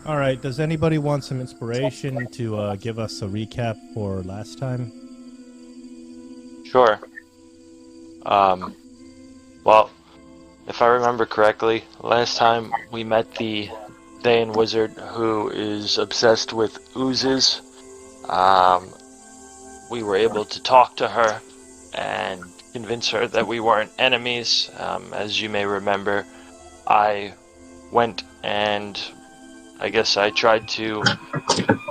All right, does anybody want some inspiration to give us a recap for last time? Sure. Um, well, if I remember correctly, last time we met the Thayan wizard who is obsessed with oozes. Um, we were able to talk to her and convince her that we weren't enemies. As you may remember, I went and I guess I tried to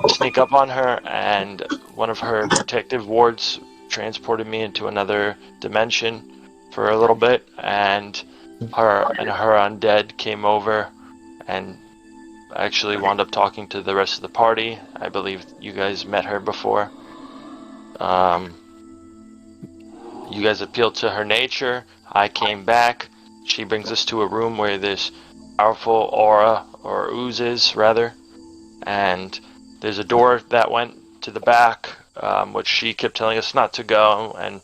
sneak up on her, and one of her protective wards transported me into another dimension for a little bit, and her undead came over and actually wound up talking to the rest of the party. I believe you guys met her before. Um, you guys appealed to her nature. I came back. She brings us to a room where this powerful aura, or oozes rather, and there's a door that went to the back, which she kept telling us not to go, and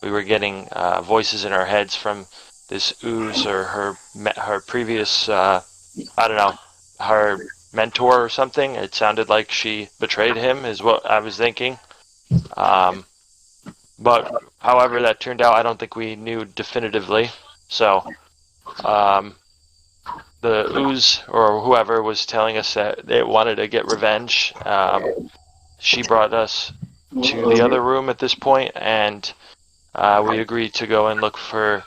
we were getting voices in our heads from this ooze or her previous, I don't know, her mentor or something. It sounded like she betrayed him, is what I was thinking. Um, but however that turned out, I don't think we knew definitively. So um, the ooze or whoever was telling us that they wanted to get revenge. She brought us to the other room at this point, and we agreed to go and look for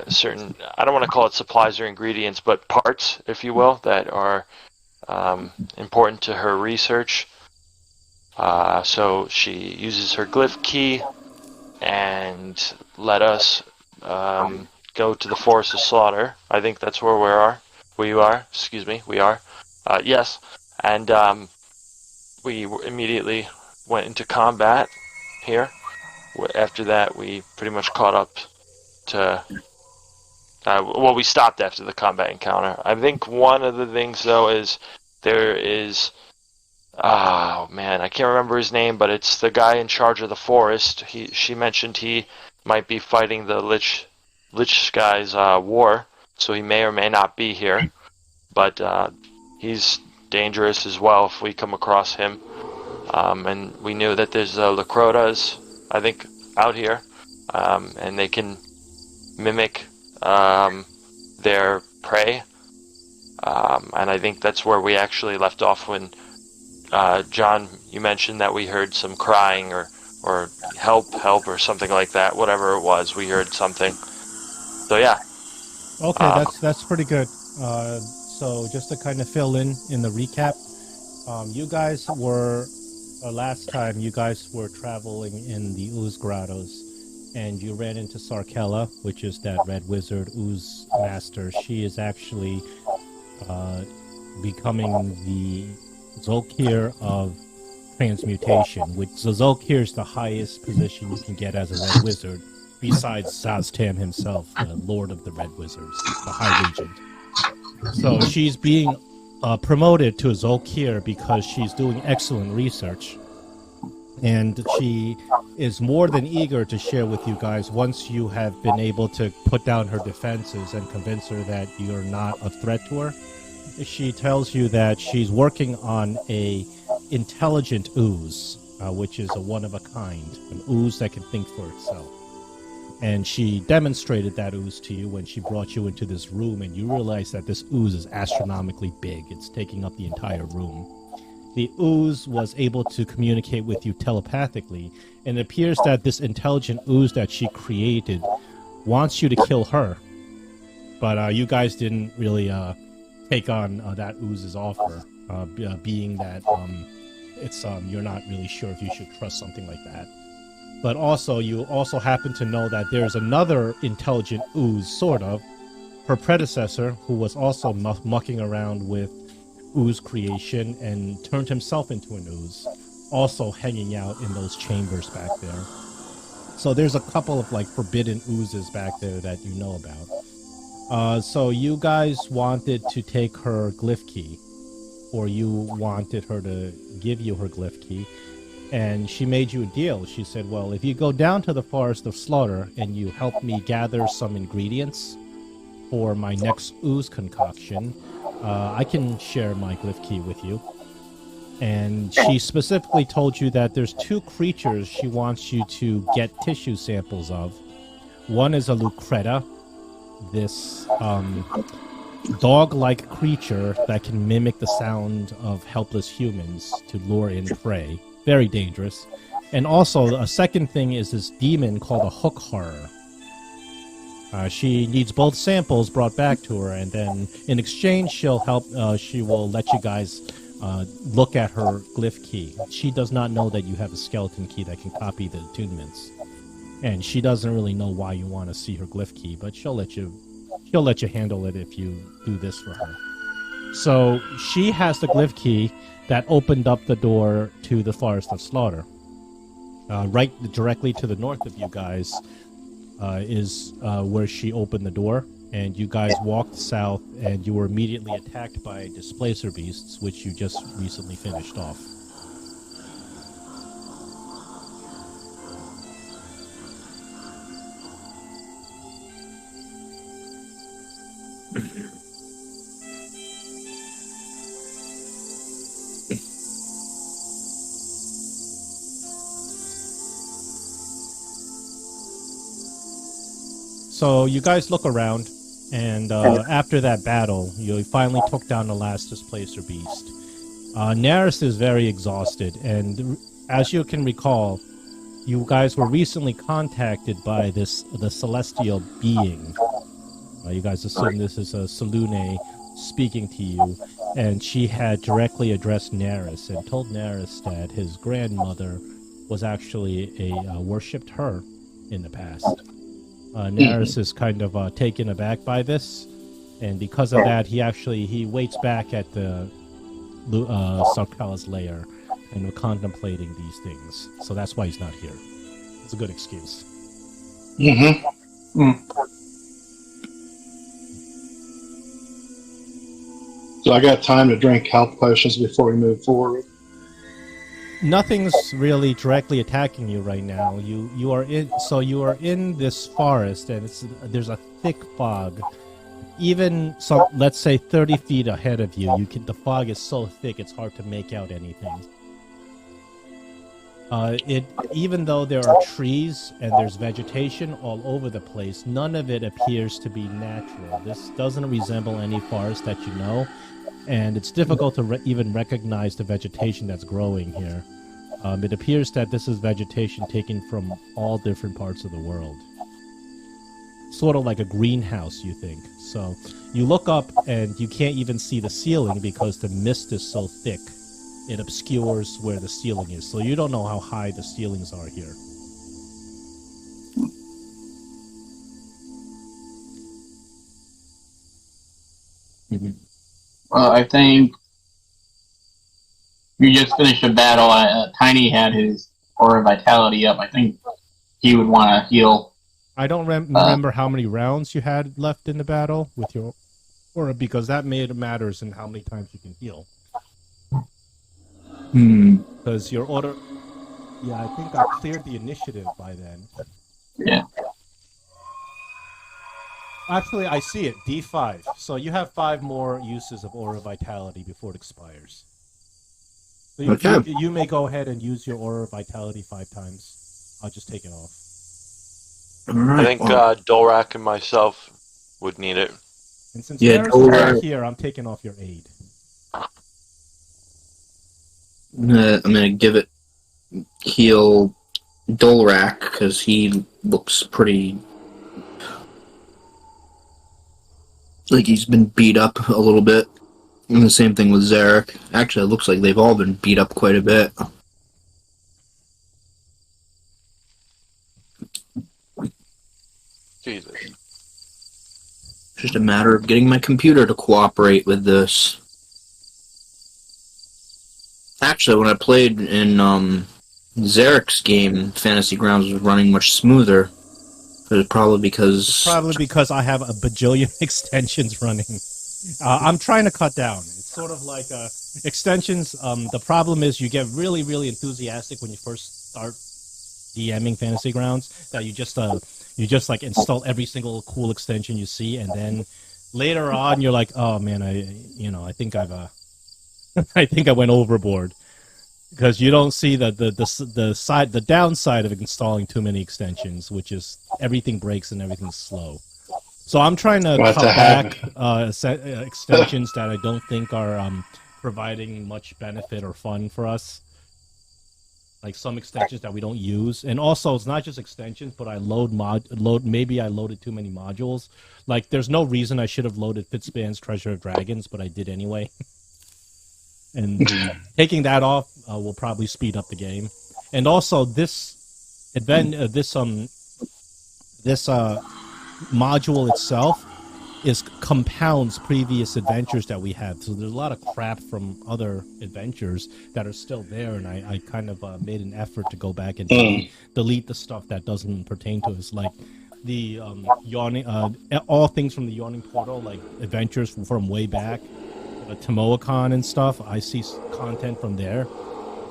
certain, I don't want to call it supplies or ingredients, but parts, if you will, that are important to her research. So she uses her glyph key and let us go to the Forest of Slaughter. I think that's where we are. Excuse me, we are. Yes, and we immediately went into combat here. After that, we pretty much caught up to. Well, we stopped after the combat encounter. I think one of the things, though, is there is. Oh man, I can't remember his name, but it's the guy in charge of the forest. She mentioned he might be fighting the Lich guy's war, so he may or may not be here. But he's dangerous as well if we come across him. And we knew that there's Lacrotas, I think, out here, and they can mimic their prey. And I think that's where we actually left off when John, you mentioned that we heard some crying or help or something like that. Whatever it was, we heard something. So yeah. Okay, Um, that's pretty good. So just to kind of fill in the recap, you guys were last time you guys were traveling in the Ooze Grottos, and you ran into Sarkella, which is that red wizard Ooze master. She is actually uh, becoming the Zolkir of transmutation, which the Zolkir is the highest position you can get as a red wizard, besides Zaztam himself, the Lord of the Red Wizards, the High Regent. So she's being promoted to a Zolkir because she's doing excellent research. And she is more than eager to share with you guys once you have been able to put down her defenses and convince her that you're not a threat to her. She tells you that she's working on a intelligent ooze, which is a one of a kind, an ooze that can think for itself. And she demonstrated that ooze to you when she brought you into this room, and you realize that this ooze is astronomically big. It's taking up the entire room. The ooze was able to communicate with you telepathically, and it appears that this intelligent ooze that she created wants you to kill her. But you guys didn't really take on that ooze's offer, being that it's you're not really sure if you should trust something like that. But also, you also happen to know that there's another intelligent ooze, sort of, her predecessor, who was also mucking around with ooze creation and turned himself into an ooze, also hanging out in those chambers back there. So there's a couple of like forbidden oozes back there that you know about. So you guys wanted to take her glyph key, or you wanted her to give you her glyph key, and she made you a deal. She said, well, if you go down to the Forest of Slaughter and you help me gather some ingredients for my next ooze concoction, I can share my glyph key with you. And she specifically told you that there's two creatures she wants you to get tissue samples of. One is a Lucreta, this dog-like creature that can mimic the sound of helpless humans to lure in prey. Very dangerous. And also, a second thing is this demon called a hook horror. She needs both samples brought back to her, and then in exchange, she'll help. She will let you guys look at her glyph key. She does not know that you have a skeleton key that can copy the attunements, and she doesn't really know why you want to see her glyph key. But she'll let you handle it if you do this for her. So she has the glyph key that opened up the door to the Forest of Slaughter. Right directly to the north of you guys is where she opened the door, and you guys walked south, and you were immediately attacked by displacer beasts, which you just recently finished off. So you guys look around, and after that battle, you finally took down the last displacer beast. Naris is very exhausted, and as you can recall, you guys were recently contacted by the celestial being. You guys assume this is a Selune speaking to you, and she had directly addressed Naris and told Naris that his grandmother was actually worshipped her in the past. Naris is kind of taken aback by this, and because of that, he waits back at the Sarkala's lair and we're contemplating these things. So that's why he's not here. It's a good excuse. Mm-hmm. Mm. So I got time to drink health potions before we move forward. Nothing's really directly attacking you right now. You are in this forest, and there's a thick fog. Even let's say 30 feet ahead of you, the fog is so thick it's hard to make out anything. Even though there are trees and there's vegetation all over the place, none of it appears to be natural. This doesn't resemble any forest that you know, and it's difficult to even recognize the vegetation that's growing here. It appears that this is vegetation taken from all different parts of the world. Sort of like a greenhouse, you think. So you look up and you can't even see the ceiling because the mist is so thick. It obscures where the ceiling is. So you don't know how high the ceilings are here. Well, I think you just finished a battle. Tiny had his Aura Vitality up. I think he would want to heal. I don't remember how many rounds you had left in the battle with your Aura, because that matters in how many times you can heal. Because your Aura... Yeah, I think I cleared the initiative by then. Yeah. Actually, I see it. D5. So you have 5 more uses of Aura Vitality before it expires. So you may go ahead and use your Aura Vitality 5 times. I'll just take it off. Right. I think Dolrak and myself would need it. And since Naris is not here, I'm taking off your aid. I'm gonna give it heal Dolrak because he looks pretty like he's been beat up a little bit. And the same thing with Zarek. Actually, it looks like they've all been beat up quite a bit. Jesus. It's just a matter of getting my computer to cooperate with this. Actually, when I played in Zarek's game, Fantasy Grounds was running much smoother. It was probably because I have a bajillion extensions running. I'm trying to cut down. It's sort of like extensions. The problem is you get really, really enthusiastic when you first start DMing Fantasy Grounds, that you just like install every single cool extension you see, and then later on, you're like, oh man, I think I think I went overboard because you don't see the downside of installing too many extensions, which is everything breaks and everything's slow. So I'm trying to What cut the heck? back extensions that I don't think are providing much benefit or fun for us. Like some extensions that we don't use, and also it's not just extensions, but I maybe I loaded too many modules. Like there's no reason I should have loaded Fitspan's Treasure of Dragons, but I did anyway. And taking that off will probably speed up the game. And also this module itself compounds previous adventures that we had. So there's a lot of crap from other adventures that are still there, and I kind of made an effort to go back and delete the stuff that doesn't pertain to us, like the Yawning, all things from the Yawning portal, like adventures from way back, Tomoacon and stuff. I see content from there.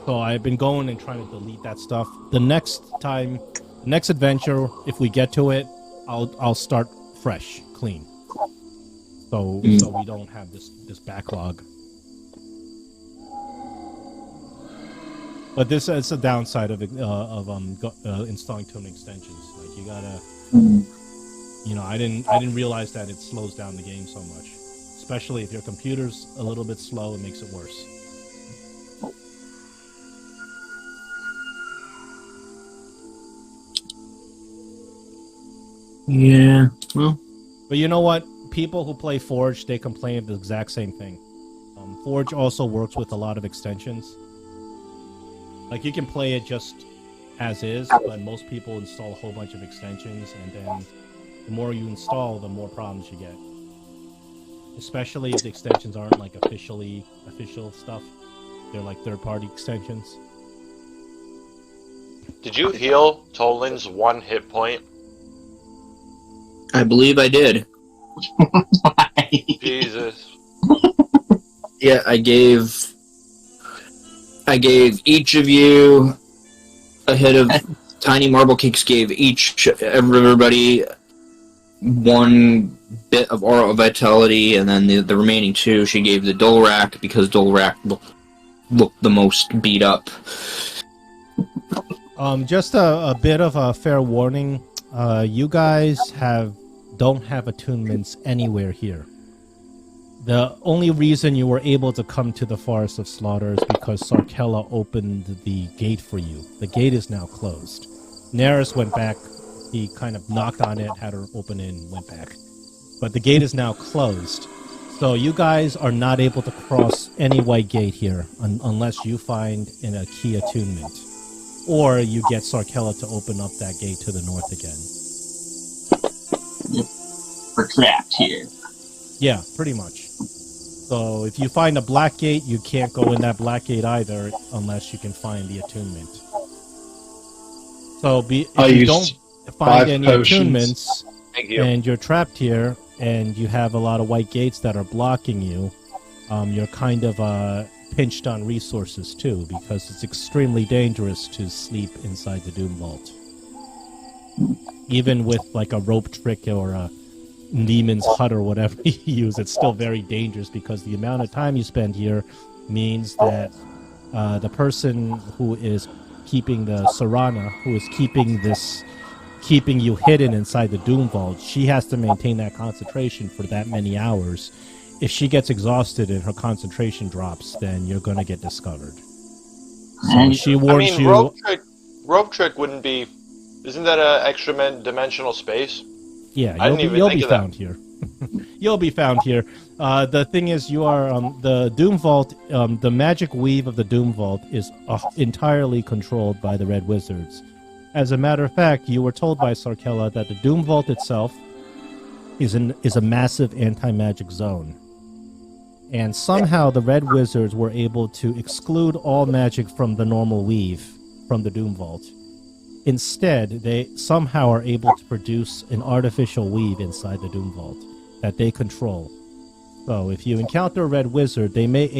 So I've been going and trying to delete that stuff. The next adventure, if we get to it, I'll start fresh, clean. So we don't have this backlog. But this is a downside of installing too many extensions. Like you gotta, I didn't realize that it slows down the game so much. Especially if your computer's a little bit slow, it makes it worse. Yeah, well. But you know what? People who play Forge, they complain of the exact same thing. Forge also works with a lot of extensions. Like you can play it just as is, but most people install a whole bunch of extensions, and then the more you install, the more problems you get. Especially if the extensions aren't like official stuff. They're like third-party extensions. Did you heal Toland's 1 hit point? I believe I did. Jesus. Yeah, I gave each of you a hit of Tiny Marble Cakes. Gave everybody 1 bit of Aura of Vitality, and then the remaining 2 she gave the Dolrak, because Dolrak looked the most beat up. Just a bit of a fair warning. You guys don't have attunements anywhere here. The only reason you were able to come to the Forest of Slaughter is because Sarkella opened the gate for you. The gate is now closed. Neris went back. He kind of knocked on it, had her open it, and went back. But the gate is now closed. So you guys are not able to cross any white gate here unless you find a key attunement. Or you get Sarkella to open up that gate to the north again. Yep. We're trapped here. Yeah, pretty much. So if you find a black gate, you can't go in that black gate either unless you can find the attunement. So if you don't find any attunements and you're trapped here and you have a lot of white gates that are blocking you, you're kind of pinched on resources too, because it's extremely dangerous to sleep inside the Doom Vault. Even with like a rope trick or a Demon's Hut or whatever you use, it's still very dangerous, because the amount of time you spend here means that the person who is keeping the Serana, who is keeping you hidden inside the Doom Vault, she has to maintain that concentration for that many hours. If she gets exhausted and her concentration drops, then you're going to get discovered. So she warns you. Rope trick wouldn't be. Isn't that an extra dimensional space? Yeah, you'll be found here. You'll be found here. The thing is, you are the Doom Vault. The magic weave of the Doom Vault is entirely controlled by the Red Wizards. As a matter of fact, you were told by Sarkella that the Doom Vault itself is a massive anti-magic zone. And somehow the Red Wizards were able to exclude all magic from the normal weave from the Doom Vault. Instead, they somehow are able to produce an artificial weave inside the Doom Vault that they control. So if you encounter a Red Wizard, they may be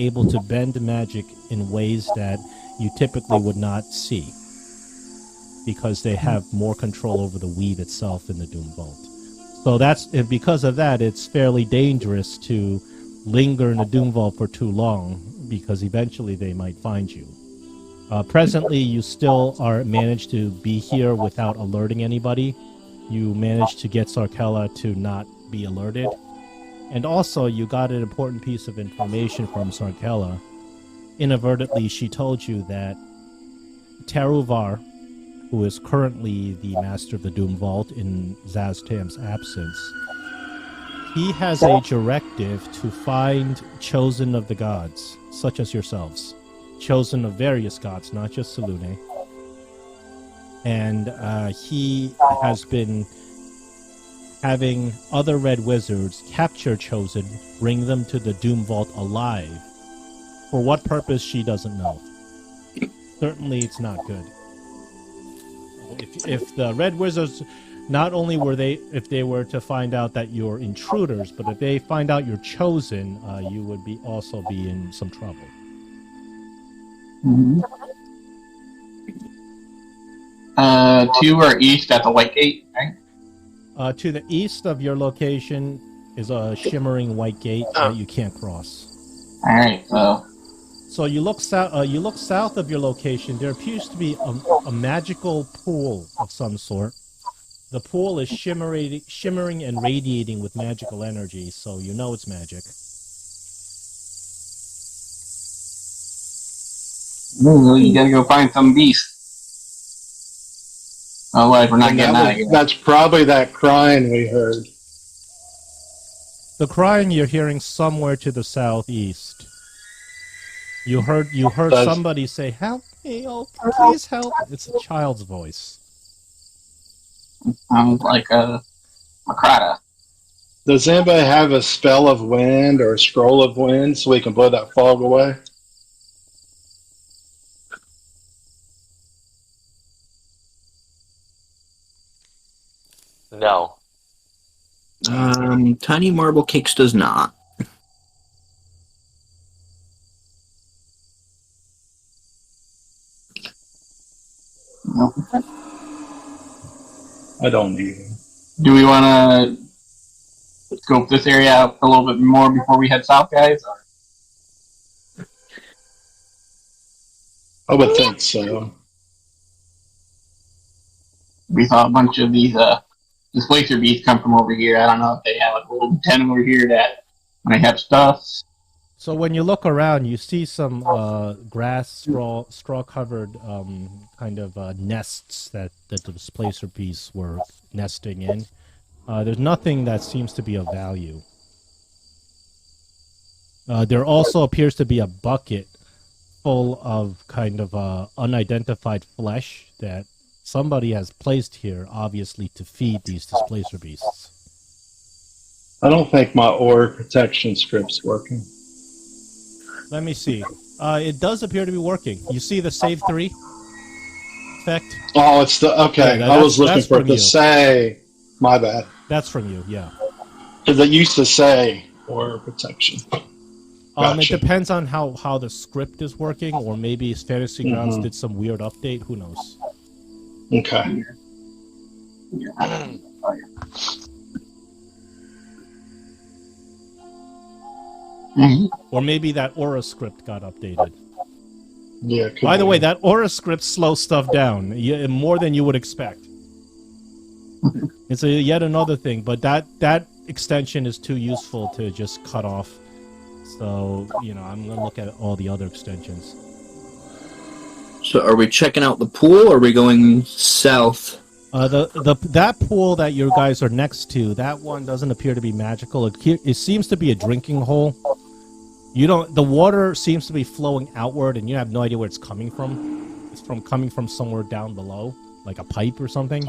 able to bend magic in ways that you typically would not see, because they have more control over the weave itself in the Doom Vault. So that's and because of that, it's fairly dangerous to linger in the Doom Vault for too long, because eventually they might find you. Presently, you still are managed to be here without alerting anybody. You managed to get Sarkella to not be alerted. And also, you got an important piece of information from Sarkella. Inadvertently, she told you that Taruvar, who is currently the master of the Doom Vault in Zaztam's absence, he has a directive to find chosen of the gods, such as yourselves. Chosen of various gods, not just Selune. And he has been having other red wizards capture Chosen, bring them to the Doom Vault alive. For what purpose, she doesn't know. Certainly, it's not good. If the red wizards, not only were they, if they were to find out that you're intruders, but if they find out you're chosen, you would also be in some trouble. Mm-hmm. To our east at the White Gate, right? To the east of your location is a shimmering white gate that you can't cross. All right, So you look south. You look south of your location. There appears to be a magical pool of some sort. The pool is shimmering and radiating with magical energy, so you know it's magic. Ooh, you gotta go find some beast. Otherwise, we're not getting out of here. That's probably that crying we heard. The crying you're hearing somewhere to the southeast. You heard somebody say, "Help me! Oh, please help!" It's a child's voice. Sounds like a Makrata. Does anybody have a spell of wind or a scroll of wind so we can blow that fog away? No. Tiny Marble Cakes does not. No. I don't need it. Do we want to scope this area out a little bit more before we head south, guys? Or? I would think so. We saw a bunch of these displacer beasts come from over here. I don't know if they have like a little den over here that might have stuff. So when you look around, you see some grass, straw-covered kind of nests that the displacer beasts were nesting in. There's nothing that seems to be of value. There also appears to be a bucket full of kind of unidentified flesh that somebody has placed here, obviously to feed these displacer beasts. I don't think my aura protection script's working. Let me see. It does appear to be working. You see the save 3 effect? Oh, it's the... Okay, Yeah, I was looking for it to you. say... My bad. That's from you, yeah. Because it used to say aura protection. Gotcha. It depends on how the script is working, or maybe Fantasy Grounds did some weird update. Who knows? Okay. Or maybe that Aura script got updated. Yeah. By the way, that Aura script slows stuff down more than you would expect. It's yet another thing, but that extension is too useful to just cut off. So, I'm going to look at all the other extensions. So are we checking out the pool, or are we going south? That pool that you guys are next to, that one doesn't appear to be magical. It seems to be a drinking hole. The water seems to be flowing outward, and you have no idea where it's coming from. It's coming from somewhere down below, like a pipe or something.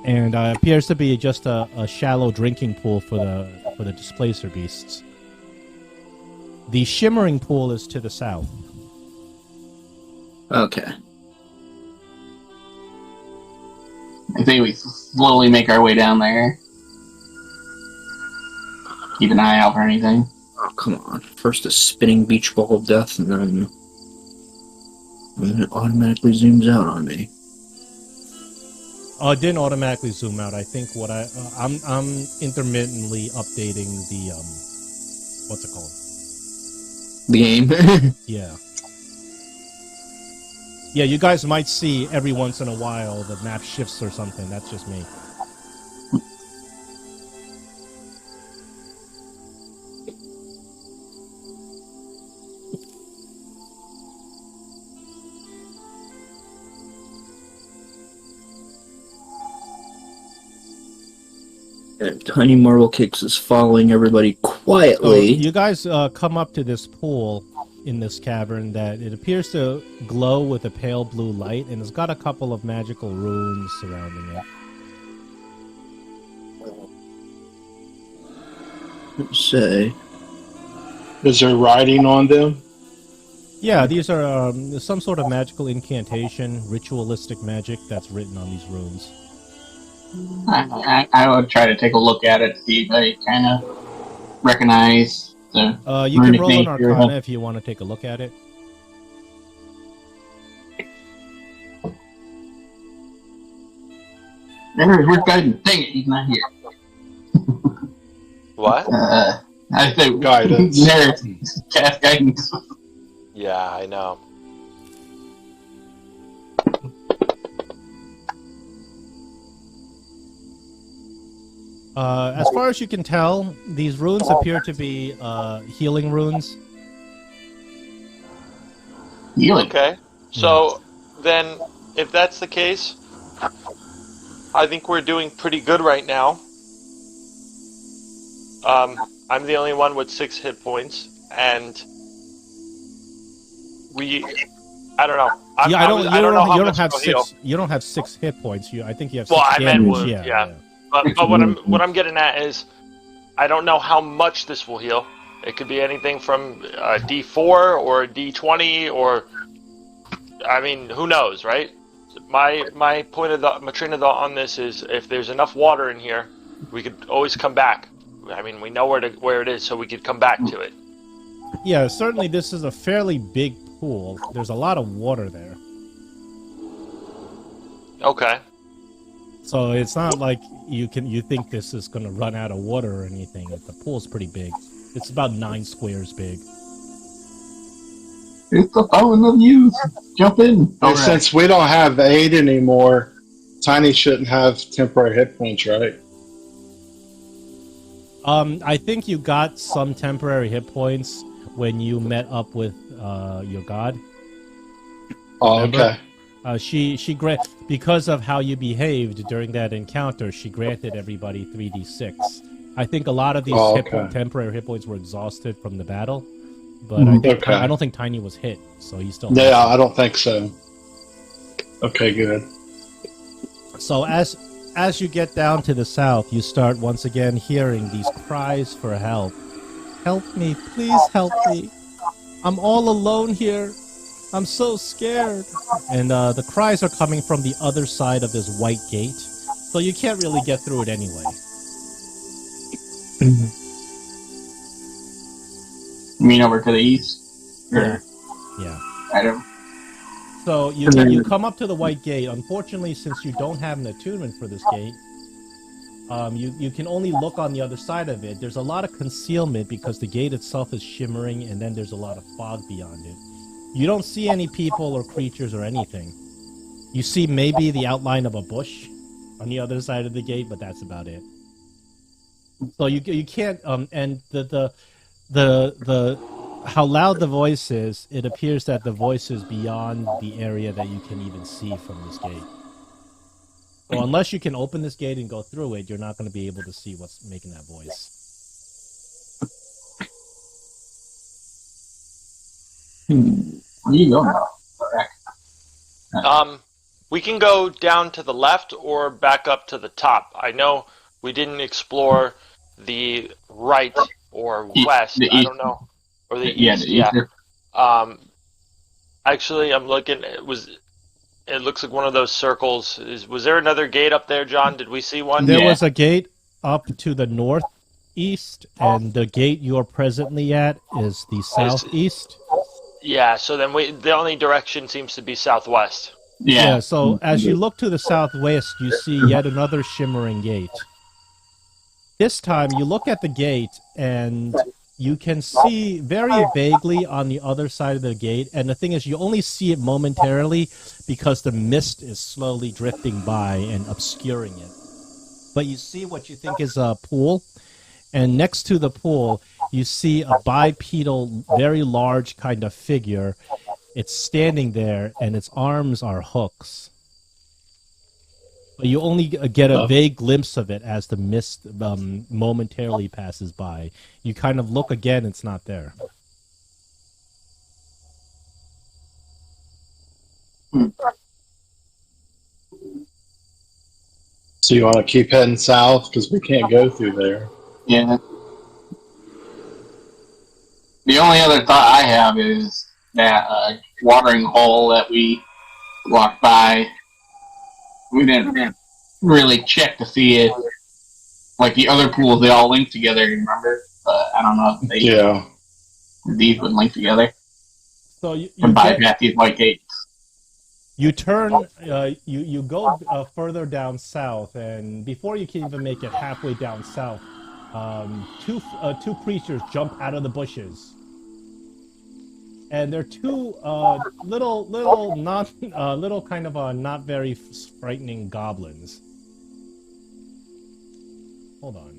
And it appears to be just a shallow drinking pool for the displacer beasts. The shimmering pool is to the south. Okay. I think we slowly make our way down there. Keep an eye out for anything. Oh, come on. First a spinning beach ball of death, and then it automatically zooms out on me. Oh, it didn't automatically zoom out. I think what I'm intermittently updating the what's it called? The game. Yeah. Yeah, you guys might see every once in a while the map shifts or something. That's just me. And Tiny Marble Kicks is following everybody So quietly. you guys come up to this pool in this cavern that it appears to glow with a pale blue light, and it's got a couple of magical runes surrounding it. Let's say. Is there writing on them? Yeah, these are some sort of magical incantation, ritualistic magic that's written on these runes. I would try to take a look at it, see if I kind of recognize the. You can runic roll an nature. Arcana if you want to take a look at it. Where's guidance? Dang it, he's not here. What? I think Guidance. There, cast guidance. Yeah, I know. As far as you can tell, these runes appear to be healing runes. Healing. Okay. So then, if that's the case, I think we're doing pretty good right now. I'm the only one with 6 hit points, and I don't know. Yeah, I don't know how you don't much have we'll heal. you don't have 6 hit points. I think you have 6 Well, I meant damage. wounds, yeah. But what I'm getting at is, I don't know how much this will heal. It could be anything from a D4 or a D20, or I mean, who knows, right? My point of my train of thought on this is, if there's enough water in here, we could always come back. I mean, we know where it is, so we could come back to it. Yeah, certainly this is a fairly big pool. There's a lot of water there. Okay. So it's not like you think this is going to run out of water or anything. The pool's pretty big. It's about 9 squares big. It's the fountain of youth. Jump in. And Alright. since we don't have 8 anymore, Tiny shouldn't have temporary hit points, right? I think you got some temporary hit points when you met up with your god. Oh, Remember? okay. She because of how you behaved during that encounter, she granted everybody 3d6. I think a lot of these temporary hit points were exhausted from the battle, but I don't think Tiny was hit, so he still. Yeah, I don't think so. Okay, good. So as you get down to the south, you start once again hearing these cries for help. Help me, please help me. I'm all alone here. I'm so scared. And the cries are coming from the other side of this white gate, so you can't really get through it anyway. You mean over to the east? Yeah. Yeah. I don't. So you come up to the white gate. Unfortunately, since you don't have an attunement for this gate, you can only look on the other side of it. There's a lot of concealment because the gate itself is shimmering, and then there's a lot of fog beyond it. You don't see any people or creatures or anything. You see maybe the outline of a bush on the other side of the gate, but that's about it. So you can't and the how loud the voice is, it appears that the voice is beyond the area that you can even see from this gate. So unless you can open this gate and go through it, you're not going to be able to see what's making that voice. Where you going now? We can go down to the left or back up to the top. I know we didn't explore the right or west. The I east. don't know. Or the Yeah, east, the yeah. east. Actually, I'm looking. It looks like one of those circles. Was there another gate up there, John? Did we see one? There was a gate up to the northeast, and the gate you're presently at is the southeast. Yeah, so then the only direction seems to be southwest. Yeah. So as you look to the southwest, you see yet another shimmering gate. This time, you look at the gate, and you can see very vaguely on the other side of the gate. And the thing is, you only see it momentarily because the mist is slowly drifting by and obscuring it. But you see what you think is a pool, and next to the pool, you see a bipedal, very large kind of figure. It's standing there, and its arms are hooks. But you only get a vague glimpse of it as the mist momentarily passes by. You kind of look again, it's not there. So you want to keep heading south because we can't go through there. Yeah. The only other thought I have is that watering hole that we walked by. We didn't really check to see it. Like the other pools, they all link together. You remember? But I don't know if these would link together. So you bypass these white gates. You turn, you go further down south, and before you can even make it halfway down south, two creatures jump out of the bushes, and they're two little kind of not very frightening goblins. Hold on.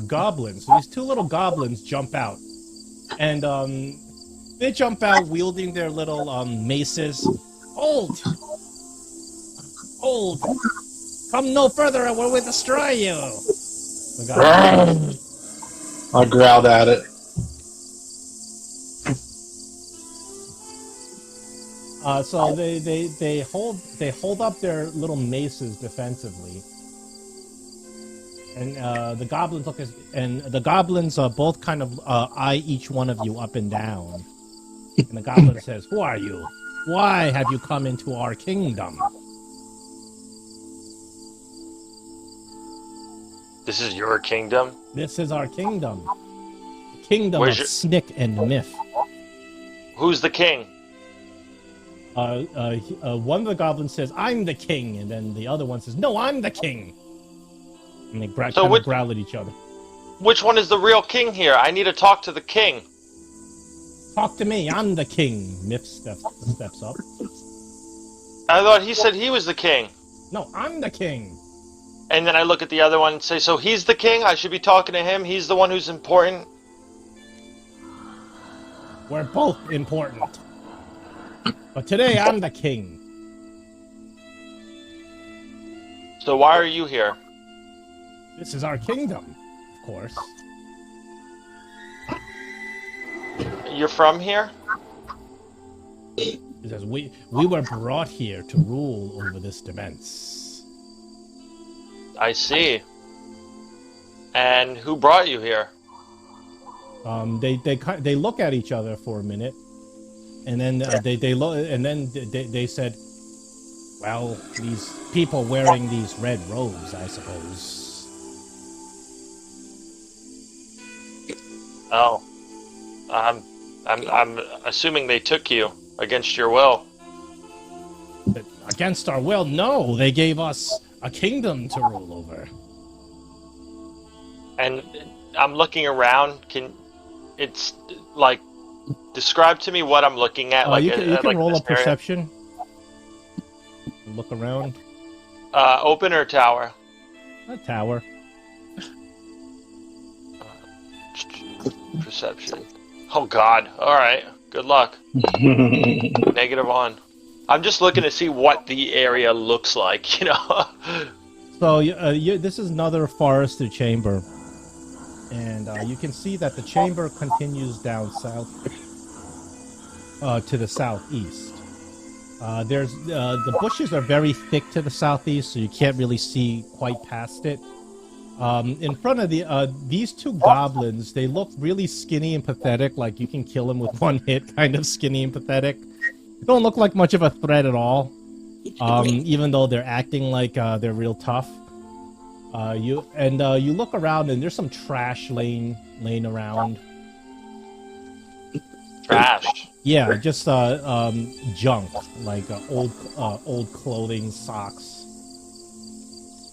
Goblins. So these two little goblins jump out, and they jump out wielding their little maces. Hold! Come no further, or we'll destroy you. I growled at it. So they hold up their little maces defensively. And the goblins the goblins both kind of eye each one of you up and down. And the goblin says, "Who are you? Why have you come into our kingdom?" This is your kingdom? This is our kingdom. The kingdom of Snick and Myth. Who's the king? One of the goblins says, "I'm the king," and then the other one says, "No, I'm the king." And they growl at each other. Which one is the real king here? I need to talk to the king. Talk to me, I'm the king. Myth steps up. I thought he said he was the king. No, I'm the king. And then I look at the other one and say, so he's the king? I should be talking to him? He's the one who's important? We're both important. But today, I'm the king. So why are you here? This is our kingdom, of course. You're from here? He says, we were brought here to rule over this demesne. I see. And who brought you here? They look at each other for a minute, and then they said, "Well, these people wearing these red robes, I suppose." Oh, I'm assuming they took you against your will. Against our will? No, they gave us a kingdom to rule over. And I'm looking around. It's like, describe to me what I'm looking at. You can roll a perception. Look around. Open or tower? A tower. Perception. Oh God! All right. Good luck. -1. I'm just looking to see what the area looks like. You know. So this is another forested chamber, and you can see that the chamber continues down south to the southeast. There's the bushes are very thick to the southeast, so you can't really see quite past it. In front of these two goblins, they look really skinny and pathetic, like you can kill them with one hit, kind of skinny and pathetic. They don't look like much of a threat at all, even though they're acting like they're real tough. You look around, and there's some trash laying around. Trash. Yeah, just junk, like old clothing, socks.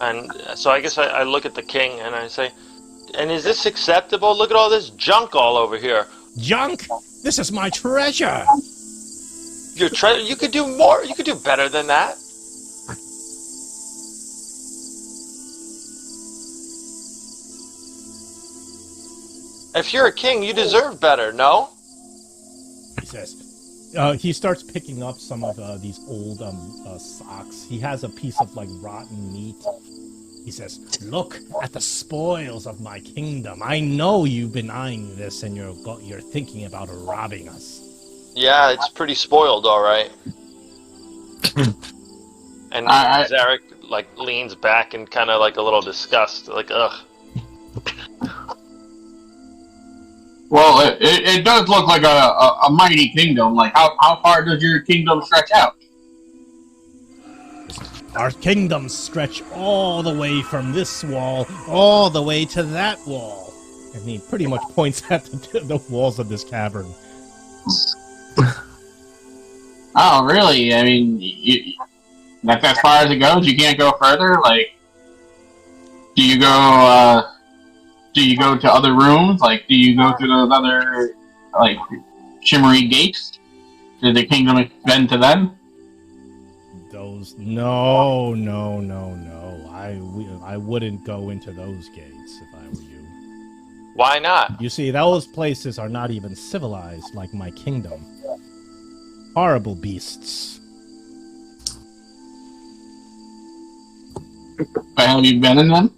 And so I guess I look at the king and I say, and is this acceptable? Look at all this junk all over here. Junk? This is my treasure. You could do more. You could do better than that. If you're a king, you deserve better, no? He says. He starts picking up some of these old socks. He has a piece of like rotten meat. He says, "Look at the spoils of my kingdom. I know you've been eyeing this, and you're thinking about robbing us." Yeah, it's pretty spoiled, all right. And Zarek like leans back and kind of like a little disgust, like ugh. Well, it does look like a mighty kingdom. Like, how far does your kingdom stretch out? Our kingdoms stretch all the way from this wall, all the way to that wall. And he pretty much points at the walls of this cavern. Oh, really? I mean, that's as far as it goes? You can't go further? Like, do you go to other rooms? Like, do you go through those other, like, shimmery gates? Did the kingdom extend to them? No. I wouldn't go into those gates if I were you. Why not? You see, those places are not even civilized like my kingdom. Horrible beasts. But have you been in them?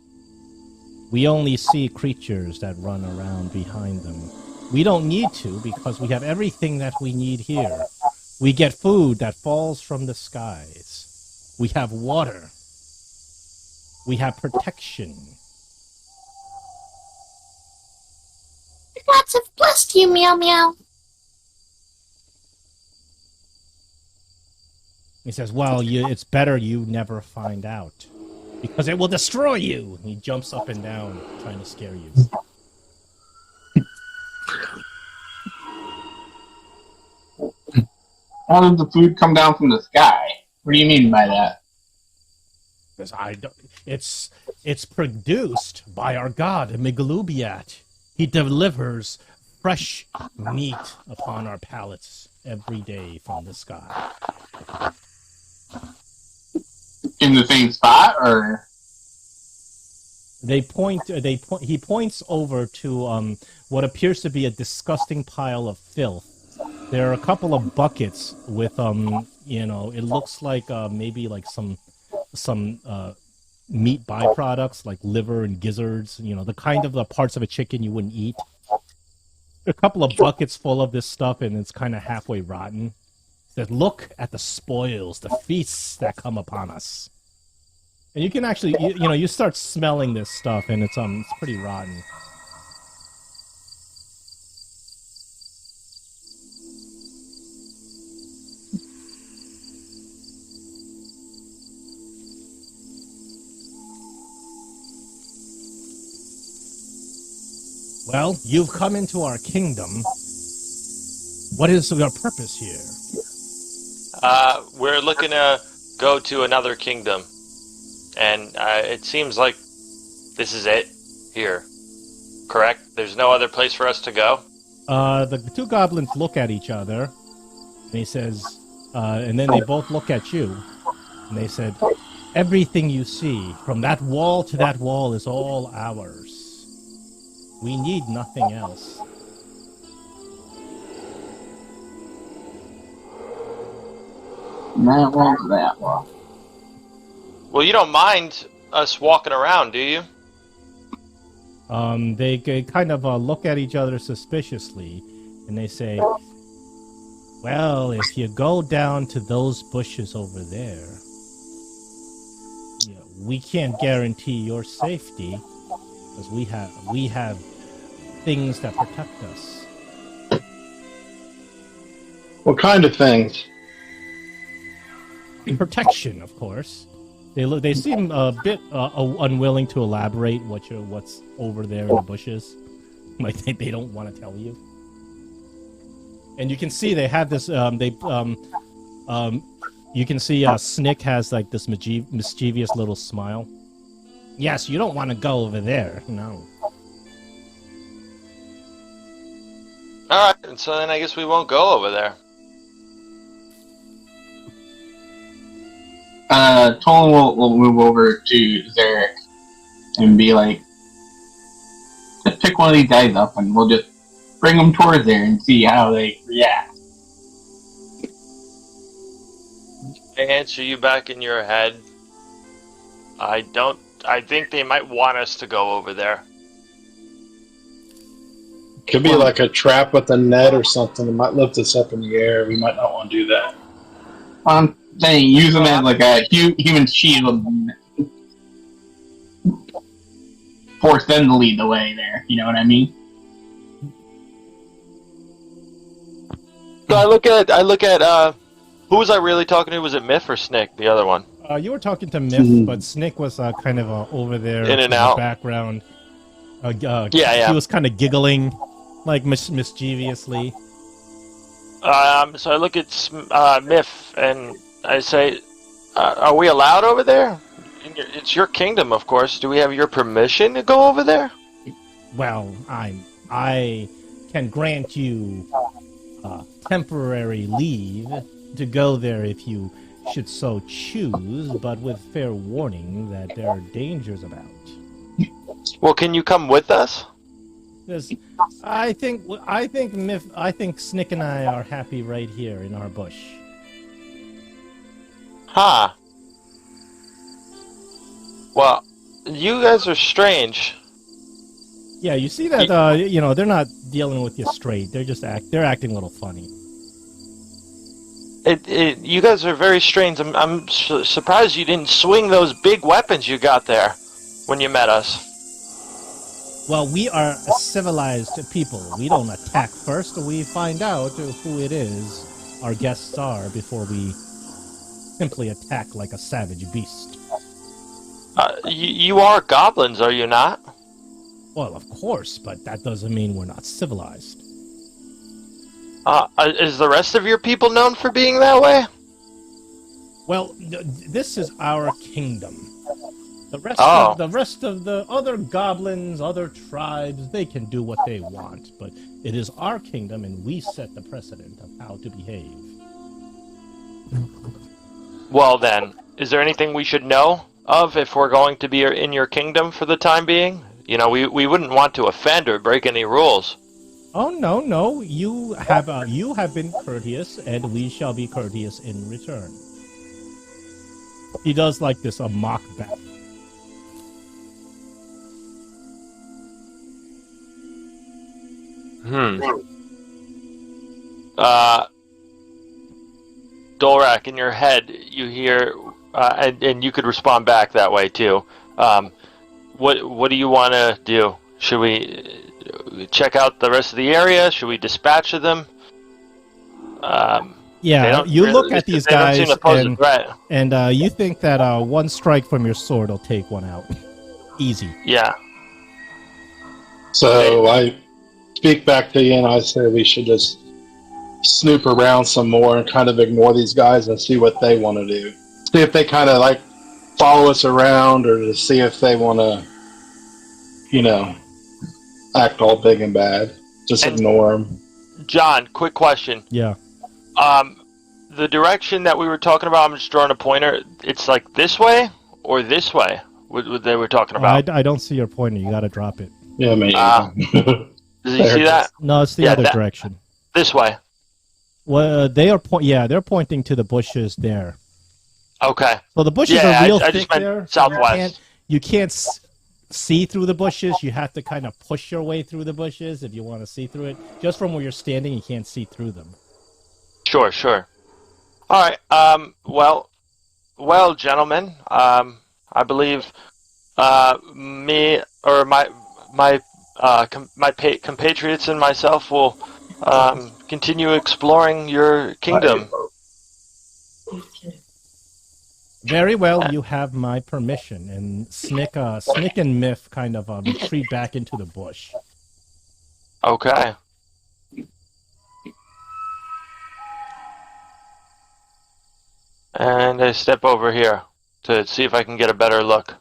We only see creatures that run around behind them. We don't need to because we have everything that we need here. We get food that falls from the skies. We have water. We have protection. The gods have blessed you, meow meow. He says, well, it's better you never find out. Because it will destroy you! He jumps up and down, trying to scare you. How does the food come down from the sky? What do you mean by that? Because it's produced by our god, Migalubiat. He delivers fresh meat upon our palates every day from the sky. In the same spot, or? He points over to what appears to be a disgusting pile of filth. There are a couple of buckets with it looks like maybe like some meat byproducts like liver and gizzards, the kind of the parts of a chicken you wouldn't eat. A couple of buckets full of this stuff, and it's kind of halfway rotten. He says, "Look at the spoils, the feasts that come upon us." And you can actually, you start smelling this stuff, and it's pretty rotten. Well, you've come into our kingdom. What is your purpose here? We're looking to go to another kingdom. And it seems like this is it here. Correct? There's no other place for us to go? The two goblins look at each other, and he says, and then they both look at you, and they said, "Everything you see, from that wall to that wall, is all ours. We need nothing else." That was that one. Well, you don't mind us walking around, do you? They kind of look at each other suspiciously, and they say, "Well, if you go down to those bushes over there, we can't guarantee your safety, because we have things that protect us." What kind of things? Protection, of course. They seem a bit unwilling to elaborate what's over there in the bushes. Like they don't want to tell you. And you can see they have this. You can see Snick has like this mischievous little smile. Yes, you don't want to go over there. No. All right, and so then I guess we won't go over there. Tolan will move over to Zarek and be like, just pick one of these guys up and we'll just bring them towards there and see how they react. I answer you back in your head. I think they might want us to go over there. Could be like a trap with a net or something. It might lift us up in the air. We might not want to do that. I'm saying use them as like a human shield and force them to lead the way there. You know what I mean? So I look at who was I really talking to? Was it Miff or Snick, the other one? You were talking to Miff, but Snick was kind of over there In and the out. background. Yeah. He was kind of giggling, like mischievously. So I look at Miff and I say, "Are we allowed over there? It's your kingdom, of course. Do we have your permission to go over there?" Well, I can grant you temporary leave to go there if you should so choose, but with fair warning that there are dangers about. Well, can you come with us? I think Snick and I are happy right here in our bush. Huh. Well, you guys are strange. Yeah, you see that they're not dealing with you straight. They're acting a little funny. You guys are very strange. I'm surprised you didn't swing those big weapons you got there when you met us. Well, we are a civilized people. We don't attack first. We find out who it is our guests are before we simply attack like a savage beast. You are goblins, are you not? Well, of course, but that doesn't mean we're not civilized. Is the rest of your people known for being that way? Well, this is our kingdom. The rest of the other goblins, other tribes, they can do what they want, but it is our kingdom, and we set the precedent of how to behave. Well then, is there anything we should know of if we're going to be in your kingdom for the time being? You know, we wouldn't want to offend or break any rules. Oh no! You have been courteous, and we shall be courteous in return. He does like this a mock back. Dolrak, in your head, you hear, and you could respond back that way too. What do you want to do? Should we check out the rest of the area? Should we dispatch them? Yeah, you look at these guys don't seem to pose a threat. and you think that one strike from your sword will take one out. Easy. Yeah. So I speak back to you and I say we should just snoop around some more and kind of ignore these guys and see what they want to do. See if they kind of like follow us around or to see if they want to, act all big and bad. Just ignore them. John, quick question. Yeah. The direction that we were talking about, I'm just drawing a pointer. It's like this way or this way? What they were talking about? I don't see your pointer. You got to drop it. Yeah, maybe. Does he see that? No, it's the other direction. This way. Well, they're pointing to the bushes there. Okay. So the bushes are real I thick just meant there. southwest. You can't see through the bushes. You have to kind of push your way through the bushes if you want to see through it. Just from where you're standing, you can't see through them. Sure. All right. Well, gentlemen. I believe me or my compatriots and myself will continue exploring your kingdom. Very well, you have my permission. And Snick and Miff kind of retreat back into the bush. Okay. And I step over here to see if I can get a better look.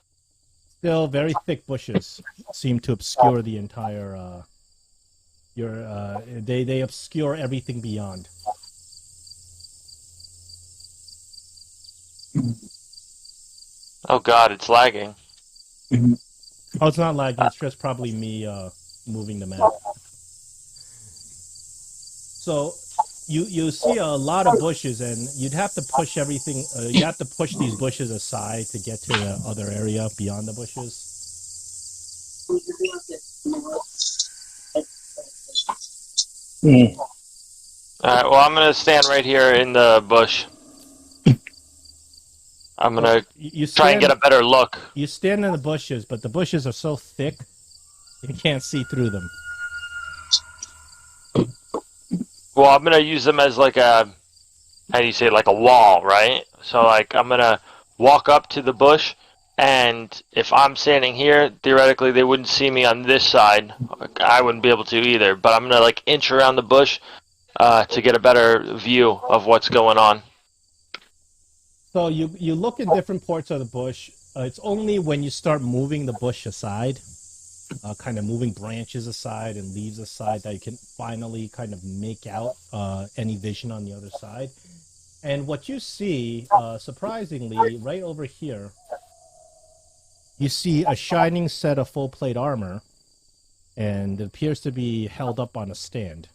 Still, very thick bushes seem to obscure the entire. They obscure everything beyond. Oh God, it's lagging. Oh, it's not lagging. It's just probably me moving the map. So you see a lot of bushes, and you'd have to push everything. You have to push these bushes aside to get to the other area beyond the bushes. Hmm. Alright, well, I'm gonna stand right here in the bush. I'm gonna You try and get a better look. You stand in the bushes, but the bushes are so thick you can't see through them. Well, I'm gonna use them as like a, how do you say, like a wall, right? So like I'm gonna walk up to the bush, and if I'm standing here, theoretically they wouldn't see me on this side. I wouldn't be able to either. But I'm gonna like inch around the bush to get a better view of what's going on. So you look in different parts of the bush. It's only when you start moving the bush aside, kind of moving branches aside and leaves aside, that you can finally kind of make out any vision on the other side. And what you see, surprisingly, right over here, you see a shining set of full plate armor, and it appears to be held up on a stand.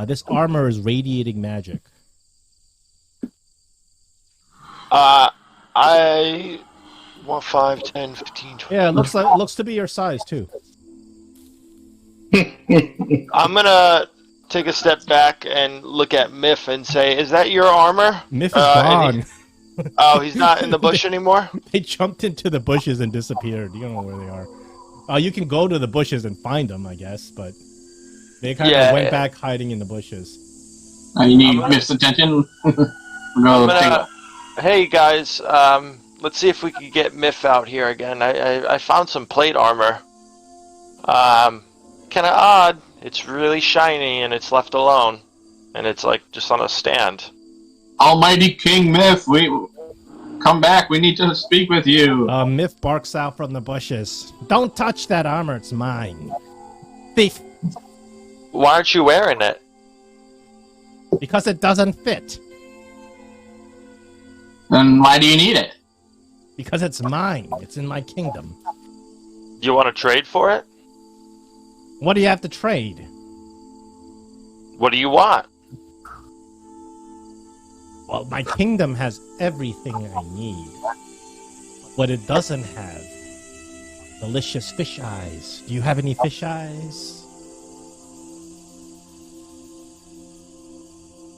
This armor is radiating magic. I want 5, 10, 15, 20. Yeah, it looks to be your size too. I'm gonna take a step back and look at Miff and say, "Is that your armor?" Miff is gone. He's not in the bush anymore? They jumped into the bushes and disappeared. You don't know where they are. You can go to the bushes and find them, I guess, but they kind of went back hiding in the bushes. You need Miff's attention. Hey guys, let's see if we can get Miff out here again. I found some plate armor. Kind of odd. It's really shiny and it's left alone, and it's like just on a stand. Almighty King Miff, we come back. We need to speak with you. Miff barks out from the bushes. Don't touch that armor. It's mine. Thief. Why aren't you wearing it? Because it doesn't fit. Then why do you need it? Because it's mine. It's in my kingdom. Do you want to trade for it? What do you have to trade? What do you want? Well, my kingdom has everything I need. What it doesn't have, delicious fish eyes. Do you have any fish eyes?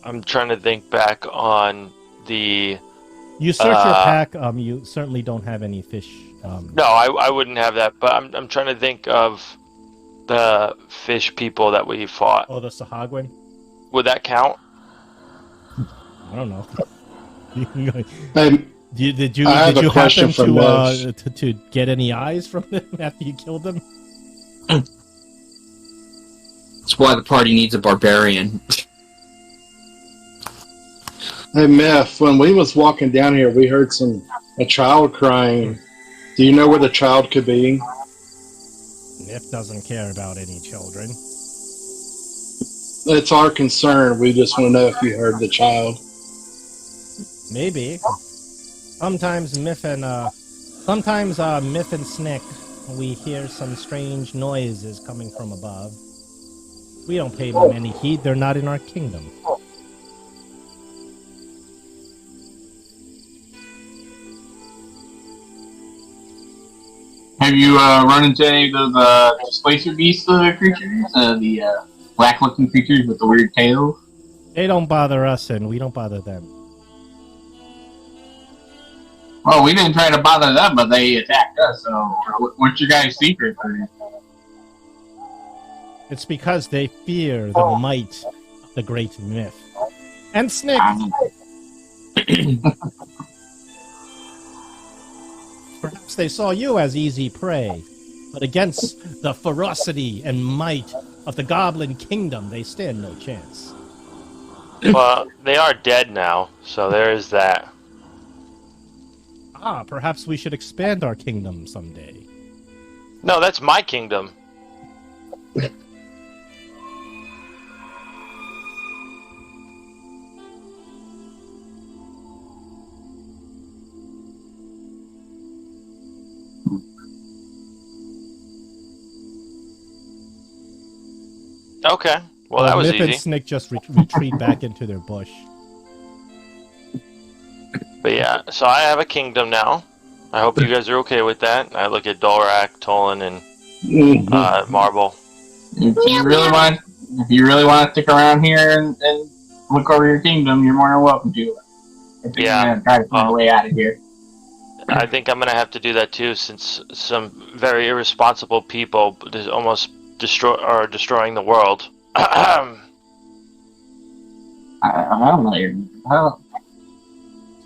I'm trying to think back on the... You search your pack, you certainly don't have any fish. No, I wouldn't have that, but I'm trying to think of the fish people that we fought. Oh, the Sahagwin? Would that count? I don't know. Hey, Did you I have a happen question for Miff. to get any eyes from them after you killed them? That's why the party needs a barbarian. Hey, Miff, when we was walking down here, we heard a child crying. Do you know where the child could be? Miff doesn't care about any children. It's our concern. We just want to know if you heard the child. Maybe. Sometimes Miff and Snick, we hear some strange noises coming from above. We don't pay them any heed. They're not in our kingdom. Have you run into any of those displacer beast creatures? The black-looking creatures with the weird tails? They don't bother us, and we don't bother them. Well, we didn't try to bother them, but they attacked us, so what's your guys' secret? It's because they fear the might of the great Myth. And Snick! Perhaps they saw you as easy prey, but against the ferocity and might of the Goblin Kingdom, they stand no chance. Well, they are dead now, so there is that. Perhaps we should expand our kingdom someday. No, that's my kingdom. Okay. Well, that was Myth and easy. Snick just retreat back into their bush. But yeah, so I have a kingdom now. I hope you guys are okay with that. I look at Dolrak, Tolan, and Marble. If you really want to stick around here and look over your kingdom, you're more than welcome to. If you're gonna try to find a way out of here. I think I'm gonna have to do that too, since some very irresponsible people almost are destroying the world. I don't know.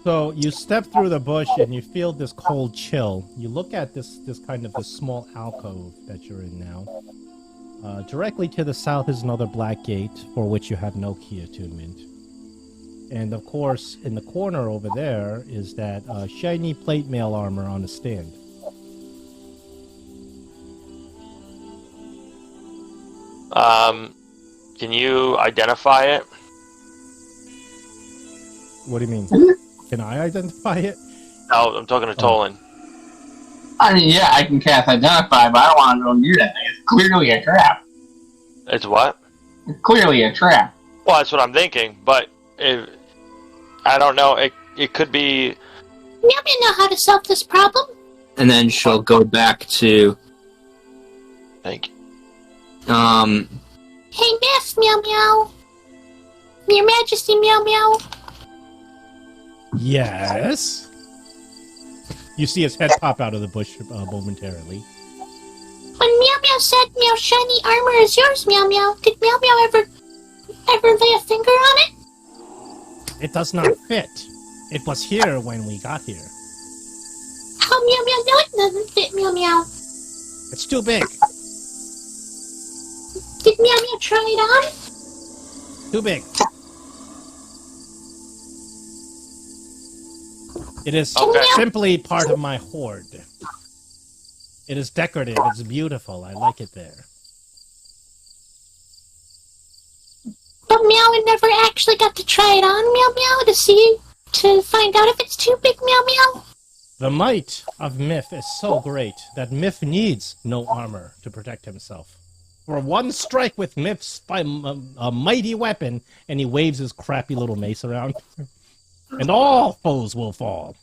So you step through the bush and you feel this cold chill. You look at this kind of this small alcove that you're in now. Directly to the south is another black gate for which you have no key attunement. And of course, in the corner over there is that shiny plate mail armor on a stand. Can you identify it? What do you mean? Can I identify it? No, I'm talking to Tolan. I mean, yeah, I can cast Identify, but I don't want to go near that thing. It's clearly a trap. It's what? It's clearly a trap. Well, that's what I'm thinking, but I don't know. It could be. Meow Meow know how to solve this problem. And then she'll go back to Thank you. Hey, Miss Meow Meow. Your Majesty Meow Meow. Yes. You see his head pop out of the bush momentarily. When Meow Meow said Meow shiny armor is yours, Meow Meow, did Meow Meow ever lay a finger on it? It does not fit. It was here when we got here. How Meow Meow know it doesn't fit, Meow Meow? It's too big. Did Meow Meow try it on? Too big. It is simply part of my hoard. It is decorative. It's beautiful. I like it there. But Meow never actually got to try it on, Meow Meow, to find out if it's too big, Meow Meow. The might of Myth is so great that Myth needs no armor to protect himself. For one strike with Myth's a mighty weapon, and he waves his crappy little mace around, and all foes will fall.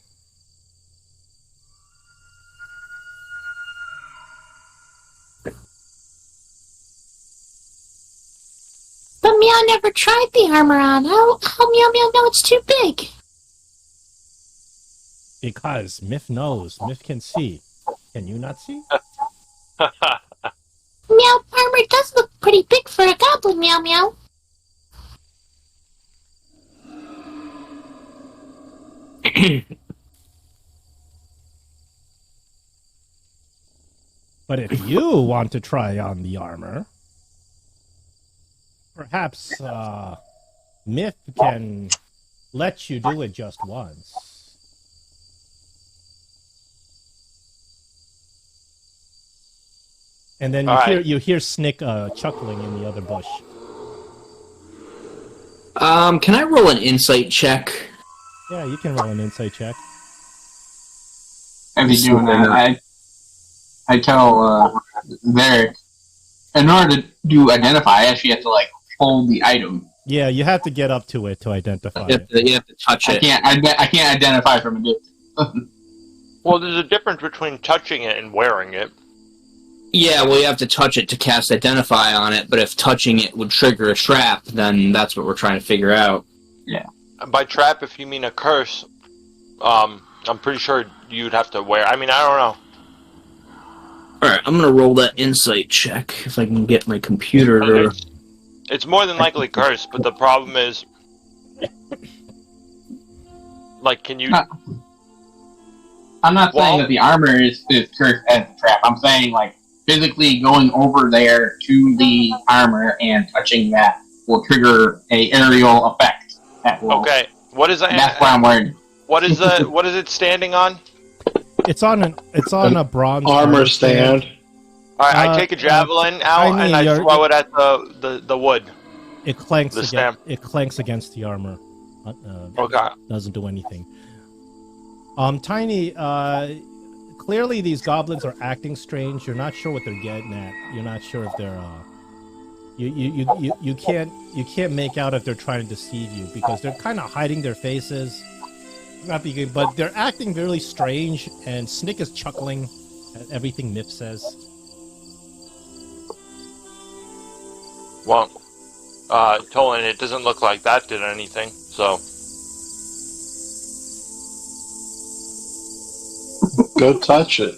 But Meow never tried the armor on. How Meow Meow know it's too big? Because Myth knows. Myth can see. Can you not see? Meow armor does look pretty big for a goblin, Meow Meow. But if you want to try on the armor, perhaps Myth can let you do it just once. And then you hear Snick chuckling in the other bush. Can I roll an insight check? Yeah, you can roll an insight check. I'd be doing that. I tell Varric, in order to do Identify, I actually have to hold the item. Yeah, you have to get up to it to identify it. You have to touch it. I can't identify from a distance. Well, there's a difference between touching it and wearing it. Yeah, well, you have to touch it to cast Identify on it, but if touching it would trigger a trap, then that's what we're trying to figure out. Yeah. By trap, if you mean a curse, I'm pretty sure you'd have to wear. I mean, I don't know. Alright, I'm gonna roll that insight check, if I can get my computer to... It's more than likely cursed, but the problem is... can you... I'm not saying that the armor is cursed as a trap. I'm saying, physically going over there to the armor and touching that will trigger a aerial effect. That will, Okay, what is that? That's what I'm worried. What is it standing on? It's on a bronze armor stand. All right, I take a javelin out Tiny, and I throw it at the wood. It clanks. The stem. It clanks against the armor. Okay. Doesn't do anything. Tiny. Clearly, these goblins are acting strange. You're not sure what they're getting at. You're not sure if they're. You can't make out if they're trying to deceive you because they're kind of hiding their faces. Not being, but they're acting really strange. And Snick is chuckling at everything Miff says. Well, Tolan, it doesn't look like that did anything. So. Go touch it.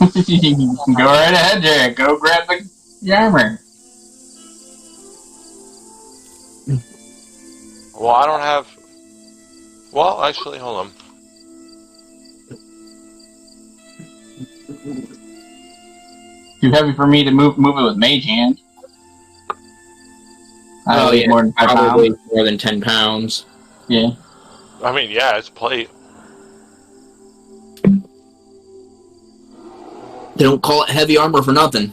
Go right ahead, Jared. Go grab the armor. Well, I don't have. Well, actually, hold on. Too heavy for me to move it with mage hand. I weigh more than 5 probably pounds. more than 10 pounds. Yeah. I mean, yeah, it's plate. They don't call it heavy armor for nothing.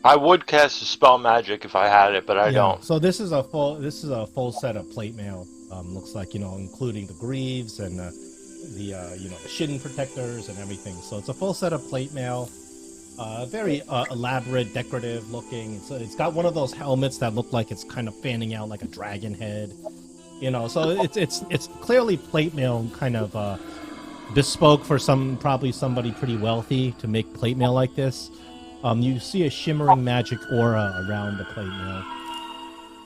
I would cast a spell magic if I had it, but I don't. So this is a full set of plate mail. Looks like, including the greaves and the shin protectors and everything. So it's a full set of plate mail. Very elaborate, decorative looking. It's got one of those helmets that look like it's kind of fanning out like a dragon head. So it's clearly plate mail, kind of bespoke for probably somebody pretty wealthy to make plate mail like this. You see a shimmering magic aura around the plate mail.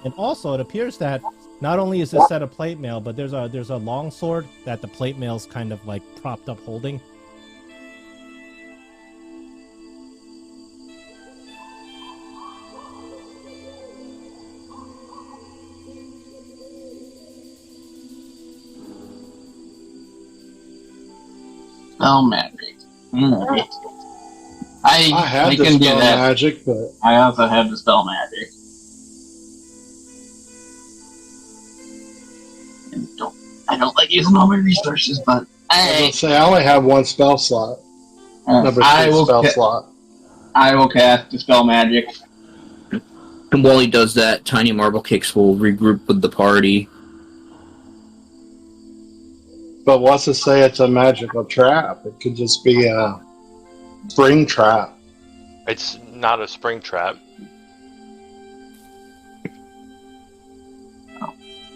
And also, it appears that not only is this set of plate mail, but there's a long sword that the plate mail's kind of like propped up holding. Spell magic. I had the can do spell that. magic, but I also have the spell magic. And I don't like using all my resources, but I only have one spell slot. Number 3 spell slot. I will cast the spell magic. And while he does that, Tiny Marble Cakes will regroup with the party. But what's to say it's a magical trap? It could just be a spring trap. It's not a spring trap.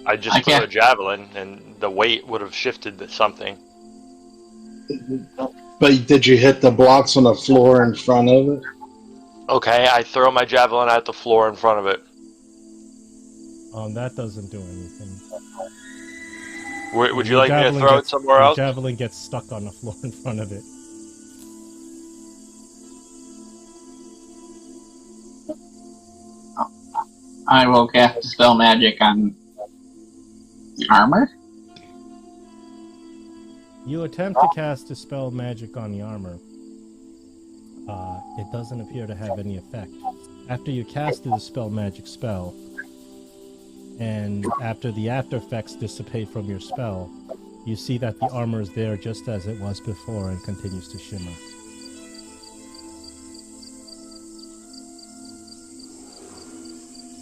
I just threw a javelin, and the weight would have shifted to something. But did you hit the blocks on the floor in front of it? Okay, I throw my javelin at the floor in front of it. That doesn't do anything. Would you like me to throw it somewhere else? The javelin gets stuck on the floor in front of it. I will cast the spell magic on the armor. You attempt to cast a spell magic on the armor. It doesn't appear to have any effect. After you casted the spell magic spell, and after the after effects dissipate from your spell, you see that the armor is there just as it was before and continues to shimmer.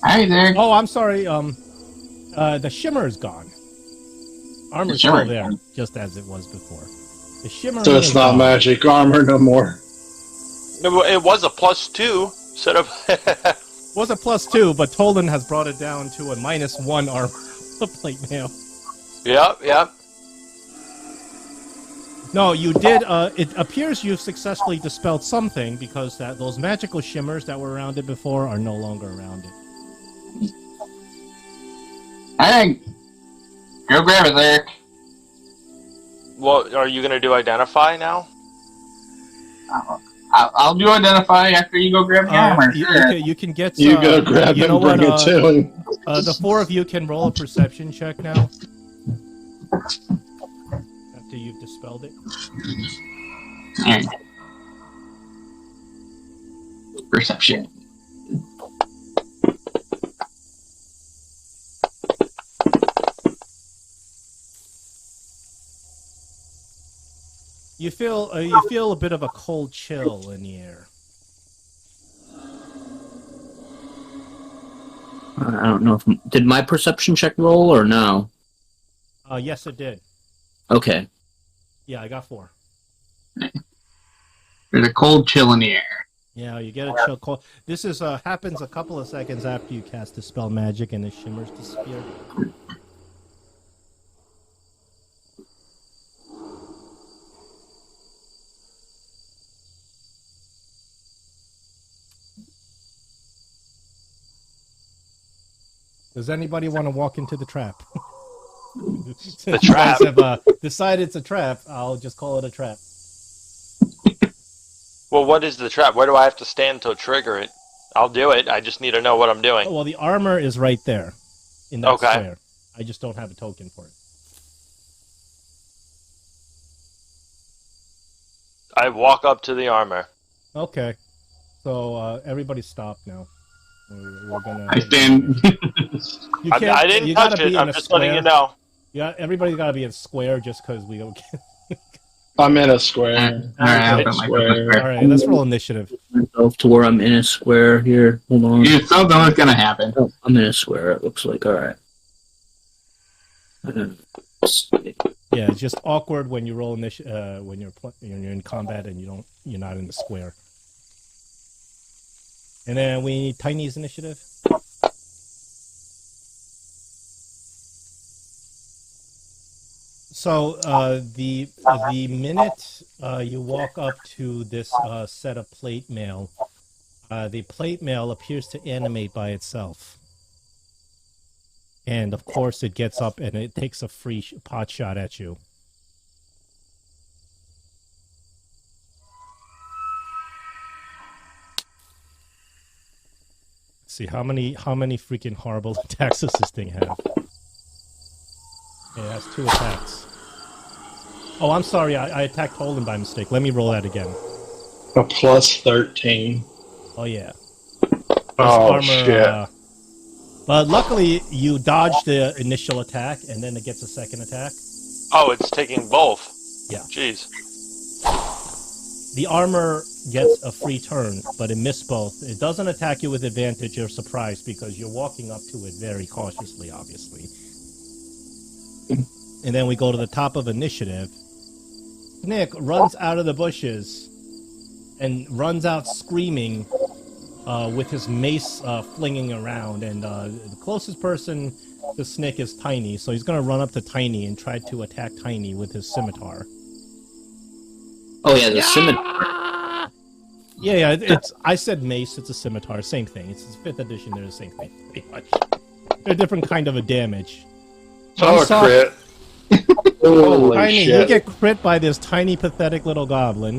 Hi there. Oh, I'm sorry. The shimmer is gone. Armor's still there, just as it was before. The shimmer. So it's not magic armor no more. No, it was a +2 set of. Was a +2, but Tolan has brought it down to a -1 armor plate mail. Yep. No, you did. It appears you've successfully dispelled something because those magical shimmers that were around it before are no longer around it. Hey, go grab it there. Well, are you gonna do identify now? I'll do identify after you go grab the armor. Sure. You can get. You go grab it and bring it to him. The 4 of you can roll a perception check now. After you've dispelled it. Alright. Perception. You feel a bit of a cold chill in the air. I don't know if did my perception check roll or no. Yes, it did. Okay. Yeah, I got 4. There's a cold chill in the air. Yeah, you get a chill cold. This is happens a couple of seconds after you cast Dispel Magic and the shimmers disappear. Does anybody want to walk into the trap? The trap? You guys have decided it's a trap. I'll just call it a trap. Well, what is the trap? Where do I have to stand to trigger it? I'll do it. I just need to know what I'm doing. Oh, well, the armor is right there in that square. I just don't have a token for it. I walk up to the armor. Okay. So everybody stop now. We're gonna. I stand. I didn't touch it. I'm just letting you know. Yeah, everybody's got to be in square just because we don't get. I'm in a square. All right, I'm in a square. All right, let's roll initiative. Myself to where I'm in a square here. Hold on. You still know what's gonna happen. Oh, I'm in a square. It looks like all right. Yeah, it's just awkward when you roll when you're in combat and you're not in the square. And then we need Tiny's initiative. So the minute you walk up to this set of plate mail, the plate mail appears to animate by itself. And of course it gets up and it takes a free pot shot at you. Let's see how many freaking horrible attacks does this thing have? It has 2 attacks. Oh, I'm sorry. I attacked Holden by mistake. Let me roll that again. A plus 13. Oh, yeah. Oh, shit. But luckily, you dodged the initial attack, and then it gets a second attack. Oh, it's taking both. Yeah. Jeez. The armor gets a free turn, but it missed both. It doesn't attack you with advantage or surprise because you're walking up to it very cautiously, obviously. And then we go to the top of initiative. Nick runs out of the bushes and runs out screaming with his mace flinging around. And the closest person to Snick is Tiny, so he's going to run up to Tiny and try to attack Tiny with his scimitar. Oh yeah, the scimitar. Yeah, it's. I said mace. It's a scimitar. Same thing. It's 5th edition. They're the same thing, pretty much. They're a different kind of a damage. Oh, crit. Holy Tiny, shit. you get crit by this tiny, pathetic little goblin.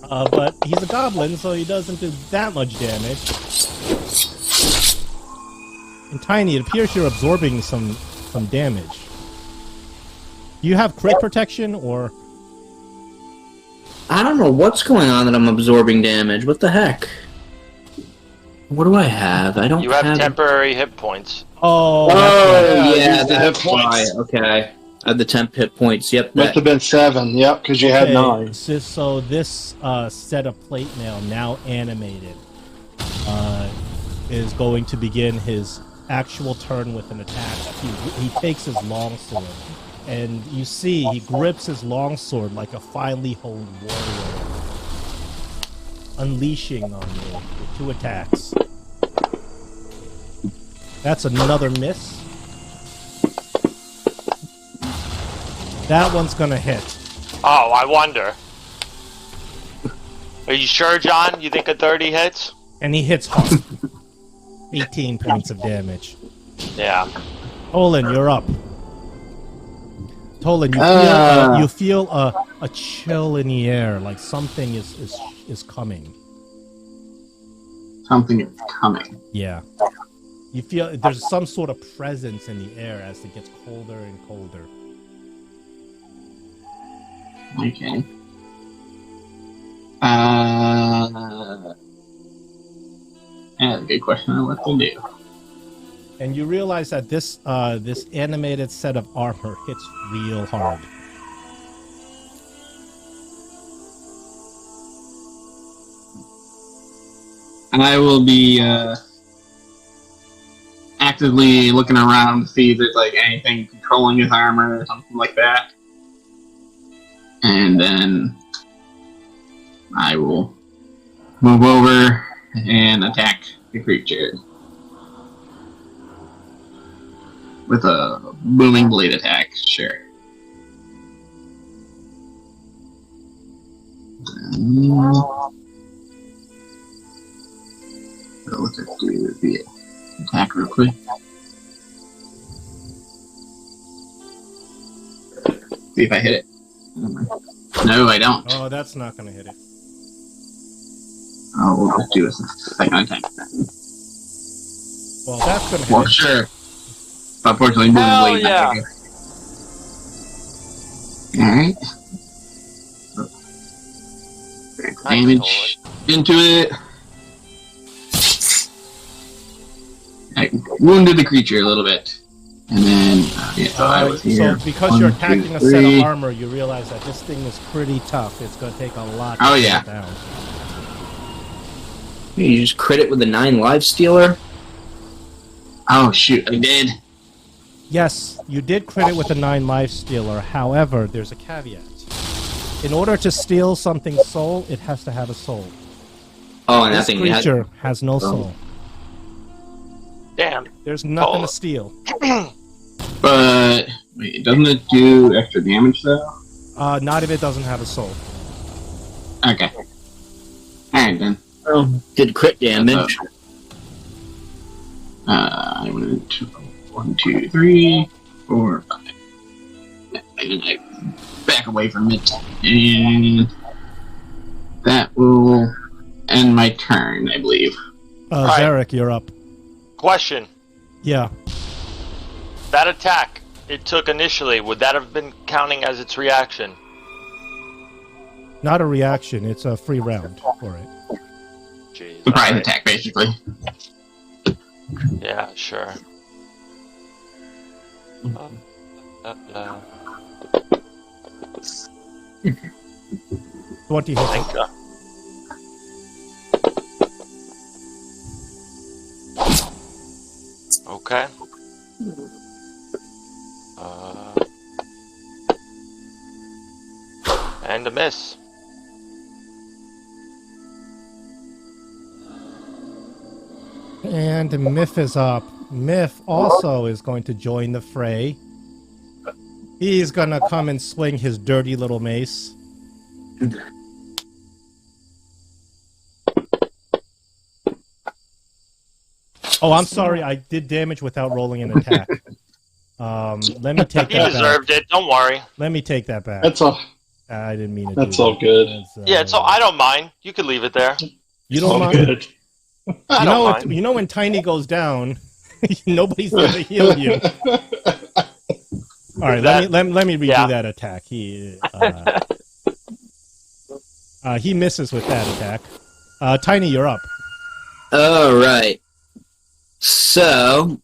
But he's a goblin, so he doesn't do that much damage. And Tiny, it appears you're absorbing some damage. Do you have crit protection, or... I don't know what's going on that I'm absorbing damage. What the heck? What do I have? I don't You have temporary hit points. Oh, yeah, the hit that's why. points. Okay. I have the temp hit points. Yep. Must have been 7, yep, because you had 9. So this set of plate mail, now animated, is going to begin his actual turn with an attack. He takes his longsword, and you see he grips his longsword like a finely honed warrior, unleashing on you with 2 attacks. That's another miss. That one's gonna hit. Oh, I wonder. Are you sure, John? You think a 30 hits? And he hits hard. 18 points of damage. Yeah. Tolan, you're up. Tolan, you feel a chill in the air, like something is coming. Something is coming. Yeah. You feel there's some sort of presence in the air as it gets colder and colder. Okay. That's a good question on what to do. And you realize that this animated set of armor hits real hard. And I will be actively looking around to see if there's like anything controlling his armor or something like that. And then I will move over and attack the creature with a booming blade attack. Sure. So let's just do the attack real quick. See if I hit it. No, I don't. Oh, that's not going to hit it. Oh, we'll just do a second attack. Well, that's going to hit Well, it. sure. Unfortunately, moving Hell blade. yeah. Alright. Damage into it. I wounded the creature a little bit. And then, so I was here. So because 1, you're 2, attacking a 3. set of armor, you realize that this thing is pretty tough. It's going to take a lot to Oh, take yeah. it down. You just crit it with a 9 life stealer? Oh, shoot, I did. Yes, you did crit it with a 9 life stealer. However, there's a caveat. In order to steal something's soul, it has to have a soul. Oh, and that This thing creature has no soul. Damn. There's nothing Oh. to steal. But, wait, doesn't it do extra damage, though? Not if it doesn't have a soul. Okay. Alright, then. did crit damage. I went 1, 2, 3, 4, 5. And I back away from it. And that will end my turn, I believe. Right. Zarek, you're up. Question. Yeah. That attack it took initially, would that have been counting as its reaction? Not a reaction, it's a free round for it. Jeez. Surprise alright. attack, basically. Yeah, sure. Uh, 20 hits. thank God. Okay. And a miss. And Myth is up. Myth also is going to join the fray. He's gonna come and swing his dirty little mace. Oh, I'm sorry. I did damage without rolling an attack. Let me take He that back. deserved it. Don't worry. Let me take that back. That's all. I didn't mean to. That's do all that. good. That's, Yeah, so I don't mind. You could leave it there. You don't all mind. good. I don't mind. You know when Tiny goes down, nobody's gonna heal you. All right, let me redo Yeah. that attack. He misses with that attack. Tiny, you're up. Alright. So,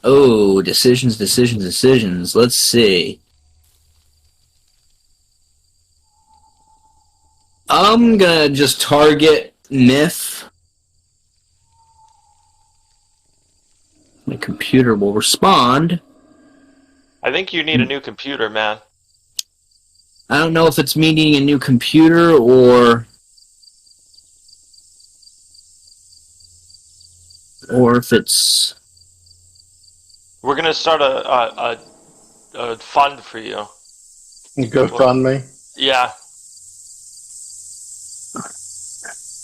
decisions. Let's see. I'm gonna just target Myth. My computer will respond. I think you need a new computer, man. I don't know if it's me needing a new computer or if it's... We're gonna start a fund for you. GoFundMe. Yeah.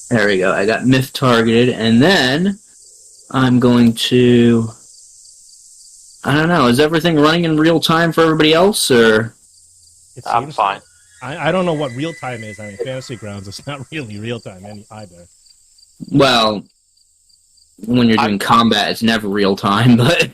There we go. I got Myth targeted, and then I'm going to... I don't know. Is everything running in real time for everybody else, or... It I'm seems- fine. I don't know what real time is. I mean, Fantasy Grounds is not really real time either. Well, when you're doing combat, it's never real time, but...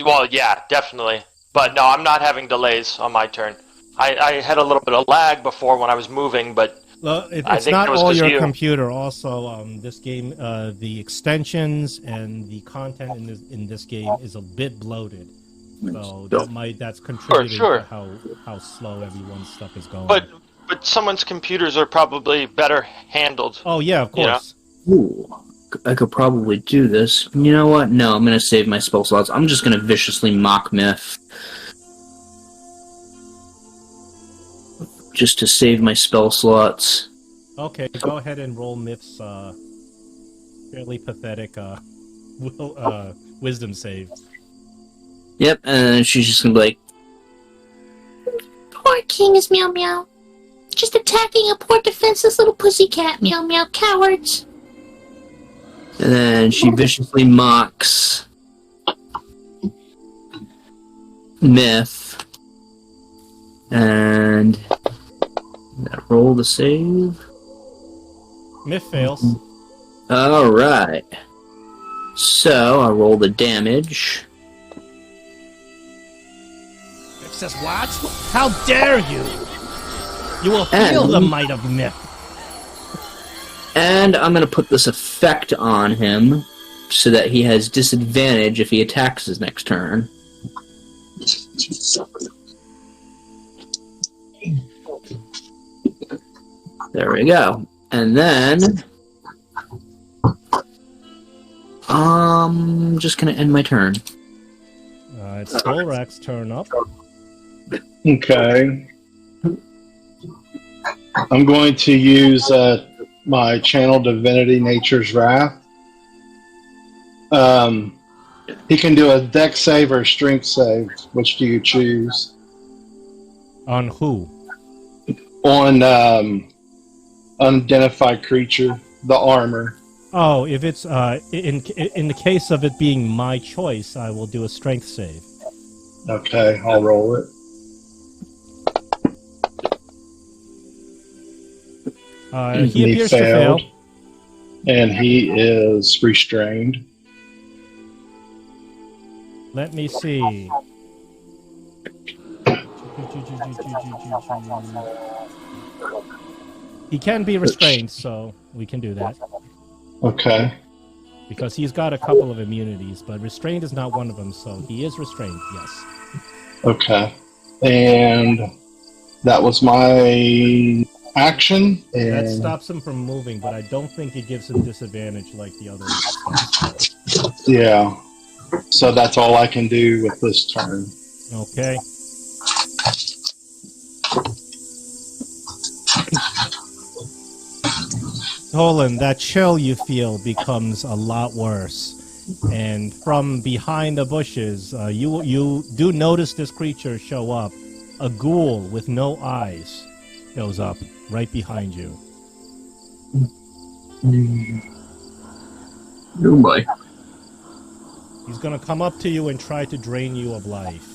Well, yeah, definitely. But no, I'm not having delays on my turn. I had a little bit of lag before when I was moving, but Well, I it's think not it was all 'cause your you. computer. Also, this game, the extensions and the content in this game is a bit bloated. So that's contributing Sure. to how slow everyone's stuff is going. but someone's computers are probably better handled. Oh yeah, of You know? course. Ooh, I could probably do this. You know what? No, I'm gonna save my spell slots. I'm just gonna viciously mock Myth. Just to save my spell slots. Okay, go ahead and roll Myth's fairly pathetic wisdom save. Yep, and she's just gonna be like, Poor king is meow meow. Just attacking a poor defenseless little pussycat, meow meow, cowards. and then she viciously mocks Myth. And that roll the save. Myth fails. Alright. So, I roll the damage. It says what? How dare you! You will feel the might of Myth. And I'm going to put this effect on him so that he has disadvantage if he attacks his next turn. There we go. And then I'm just going to end my turn. It's Golrak's turn up. Okay. I'm going to use my Channel Divinity Nature's Wrath. He can do a dex save or a strength save. Which do you choose? On who? On unidentified creature, the armor. Oh, if it's in the case of it being my choice, I will do a strength save. Okay, I'll roll it. He appears to fail. And he is restrained. Let me see. He can be restrained, so we can do that. Okay. Because he's got a couple of immunities, but restrained is not one of them, so he is restrained, yes. Okay. And that was my action. And That stops him from moving, but I don't think it gives him disadvantage like the other stuff. yeah. So that's all I can do with this turn. Okay. Tolan, that chill you feel becomes a lot worse. And from behind the bushes, you do notice this creature show up. A ghoul with no eyes shows up right behind you. Oh boy. He's gonna come up to you and try to drain you of life.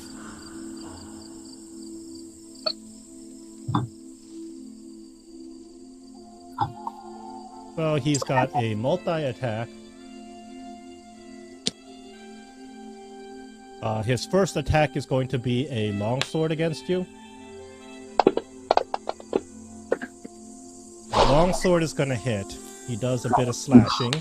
So he's got a multi-attack. His first attack is going to be a longsword against you. The longsword is going to hit. He does a bit of slashing.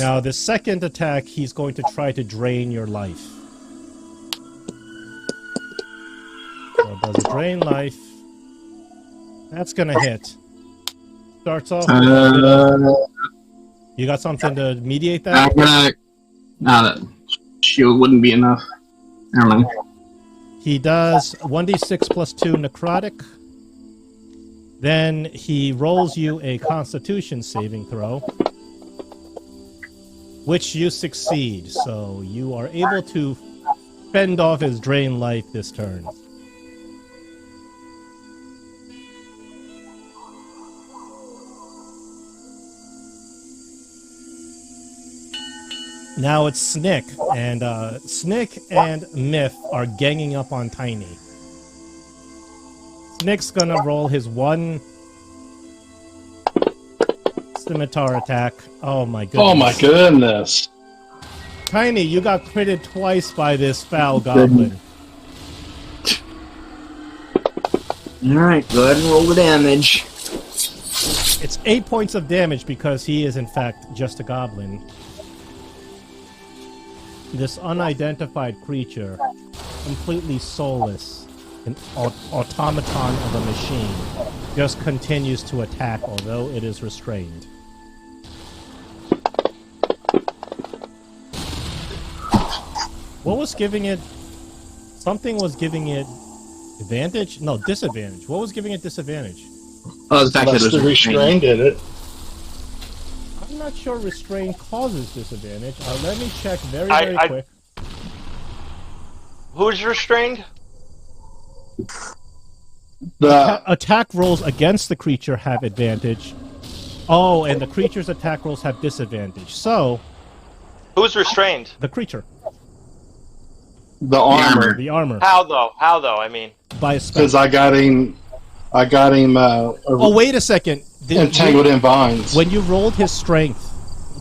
Now, the second attack, he's going to try to drain your life. So it does a drain life. That's going to hit. Starts off with a bit of... You got something to mediate that? I'm gonna... No, that shield wouldn't be enough. Never mind. He does 1d6 plus 2 necrotic. Then he rolls you a constitution saving throw, which you succeed. So you are able to fend off his drain life this turn. Now it's Snick, and Snick and Myth are ganging up on Tiny. Snick's gonna roll his one scimitar attack. Oh my goodness. Oh my goodness. Tiny, you got critted twice by this foul goblin. Alright, go ahead and roll the damage. It's 8 points of damage because he is in fact just a goblin. This unidentified creature, completely soulless, an automaton of a machine, just continues to attack, although it is restrained. What was giving it... Something was giving it advantage? No, disadvantage. What was giving it disadvantage? Oh, the fact that Unless it was the restrained did it. I'm not sure restraint causes disadvantage. Let me check very quick. Who's restrained? The Attack rolls against the creature have advantage. Oh, and the creature's attack rolls have disadvantage. So, Who's restrained? the creature, armor. the armor, How though? I mean, by a spell. Because I got him. Oh, wait a second. Entangled in vines. When you rolled his strength,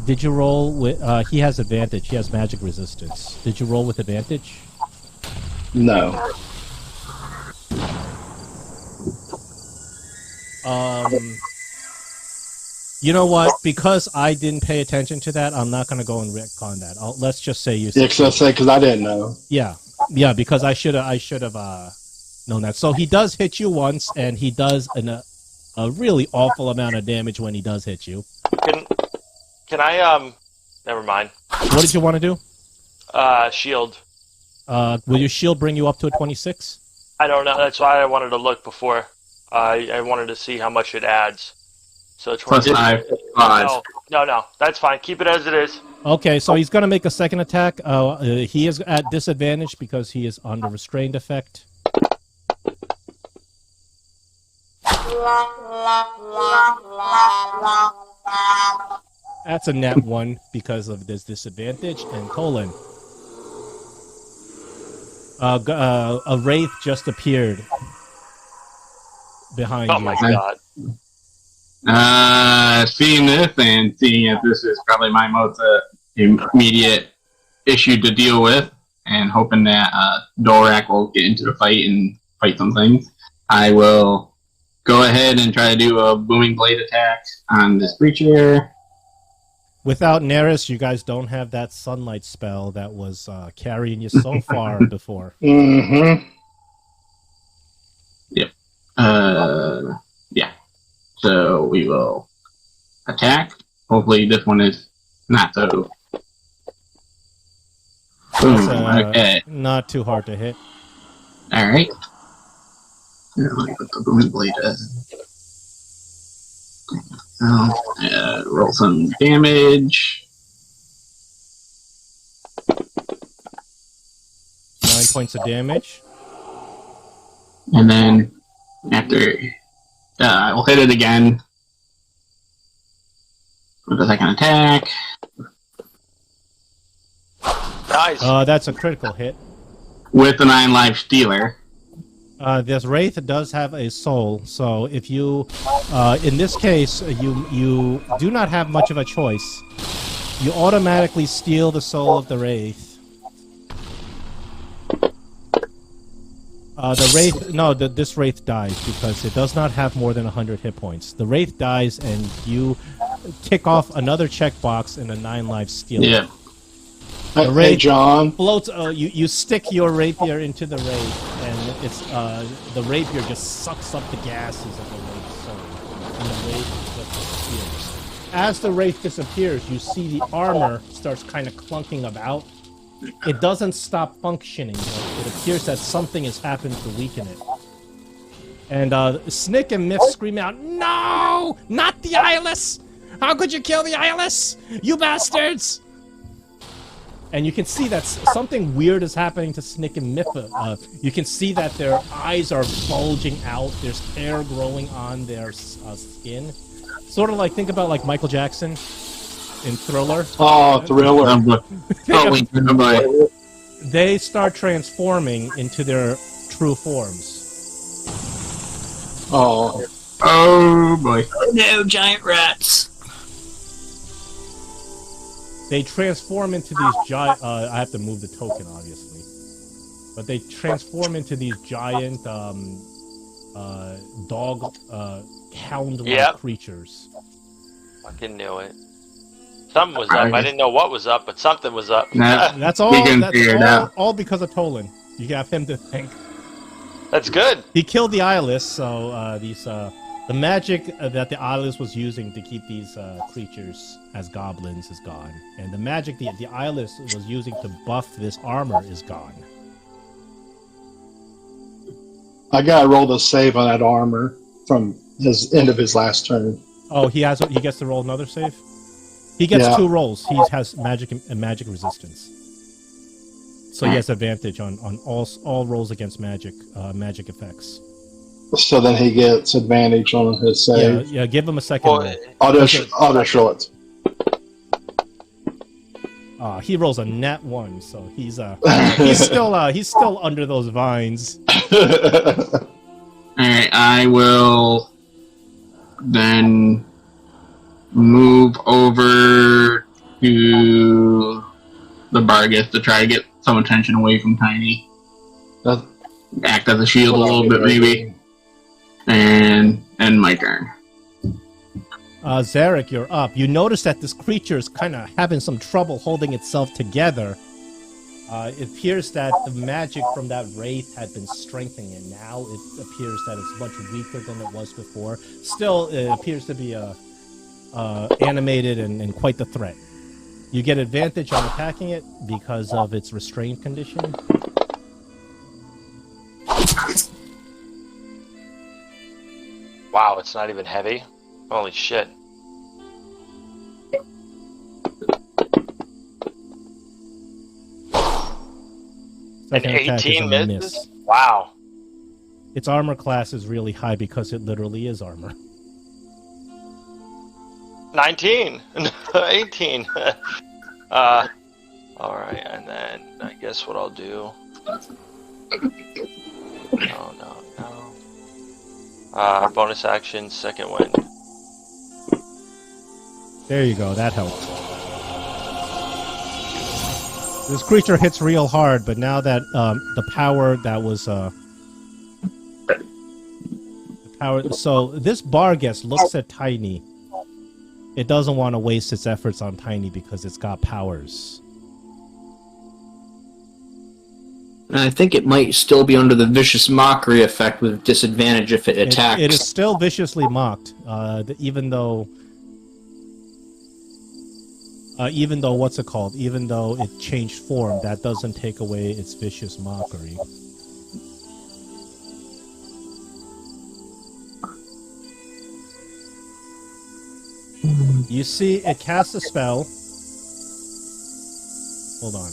did you roll with... he has advantage. He has magic resistance. Did you roll with advantage? No. You know what? Because I didn't pay attention to that, I'm not going to go and retcon that. Let's just say you... Yeah, because I didn't know. Yeah, because I should have known that. So he does hit you once, and he does a really awful amount of damage when he does hit you. Can I never mind. What did you want to do? Shield. Will your shield bring you up to a 26? I don't know. That's why I wanted to look before. I wanted to see how much it adds. So Plus 5. No. That's fine. Keep it as it is. Okay, so he's going to make a second attack. He is at disadvantage because he is under restrained effect. That's a net 1 because of this disadvantage. And colon. A wraith just appeared behind you. Oh my god. Seeing this and seeing if this is probably my most immediate issue to deal with, and hoping that Dorak will get into the fight and fight some things, I will go ahead and try to do a booming blade attack on this creature. Without Neris, you guys don't have that sunlight spell that was carrying you so far before. Mm-hmm. Yep. Yeah. So we will attack. Hopefully this one is not so. Boom. Okay. Not too hard to hit. Alright. Let me put the booming blade roll some damage. 9 points of damage. And then after we'll hit it again with a second attack. Nice. That's a critical hit. With the 9 life stealer. This wraith does have a soul, so if you, in this case, you do not have much of a choice. You automatically steal the soul of the wraith. This wraith dies because it does not have more than 100 hit points. The wraith dies, and you tick off another checkbox in a 9 life steal. Yeah. Hey, John. Floats. You stick your rapier into the wraith, and it's the rapier just sucks up the gases of the wraith's soul, and the wraith just disappears. As the wraith disappears, you see the armor starts kind of clunking about. It doesn't stop functioning, though. It appears that something has happened to weaken it. And Snick and Miff scream out, "No! Not the eyeless! How could you kill the eyeless? You bastards!" And you can see that something weird is happening to Snick and Miff. You can see that their eyes are bulging out. There's hair growing on their skin. Sort of like, think about like Michael Jackson in Thriller. Oh, Thriller. They start transforming into their true forms. Oh. Oh boy. No, giant rats. They transform into these giant... I have to move the token, obviously. But they transform into these giant dog, hound-like creatures. Fucking knew it. Something was up. I didn't know what was up, but something was up. That's all. We can That's figure it out. all because of Tolan. You have him to thank. That's good. He killed the eyeless, so the magic that the eyeless was using to keep these creatures as goblins is gone, and the magic the eyeless was using to buff this armor is gone. I gotta roll the save on that armor from his end of his last turn. Oh, he gets to roll another save. He gets 2 rolls. He has magic resistance, so he has advantage on all rolls against magic effects. So then he gets advantage on his save. Yeah. Give him a second roll. I'll just roll it. He rolls a nat 1, so he's still under those vines. Alright, I will then move over to the barghests to try to get some attention away from Tiny. Act as a shield a little bit, maybe. And my turn. Zarek, you're up. You notice that this creature is kind of having some trouble holding itself together. It appears that the magic from that wraith had been strengthening, and now it appears that it's much weaker than it was before. Still, it appears to be animated and quite the threat. You get advantage on attacking it because of its restrained condition. Wow, it's not even heavy. Holy shit. An 18 misses? Wow. Its armor class is really high because it literally is armor. 19! 18! Alright, and then I guess what I'll do... No. Bonus action, second wind. There you go, that helped. This creature hits real hard, but now that the power that was... So this barghest looks at Tiny. It doesn't want to waste its efforts on Tiny because it's got powers. And I think it might still be under the vicious mockery effect with disadvantage if it attacks. It is still viciously mocked, even though what's it called? Even though it changed form, that doesn't take away its vicious mockery. You see, it casts a spell. Hold on.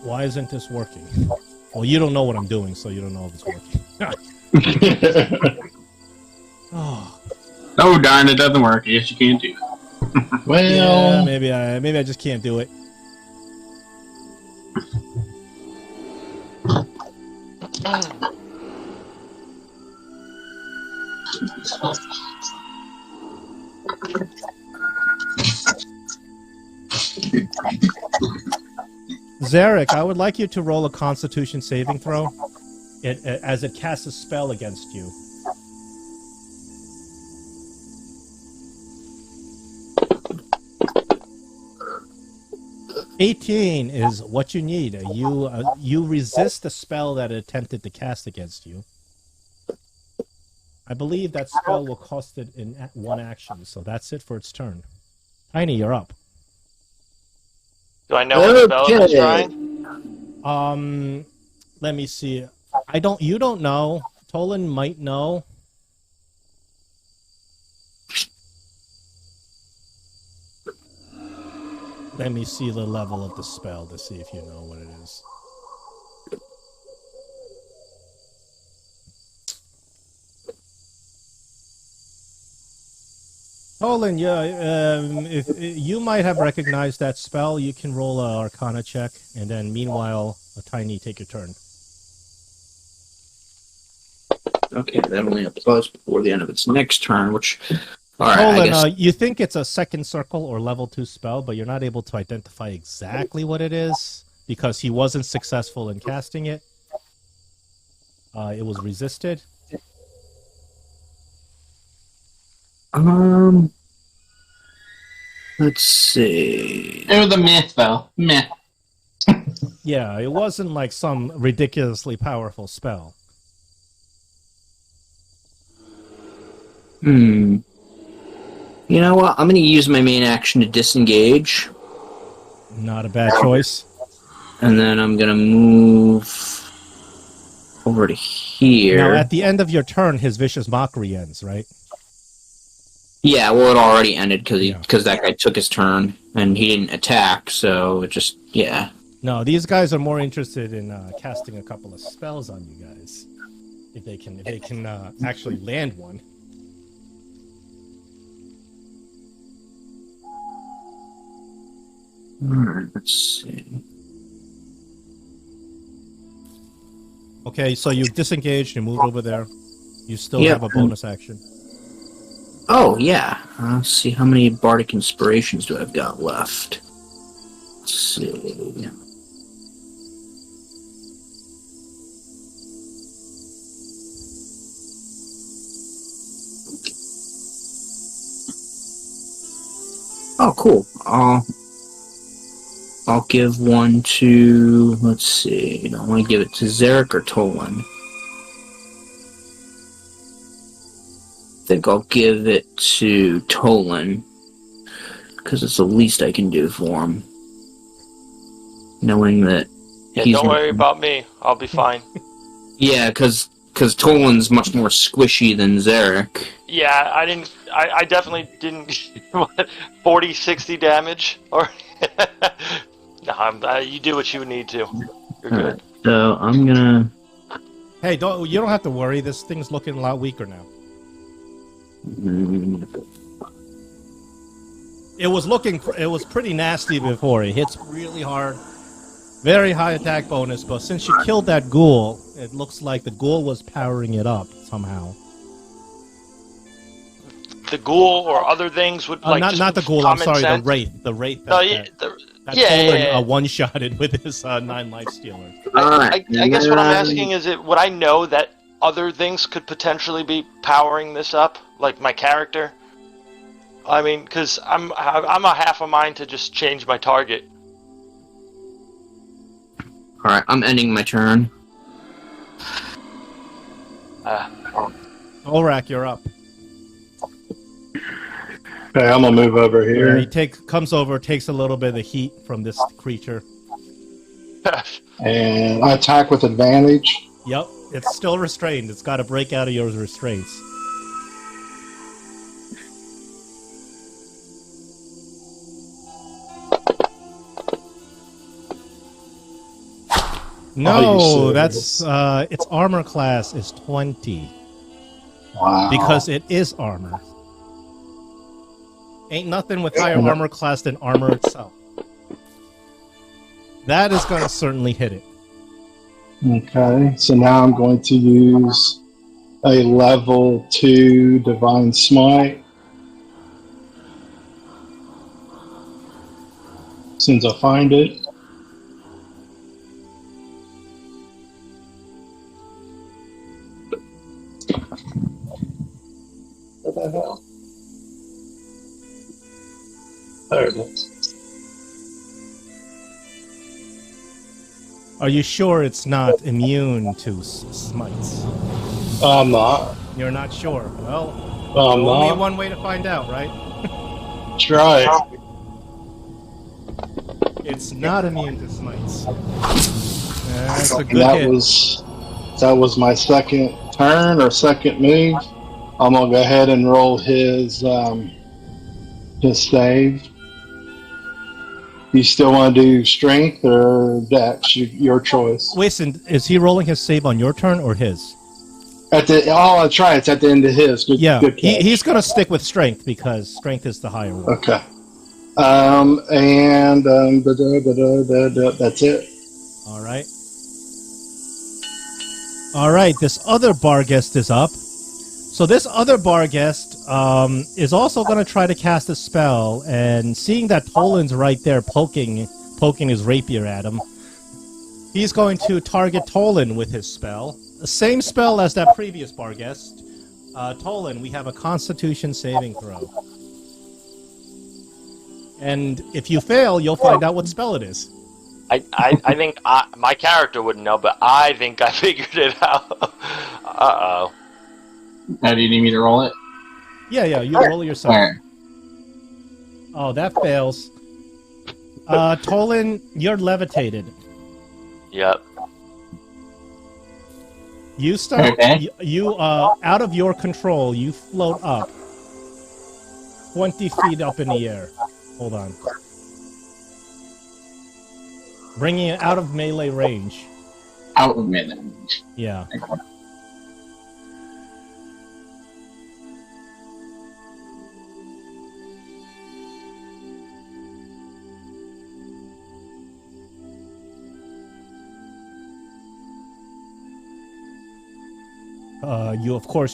Why isn't this working? Well, you don't know what I'm doing, so you don't know if it's working. Oh darn, it doesn't work. Yes, you can do. Well, yeah, maybe I just can't do it. Zarek, I would like you to roll a Constitution saving throw as it casts a spell against you. $18 is what you need. You resist the spell that it attempted to cast against you. I believe that spell will cost it in one action, so that's it for its turn. Tiny, you're up. Do I know what spell it's trying? Let me see. You don't know. Tolan might know. Let me see the level of the spell to see if you know what it is. Tolan, if you might have recognized that spell, you can roll an Arcana check, and then meanwhile, Tiny, take your turn. Okay, that only applies before the end of its next turn, which... Alright, Tolan, you think it's a second circle or level 2 spell, but you're not able to identify exactly what it is, because he wasn't successful in casting it. It was resisted. Let's see. It was a myth, though. Myth. Yeah, it wasn't like some ridiculously powerful spell. You know what? I'm going to use my main action to disengage. Not a bad choice. And then I'm going to move over to here. Now, at the end of your turn, his vicious mockery ends, right? Yeah, well, it already ended because Yeah. that guy took his turn and he didn't attack, so it just, yeah. No, these guys are more interested in casting a couple of spells on you guys. If they can actually land one. Alright, let's see. Okay, so you disengaged, you moved over there. You still Yep. have a bonus action. Oh, yeah. Let's see, how many Bardic Inspirations do I've got left? Let's see. Oh, cool. I'll give one to, let's see, I want to give it to Zarek or Tolan. I think I'll give it to Tolan, because it's the least I can do for him. Knowing that Yeah, he's don't worry about me. I'll be fine. Yeah, because Tolan's much more squishy than Zarek. Yeah, I definitely didn't 40, 60 damage. Or no, you do what you need to. You're good. Alright, so I'm gonna... Hey, you don't have to worry. This thing's looking a lot weaker now. It was pretty nasty before. It hits really hard. Very high attack bonus, but since you killed that ghoul, it looks like the ghoul was powering it up somehow. The ghoul or other things would like not the ghoul. I'm sorry, sense. the wraith. The wraith. No, That yeah, Tolan, yeah. one-shotted with his 9 life stealer. I guess what I'm asking is, would I know that other things could potentially be powering this up, like my character? I mean, because I'm a half a mind to just change my target. Alright, I'm ending my turn. Olrak, you're up. Okay, I'm gonna move over Yeah, here. he comes over, takes a little bit of the heat from this creature. And I attack with advantage. Yep, it's still restrained. It's got to break out of your restraints. No, that's its armor class is 20 Wow. because it is armor. Ain't nothing with higher armor class than armor itself. That is going to certainly hit it. Okay, so now I'm going to use a level 2 Divine Smite. As soon as I find it. What the hell? There it is. Are you sure it's not immune to smites? I'm not. You're not sure. Well, I'm only not. one way to find out, right? Try it. It's not immune to smites. That's a And good hit. that was my second turn or second move. I'm gonna go ahead and roll his save. You still want to do strength or dex? Your choice. Listen, is he rolling his save on your turn or his? I'll try. It's at the end of his. Good, Yeah, good catch. he's going to stick with strength because strength is the higher one. Okay. That's it. All right. All right, this other barghest is up. So this other barghest is also going to try to cast a spell, and seeing that Tolan's right there poking his rapier at him, he's going to target Tolan with his spell. same spell as that previous barghest. Tolan, we have a Constitution saving throw. And if you fail, you'll find out what spell it is. I think my character wouldn't know, but I think I figured it out. Uh-oh. Now, do you need me to roll it? Yeah, you roll it yourself. Alright. Oh, that fails. Tolan, you're levitated. Yep. You start. Okay. You out of your control. You float up 20 feet up in the air. Hold on. Bringing it out of melee range. Out of melee range. Yeah.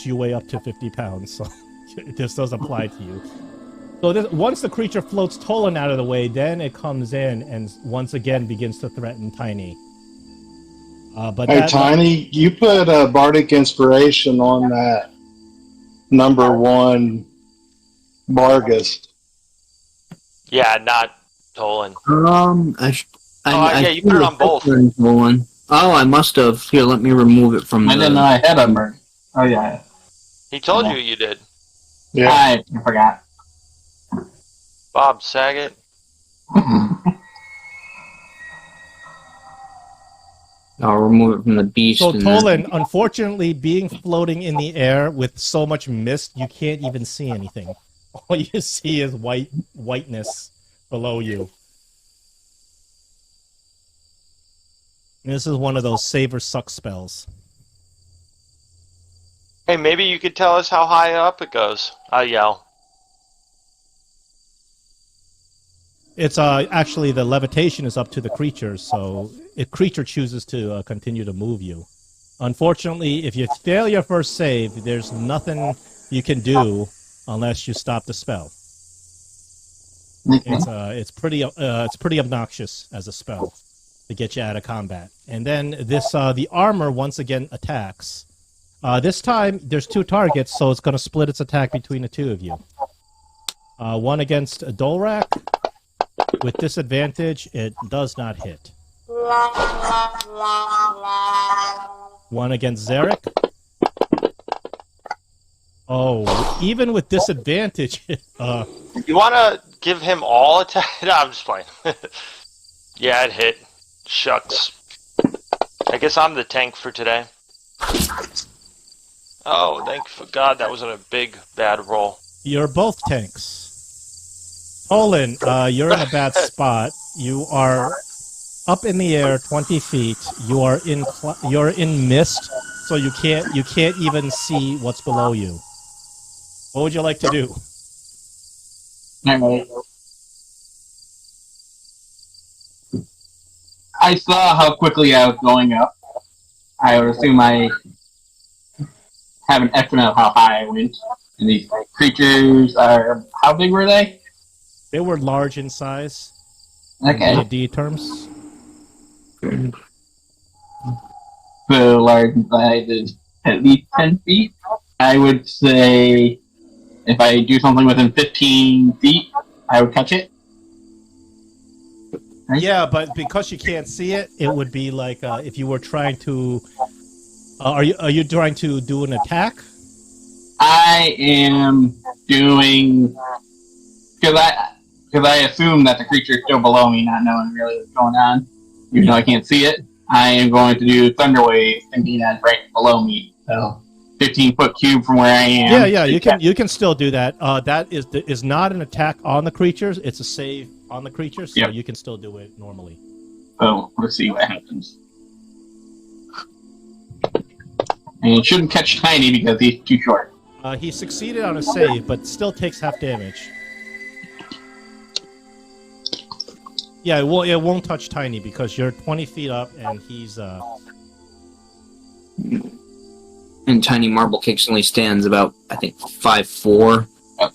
You weigh up to 50 pounds, so this does apply to you. So once the creature floats Tolan out of the way, then it comes in and once again begins to threaten Tiny. Hey, Tiny, you put a Bardic Inspiration on that number 1 barghest. Yeah, not Tolan. I you put it on both. One. Oh, I must have. Here, let me remove it from I didn't know I had a bird. Oh, yeah. He told you did. Yeah. I forgot. Bob Saget. I'll remove it from the beast. So Tolan, unfortunately, being floating in the air with so much mist, you can't even see anything. All you see is whiteness below you. And this is one of those save or suck spells. Hey, maybe you could tell us how high up it goes. I'll yell. It's actually the levitation is up to the creature, so if creature chooses to continue to move you. Unfortunately, if you fail your first save, there's nothing you can do unless you stop the spell. It's pretty obnoxious as a spell to get you out of combat. And then this the armor once again attacks. This time there's 2 targets, so it's going to split its attack between the 2 of you. One against Dolrak. With disadvantage, it does not hit. One against Zarek. Oh, even with disadvantage, You want to give him all attack? No, I'm just playing. Yeah, it hit. Shucks. I guess I'm the tank for today. Oh, thank God that wasn't a big, bad roll. You're both tanks. Tolan, you're in a bad spot. You are up in the air 20 feet. You are you're in mist, so you can't even see what's below you. What would you like to do? I saw how quickly I was going up. I would assume I have an estimate of how high I went. And these creatures are... How big were they? They were large in size. Okay. In D terms. So large in size is at least 10 feet. I would say if I do something within 15 feet, I would catch it. Right? Yeah, but because you can't see it, it would be like if you were trying to... Are you trying to do an attack? I am doing... Because I assume that the creature is still below me, not knowing really what's going on. Even though I can't see it, I am going to do Thunder Wave, thinking that's right below me. So, 15-foot cube from where I am. Yeah, you can still do that. That is not an attack on the creatures. It's a save on the creatures, so you can still do it normally. So, let's see what happens. And it shouldn't catch Tiny because he's too short. He succeeded on a save, but still takes half damage. Yeah, it won't touch Tiny because you're 20 feet up and he's... And Tiny Marble Cakes only stands about, I think, 5'4". Oh,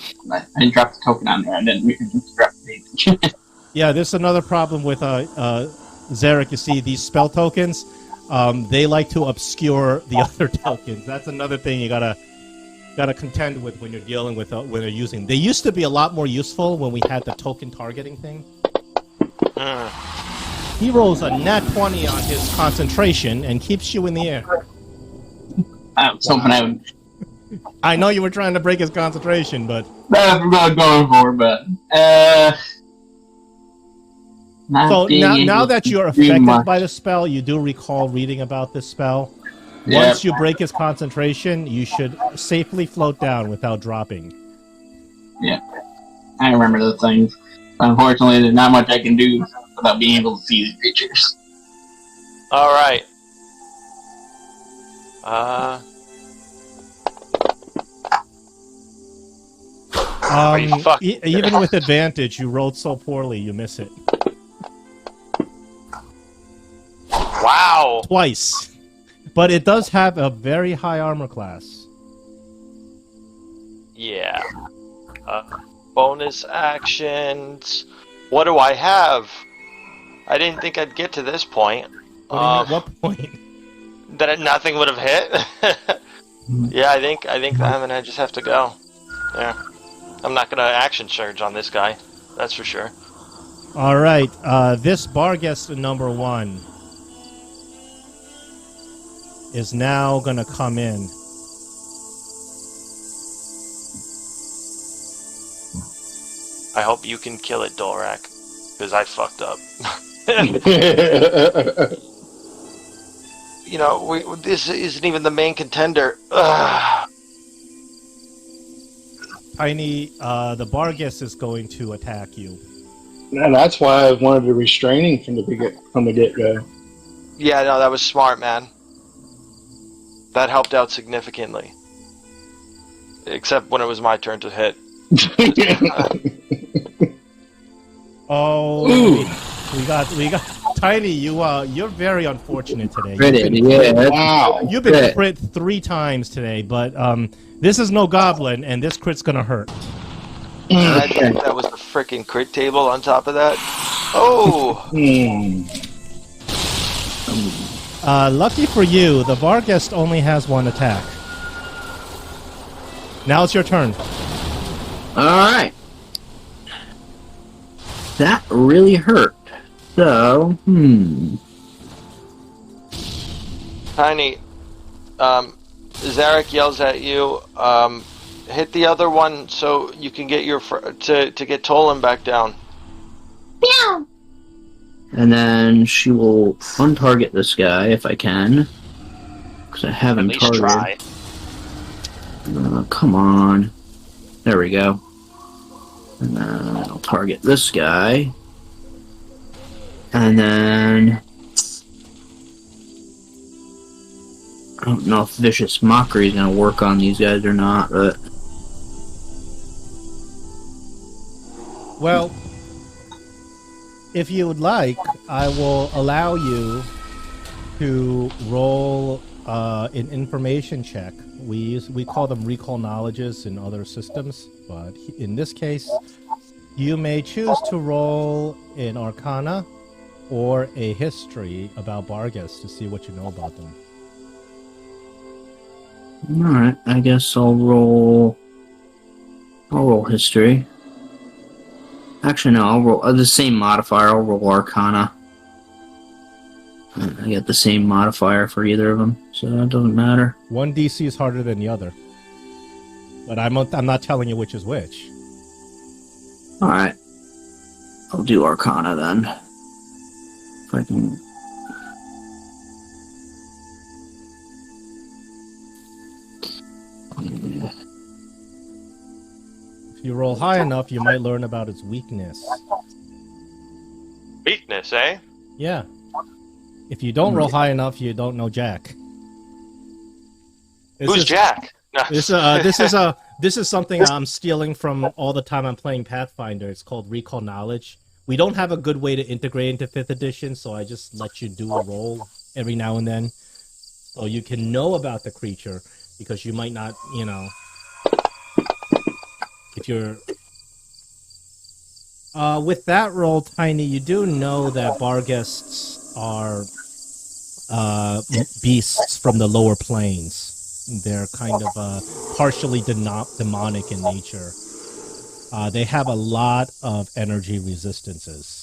I dropped the token on there. I didn't drop the Yeah, there's another problem with Zarek. You see, these spell tokens, they like to obscure the other tokens. That's another thing you gotta contend with when you're dealing with when they're using. They used to be a lot more useful when we had the token targeting thing. He rolls a nat 20 on his concentration and keeps you in the air. I was hoping I would. I know you were trying to break his concentration, but That's what I'm going for, but so now that you're do affected much. by the spell, you do recall reading about this spell. Yep. Once you break his concentration, you should safely float down without dropping. Yeah, I remember those things. Unfortunately, there's not much I can do without being able to see the creatures. All right. Even with advantage, you rolled so poorly, you miss it. Wow. Twice. But it does have a very high armor class. Yeah. Bonus actions. What do I have? I didn't think I'd get to this point. What point? That nothing would have hit. Yeah, I think I'm gonna just have to go. Yeah. I'm not gonna action surge on this guy. That's for sure. All right. This barghest number 1 is now gonna come in. I hope you can kill it, Dolrak, because I fucked up. You know, this isn't even the main contender. Ugh. Tiny, the barghest is going to attack you. And that's why I wanted the restraining from the get-go. Yeah, no, that was smart, man. That helped out significantly. Except when it was my turn to hit. Oh, we got Tiny. You're very unfortunate today. Wow. You've been crit 3 times today, but this is no goblin, and this crit's gonna hurt. I think that was the freaking crit table on top of that. Oh! Lucky for you, the barghest only has 1 attack. Now it's your turn. Alright. That really hurt. So, Tiny, Zarek yells at you, hit the other one so you can get your to get Tolan back down. Meow. and then she will untarget this guy if I can. Because I haven't At least targeted. try. Come on. There we go. And then I'll target this guy. And then I don't know if Vicious Mockery is going to work on these guys or not, but Well, if you would like, I will allow you to roll an information check. We call them recall knowledges in other systems, but in this case, you may choose to roll an Arcana or a history about barghests to see what you know about them. alright, I guess I'll roll history. Actually, no, I'll roll the same modifier. I'll roll Arcana. I get the same modifier for either of them, so that doesn't matter. One DC is harder than the other, but I'm not telling you which is which. Alright. I'll do Arcana then. If I can. Yeah. If you roll high enough, you might learn about its weakness. Weakness, eh? Yeah. If you don't roll high enough, you don't know Jack. Who's Jack? No. This is something I'm stealing from all the time I'm playing Pathfinder. It's called Recall Knowledge. We don't have a good way to integrate into 5th edition, so I just let you do a roll every now and then. So you can know about the creature, because you might not, if you're... with that roll, Tiny, you do know that barghests are beasts from the lower planes. They're kind of partially demonic in nature. They have a lot of energy resistances.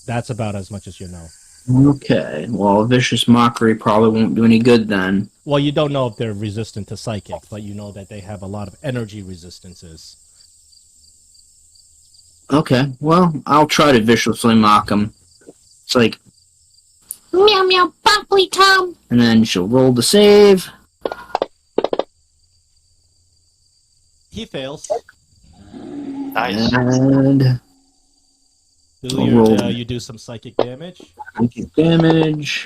That's about as much as you know. Okay, well, vicious mockery probably won't do any good then. Well, you don't know if they're resistant to psychic, but you know that they have a lot of energy resistances. Okay, well, I'll try to viciously mock him. It's like, Meow meow bopply Tom. and then she'll roll the save. He fails. Nice. And You do some psychic damage. psychic damage.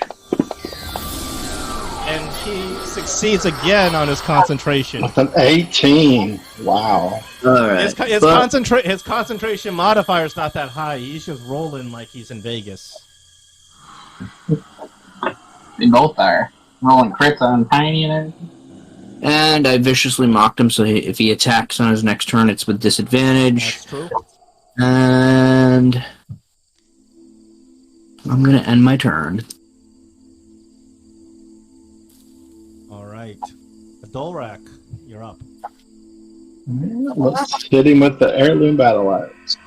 And he succeeds again on his concentration. With an 18. Wow. Alright. His concentration modifier is not that high. He's just rolling like he's in Vegas. They both are. Rolling crits on Tiny and everything. And I viciously mocked him, so if he attacks on his next turn, it's with disadvantage. That's true. And I'm going to end my turn. All right. Dolrak, you're up. Let's hit him with the heirloom battle axe.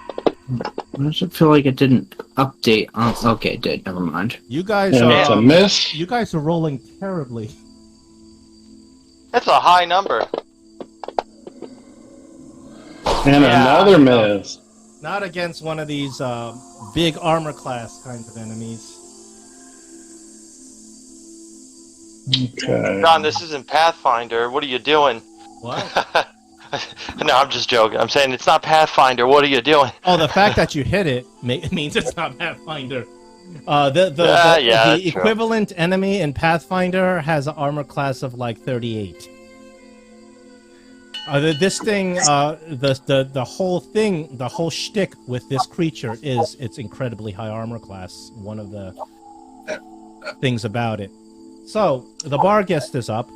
Why does it feel like it didn't update? Okay, it did. Never mind. You guys And it's a are miss. you guys are rolling terribly. That's a high number. And Yeah. another miss. Not against one of these big armor class kinds of enemies. Okay. John, this isn't Pathfinder. What are you doing? What? No, I'm just joking. I'm saying it's not Pathfinder. What are you doing? Oh, the fact that you hit it means it's not Pathfinder. The that's true. equivalent enemy in Pathfinder has an armor class of like 38. This thing, the whole thing, the whole shtick with this creature is its incredibly high armor class. One of the things about it. So the barghest is up.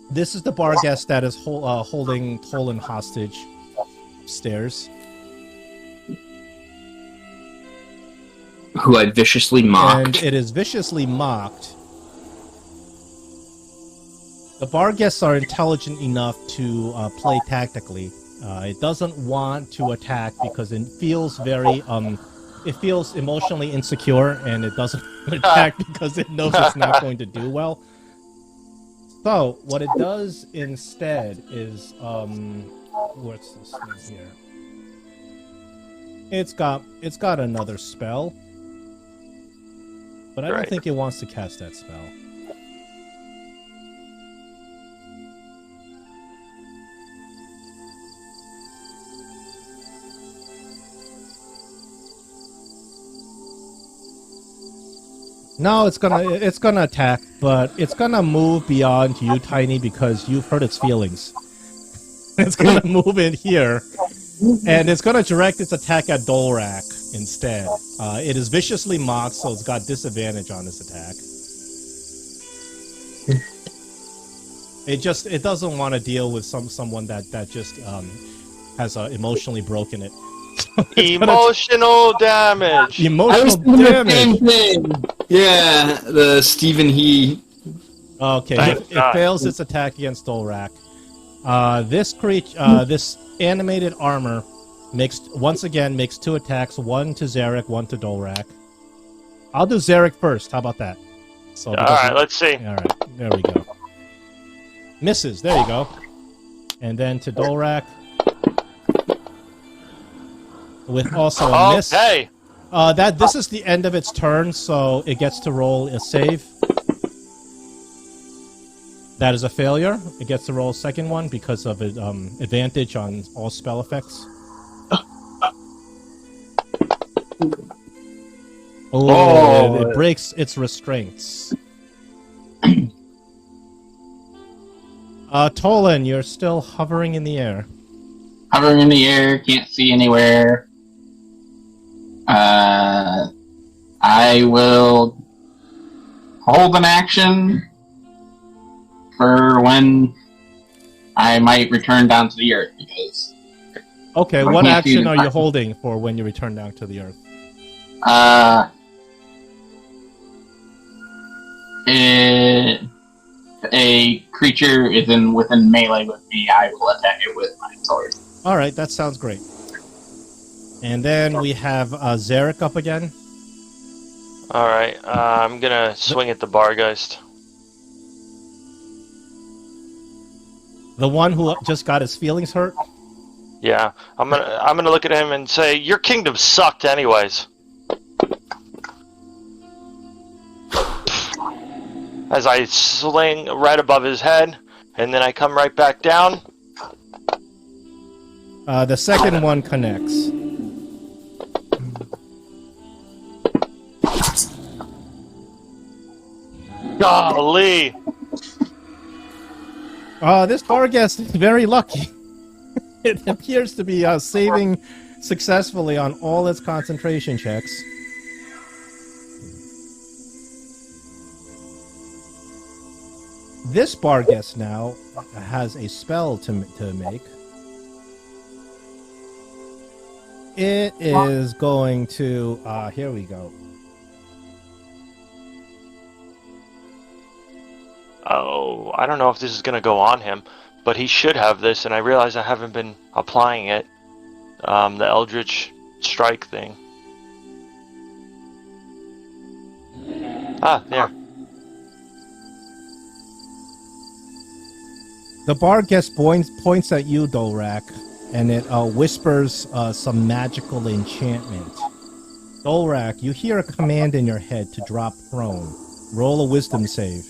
This is the barghest that is holding Tolan hostage upstairs. Who I viciously mocked. And it is viciously mocked. The barghests are intelligent enough to play tactically. It doesn't want to attack because it feels very it feels emotionally insecure, and it doesn't attack because it knows it's not going to do well. So what it does instead is what's this thing here? It's got another spell, but I don't Right. think it wants to cast that spell. No, it's gonna attack, but it's gonna move beyond you, Tiny, because you've hurt its feelings. It's gonna move in here, and it's gonna direct its attack at Dolrak instead. It is viciously mocked, so it's got disadvantage on this attack. It doesn't want to deal with someone that just has emotionally broken it. Emotional damage. Emotional damage. Yeah, the Stephen He. Okay, Thank it God. fails its attack against Dolrak. This animated armor makes 2 attacks, one to Zarek, one to Dolrak. I'll do Zarek first. How about that? So All right, let's see. all right, there we go. Misses. There you go. And then to Dolrak with also a miss. Okay. This is the end of its turn, so it gets to roll a save. That is a failure. It gets to roll a second one because of advantage on all spell effects. Oh, it breaks its restraints. Tolan, you're still hovering in the air. Hovering in the air, can't see anywhere. I will hold an action for when I might return down to the earth, because Okay, I what can't see action the are you button. holding for when you return down to the earth? If a creature is within melee with me, I will attack it with my sword. All right, that sounds great. And then we have Zarek up again. Alright, I'm gonna swing at the bargheist. The one who just got his feelings hurt. Yeah, I'm gonna look at him and say, your kingdom sucked anyways. As I sling right above his head, and then I come right back down. The second one connects. Golly! This bargheist is very lucky. It appears to be saving successfully on all its concentration checks. This bargheist now has a spell to make. It is going to... here we go. Oh, I don't know if this is gonna go on him, but he should have this, and I realize I haven't been applying it. The Eldritch Strike thing. Ah, there. The bargheist points at you, Dolrak, and it whispers some magical enchantment. Dolrak, you hear a command in your head to drop prone. Roll a wisdom save.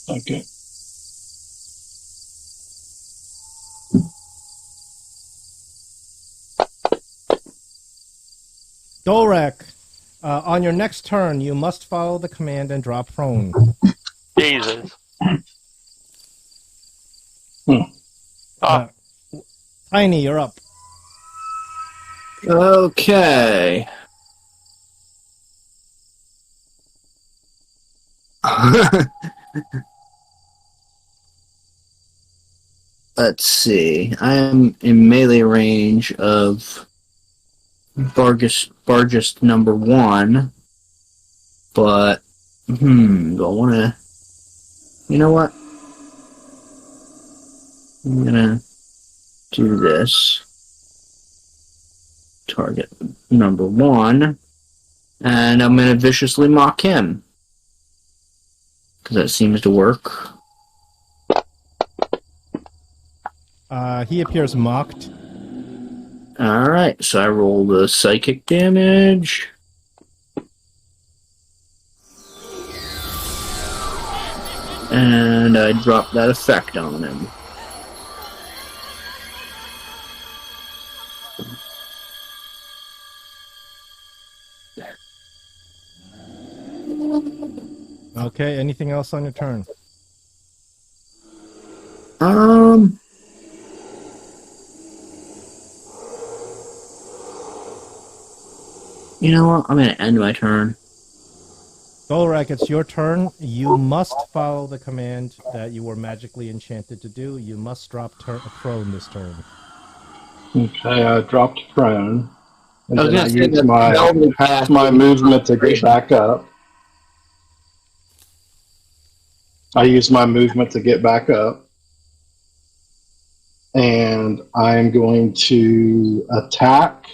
Okay. Dolrak, on your next turn, you must follow the command and drop prone. Jesus. Tiny, you're up. Okay. Let's see. I am in melee range of Bargheist number 1, but do I want to? You know what? I'm gonna do this. Target number 1, and I'm gonna viciously mock him because that seems to work. He appears mocked. Alright, so I roll the psychic damage. And I drop that effect on him. Okay, anything else on your turn? You know what? I'm gonna end my turn. Dolrak, it's your turn. You must follow the command that you were magically enchanted to do. You must drop prone this turn. Okay, I dropped prone. And I was then I gonna say used that my velvet half my movement to get back up. I used my movement to get back up. And I'm going to attack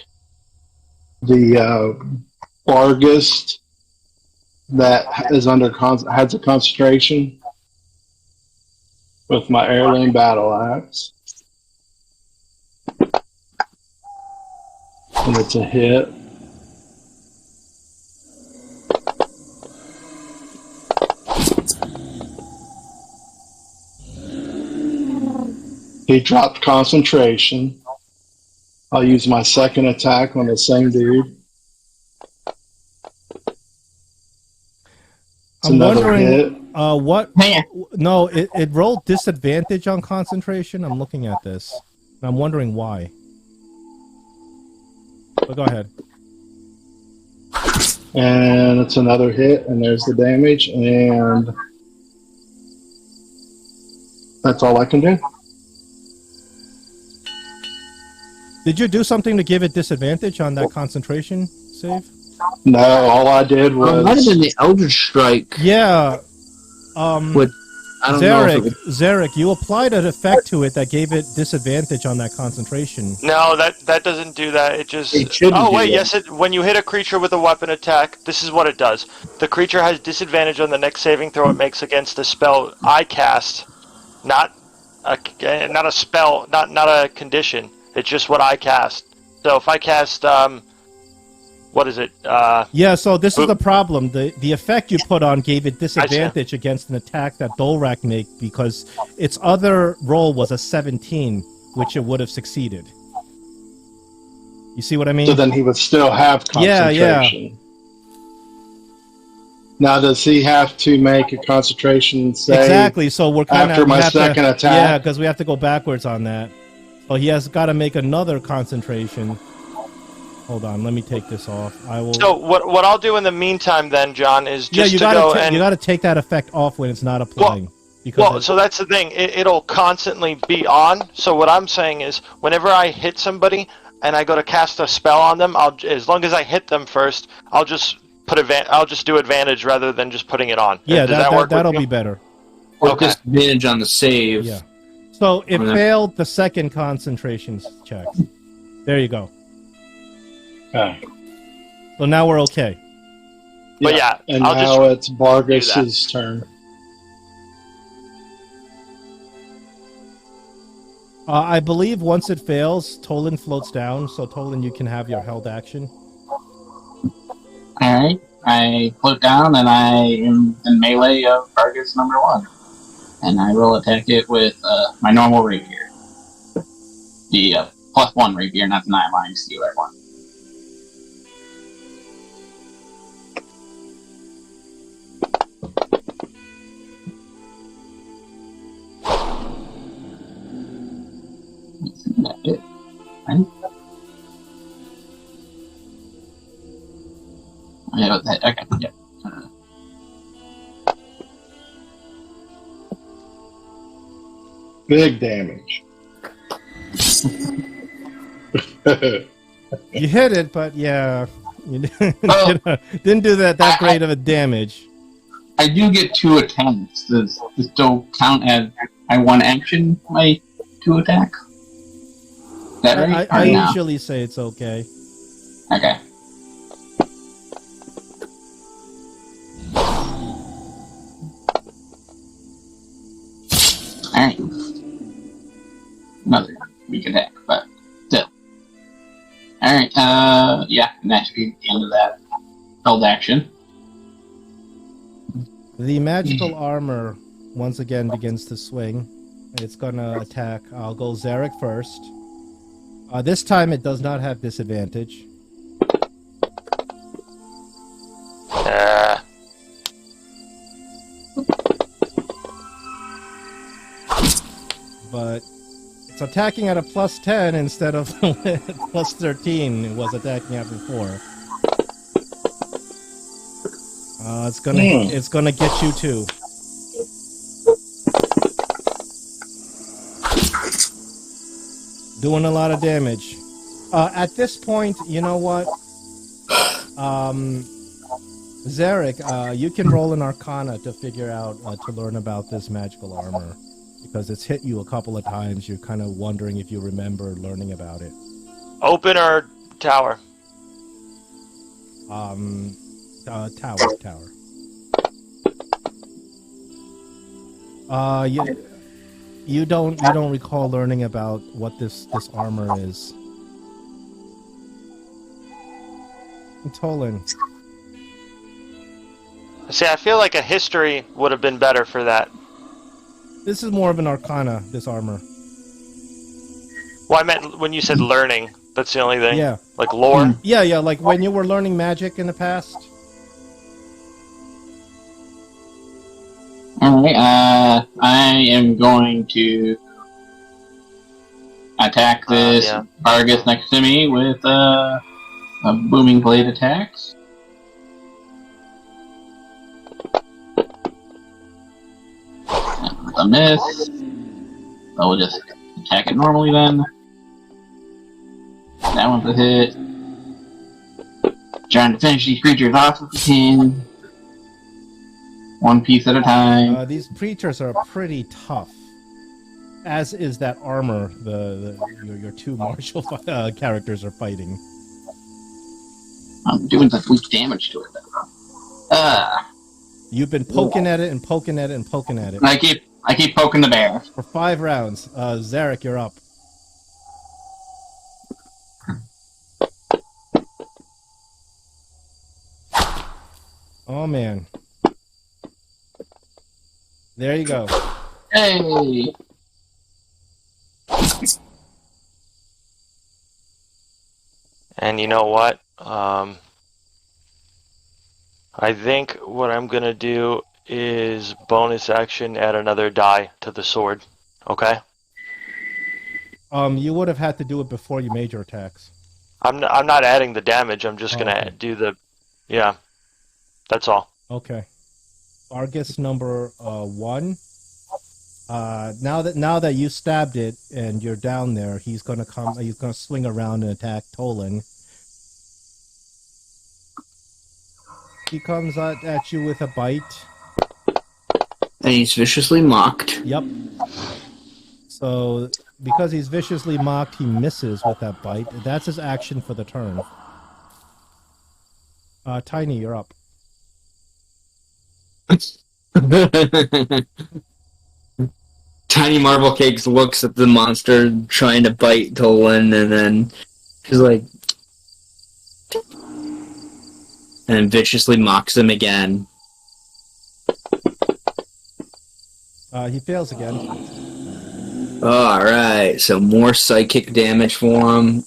the bargheist that is has a concentration with my heirloom battle axe. And it's a hit. He dropped concentration. I'll use my second attack on the same dude. It's I'm another wondering hit. what... Man. No, it rolled disadvantage on concentration. I'm looking at this. And I'm wondering why. But go ahead. And it's another hit, and there's the damage, and that's all I can do. Did you do something to give it disadvantage on that concentration save? No, all I did Might have was been the Eldritch Strike. Yeah. What? I don't know if it was... Zarek, you applied an effect to it that gave it disadvantage on that concentration. No, that doesn't do that. It just... It shouldn't oh, do wait, that. yes, when you hit a creature with a weapon attack, this is what it does. The creature has disadvantage on the next saving throw it makes against a spell I cast. Not a spell, not a condition. It's just what I cast. So if I cast, what is it? Yeah, so this is the problem. The effect you put on gave it disadvantage against an attack that Dolrak made because its other roll was a 17, which it would have succeeded. You see what I mean? so then he would still have concentration. Yeah. Now, does he have to make a concentration save Exactly. So we're kind of after my second attack? Yeah, because we have to go backwards on that. So he has got to make another concentration. Hold on, let me take this off. I will. So what I'll do in the meantime then, John, is just you to go you got to take that effect off when it's not applying. So that's the thing. It'll constantly be on. So what I'm saying is, whenever I hit somebody and I go to cast a spell on them, as long as I hit them first, I'll just do advantage rather than just putting it on. Yeah, Does that work? that'll be better. Or disadvantage on the save. Yeah. So it failed the second concentration check. There you go. Okay. So now we're okay. But yeah, and I'll now just it's Barghests' turn. I believe once it fails, Tolan floats down. So Tolan, you can have your held action. Alright, I float down and I am in melee of Barghests number 1. And I will attack it with my normal rapier. The +1 rapier, not the 9-line stealer one. That's it. Right? Yeah, okay, yeah. Big damage. You hit it, but yeah, you didn't do that great of a damage. I do get 2 attacks. Does this still count as I one action my 2 attack? Is that right? I usually say it's okay. Okay. Alright. Another weak attack, but still. Alright, yeah, and that should be the end of that held action. The magical armor once again begins to swing. It's gonna attack. I'll go Zarek first. This time it does not have disadvantage. But it's attacking at a +10 instead of +13 it was attacking at before. It's gonna get you too. Doing a lot of damage. At this point, you know what? Zarek, you can roll an Arcana to figure out, to learn about this magical armor. Because it's hit you a couple of times, you're kind of wondering if you remember learning about it. Open or tower? Tower. You don't recall learning about what this armor is. Tolan. See, I feel like a history would have been better for that. This is more of an Arcana, this armor. Well, I meant when you said learning. That's the only thing. Yeah. Like lore? Yeah, like when you were learning magic in the past. Alright, I am going to attack this Barghests next to me with a booming blade attacks. A miss. So we'll just attack it normally then. That one's a hit. Trying to finish these creatures off if we can. One piece at a time. These creatures are pretty tough. As is that armor your two martial characters are fighting. I'm doing some weak damage to it though. You've been poking at it and poking at it and poking at it. I keep poking the bear. For 5 rounds. Zarek, you're up. Oh man. There you go. Hey! And you know what? I think what I'm gonna do is bonus action add another die to the sword. Okay? You would have had to do it before you made your attacks. I'm not adding the damage. I'm just gonna okay. do the. Yeah. That's all. Okay. Barghests number 1. Now that you stabbed it and you're down there, he's gonna come. He's gonna swing around and attack Tolan. He comes at you with a bite. And he's viciously mocked. Yep. So because he's viciously mocked, he misses with that bite. That's his action for the turn. Tiny, you're up. Tiny Marble Cakes looks at the monster trying to bite Tolan, and then she's like, and viciously mocks him again. He fails again. Alright, so more psychic damage for him.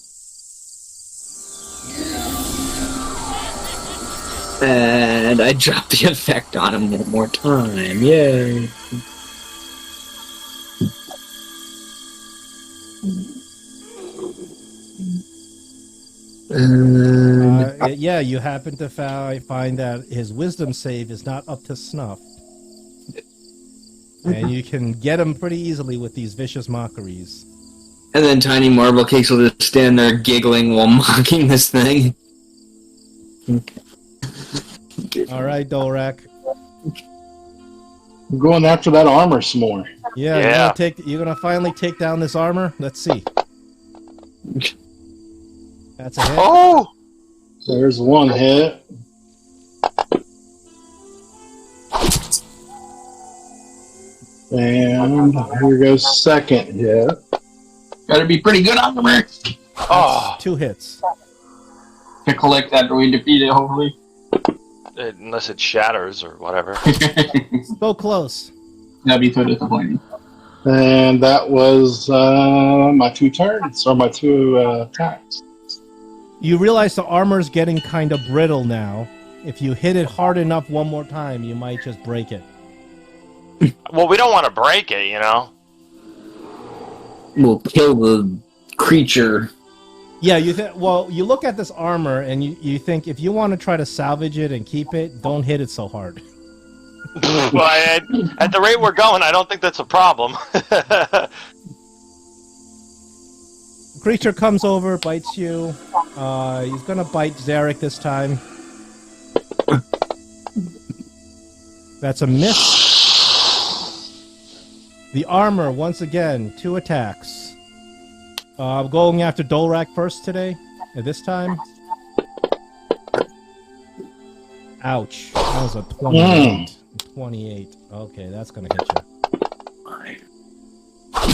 And I dropped the effect on him one more time. Yay. Yeah, you happen to find that his wisdom save is not up to snuff. And you can get him pretty easily with these vicious mockeries. And then Tiny Marble Cakes will just stand there giggling while mocking this thing. Alright, Dolrak. I'm going after that armor some more. Yeah. You're gonna finally take down this armor? Let's see. That's a hit. Oh! There's one hit. And here goes second hit. Better be pretty good armor Oh! 2 hits. to collect after we defeat it, hopefully. Unless it shatters or whatever. So close. That'd be so disappointing. And that was my 2 turns, or my 2 attacks. You realize the armor's getting kind of brittle now. If you hit it hard enough one more time, you might just break it. Well, we don't want to break it, you know? We'll kill the creature. Yeah, you look at this armor and you think if you want to try to salvage it and keep it, don't hit it so hard. Well, at the rate we're going, I don't think that's a problem. The creature comes over, bites you. He's gonna bite Zarek this time. That's a miss. The armor, once again, 2 attacks. I'm going after Dolrak first today. This time. Ouch. That was a 28. 28. Okay, that's gonna hit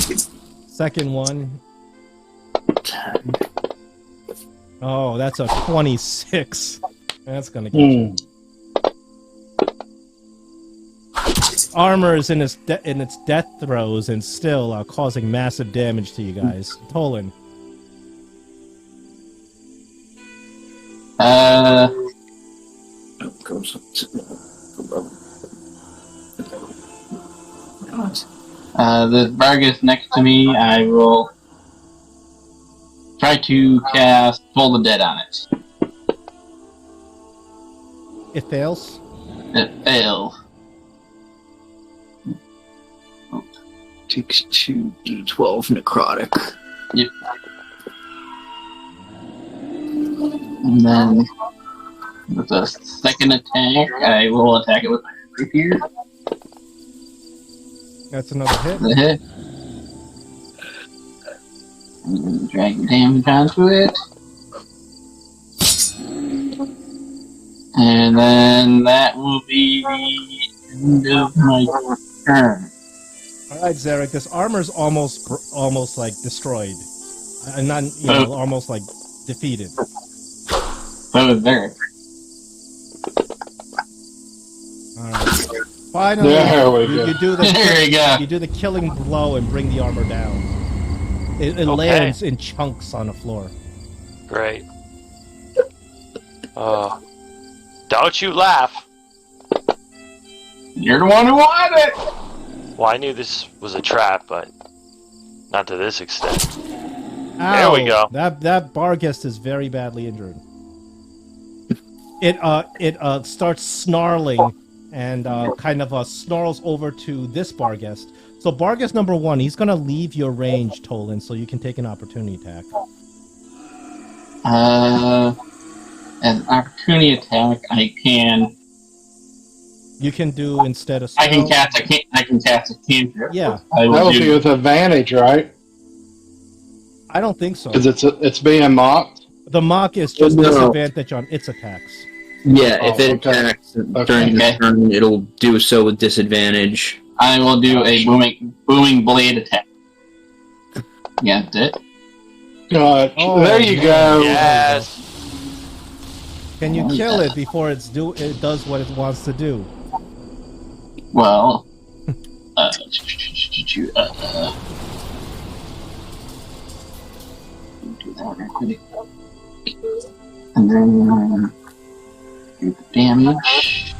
you. Second one. Oh, that's a 26. That's gonna get you. Armor is in its death throes and still causing massive damage to you guys. Tolan. The barghests next to me, I will try to cast Toll the Dead on it. It fails. It fails. Takes 2d12 necrotic. Yep. And then with a second attack, I will attack it with my rapier. That's another hit. The hit. And then drag damage onto it. And then that will be the end of my turn. All right, Zarek, this armor's almost like destroyed. Not, almost like defeated. So is there. All right. Finally, There we go. you do the There you go. you do the killing blow and bring the armor down. It Okay. lands in chunks on the floor. Great. Oh. Don't you laugh. You're the one who wanted it! Well, I knew this was a trap, but not to this extent. Ow, There we go. That barghest is very badly injured. It starts snarling and kind of snarls over to this barghest. So barghest number 1, he's gonna leave your range, Tolan, so you can take an opportunity attack. As an opportunity attack, I can. You can do instead of I can spell- cast a cantrip. Yeah, I will That'll be do. with advantage, right? I don't think so. Because it's being mocked. The mock is just No. disadvantage on its attacks. Yeah, if Oh, it okay. attacks during the Okay. turn, it'll do so with disadvantage. I will do a booming blade attack. Yeah, that's it. Oh, there you go. Yes. Can you kill it before it does what it wants to do? Well, do that real quick. And then do the damage.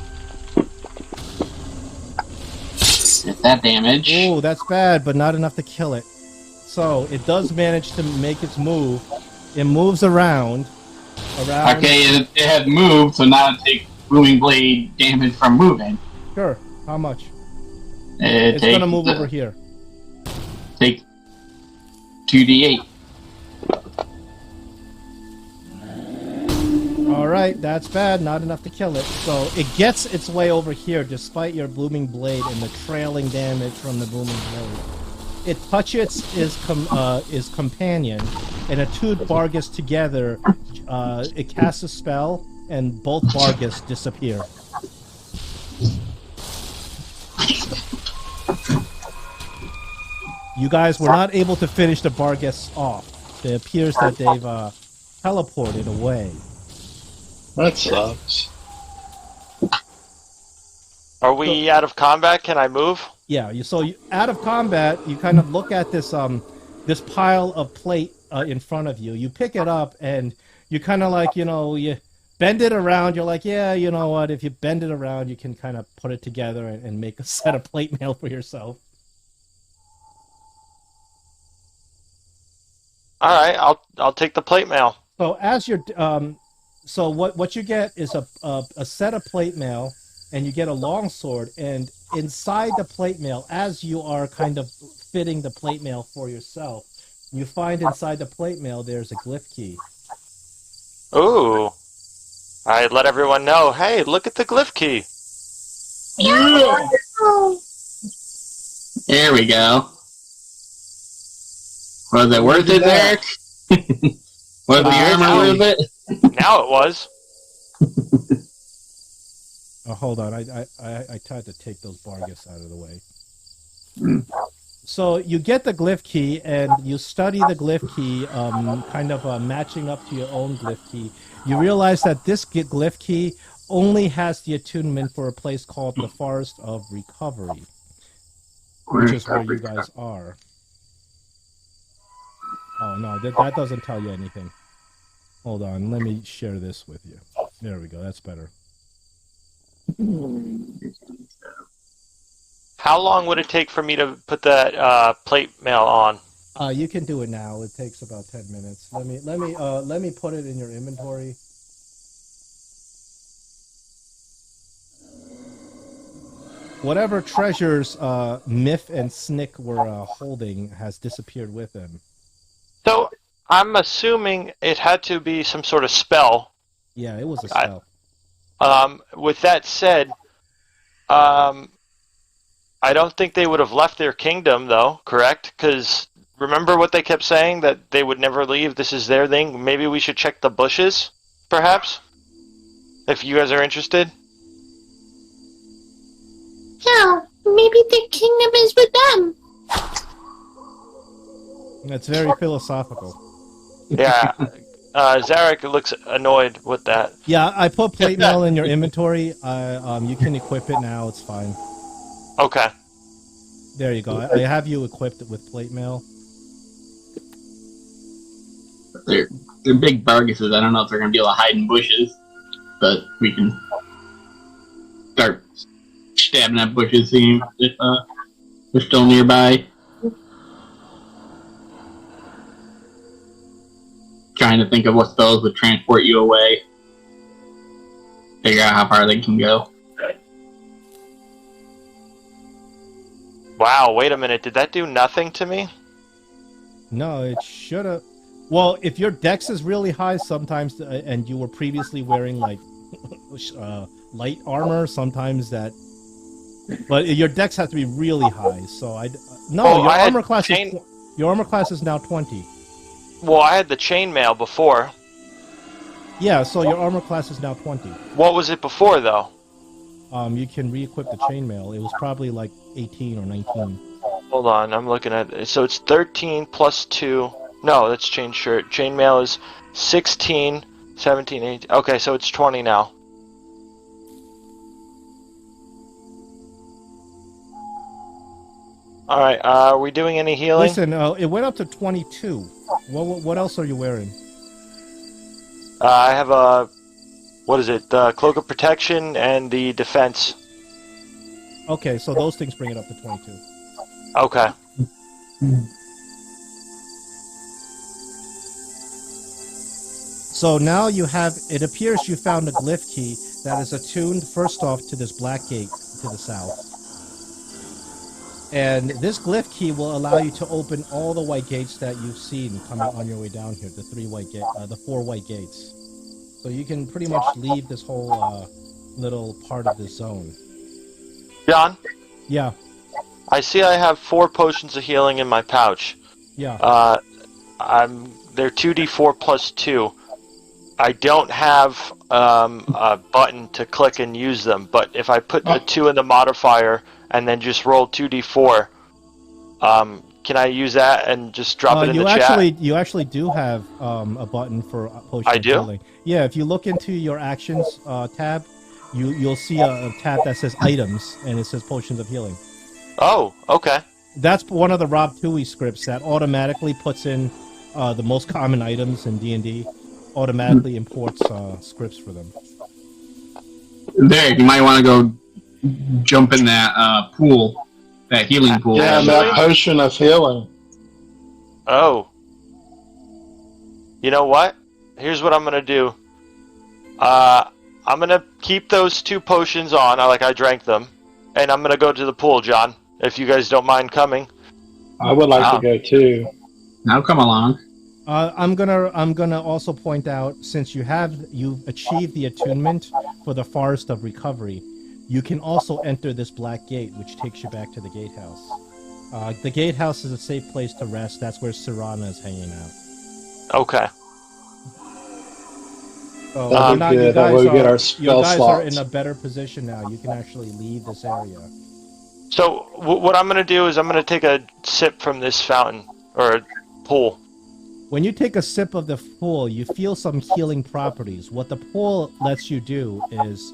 Get that damage. Oh, that's bad, but not enough to kill it. So it does manage to make its move. It moves around. Okay, it had moved, so now it takes booming blade damage from moving. Sure. How much? It It's takes, gonna move over here. Take 2d8. All right, that's bad. Not enough to kill it. So it gets its way over here, despite your booming blade and the trailing damage from the booming blade. It touches his companion, and the two barghests together. It casts a spell, and both barghests disappear. You guys were not able to finish the barghests off. It appears that they've teleported away. That sucks. Are we out of combat? Can I move? Yeah, out of combat, you kind of look at this this pile of plate in front of you. You pick it up and you kind of like, you bend it around. You're like, yeah, you know what? If you bend it around, you can kind of put it together and make a set of plate mail for yourself. All right, I'll take the plate mail. So as you're, so what you get is a set of plate mail, and you get a long sword, and inside the plate mail, as you are kind of fitting the plate mail for yourself, you find inside the plate mail there's a glyph key. Ooh. I let everyone know, hey, look at the glyph key. Yeah. There we go. Was it worth it, Eric? Was the armor worth it? Now it was. Oh, hold on. I tried to take those barghests out of the way. So you get the glyph key, and you study the glyph key, kind of matching up to your own glyph key. You realize that this glyph key only has the attunement for a place called the Forest of Recovery, which is where you guys are. Oh, no, that doesn't tell you anything. Hold on, let me share this with you. There we go, that's better. How long would it take for me to put that plate mail on? You can do it now. It takes about 10 minutes. Let me put it in your inventory. Whatever treasures Miff and Snick were holding has disappeared with them. So I'm assuming it had to be some sort of spell Yeah, it was a spell. With that said, I don't think they would have left their kingdom, though, correct? Because remember what they kept saying, that they would never leave, this is their thing? Maybe we should check the bushes, perhaps? If you guys are interested? Yeah, maybe the kingdom is with them. It's very philosophical. Yeah. Zarek looks annoyed with that. Yeah, I put plate mail in your inventory. You can equip it now. It's fine. Okay. There you go. I have you equipped with plate mail. They're big barghests. I don't know if they're going to be able to hide in bushes, but we can start stabbing at bushes, seeing if they're still nearby. Trying to think of what spells would transport you away. Figure out how far they can go. Wow, wait a minute. Did that do nothing to me? No, it should have. Well, if your dex is really high sometimes, and you were previously wearing, like, light armor, sometimes that... But your dex has to be really high, so No, your armor class is now 20. Well, I had the chainmail before. Yeah, so your armor class is now 20. What was it before, though? You can re-equip the chainmail. It was probably like 18 or 19. Hold on, I'm looking at it. So it's 13 plus 2. No, that's chain shirt. Chainmail is 16, 17, 18. Okay, so it's 20 now. Alright, are we doing any healing? Listen, it went up to 22. What else are you wearing? I have a... What is it? The Cloak of Protection and the Defense. Okay, so those things bring it up to 22. Okay. So now you have... It appears you found a glyph key that is attuned, first off, to this black gate to the south. And this glyph key will allow you to open all the white gates that you've seen coming on your way down here. The 4 white gates. So you can pretty much leave this whole little part of the zone. John? Yeah. I see I have 4 potions of healing in my pouch. Yeah. They're 2d4 plus 2. I don't have a button to click and use them, but if I put a 2 in the modifier and then just roll 2d4, can I use that and just drop it in the chat? You actually do have a button for potion I of do? healing. Yeah, if you look into your actions tab, you'll see a tab that says items, and it says potions of healing. Oh, okay. That's one of the Rob Tui scripts that automatically puts in the most common items in D&D. Automatically imports scripts for them. There, you might want to go jump in that pool, that healing pool. Yeah, that potion of healing. Oh. You know what? Here's what I'm going to do. I'm going to keep those 2 potions on, I drank them, and I'm going to go to the pool, John, if you guys don't mind coming. I would like to go too. Now come along. I'm gonna also point out, since you've achieved the attunement for the Forest of Recovery, you can also enter this black gate, which takes you back to the gatehouse. The gatehouse is a safe place to rest. That's where Sirana is hanging out. Okay. So You guys are in a better position now. You can actually leave this area. So what I'm going to do is I'm going to take a sip from this fountain, or pool. When you take a sip of the pool, you feel some healing properties. What the pool lets you do is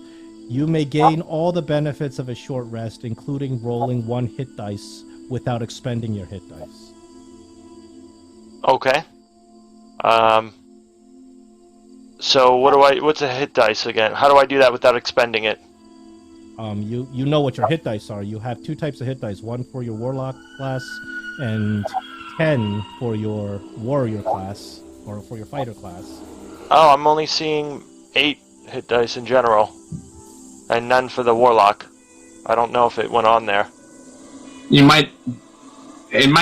you may gain all the benefits of a short rest, including rolling 1 hit dice without expending your hit dice. Okay. So what's a hit dice again? How do I do that without expending it? You know what your hit dice are. You have 2 types of hit dice, 1 for your warlock class and 10 for your warrior class, or for your fighter class. Oh, I'm only seeing 8 hit dice in general, and none for the warlock. I don't know if it went on there. It might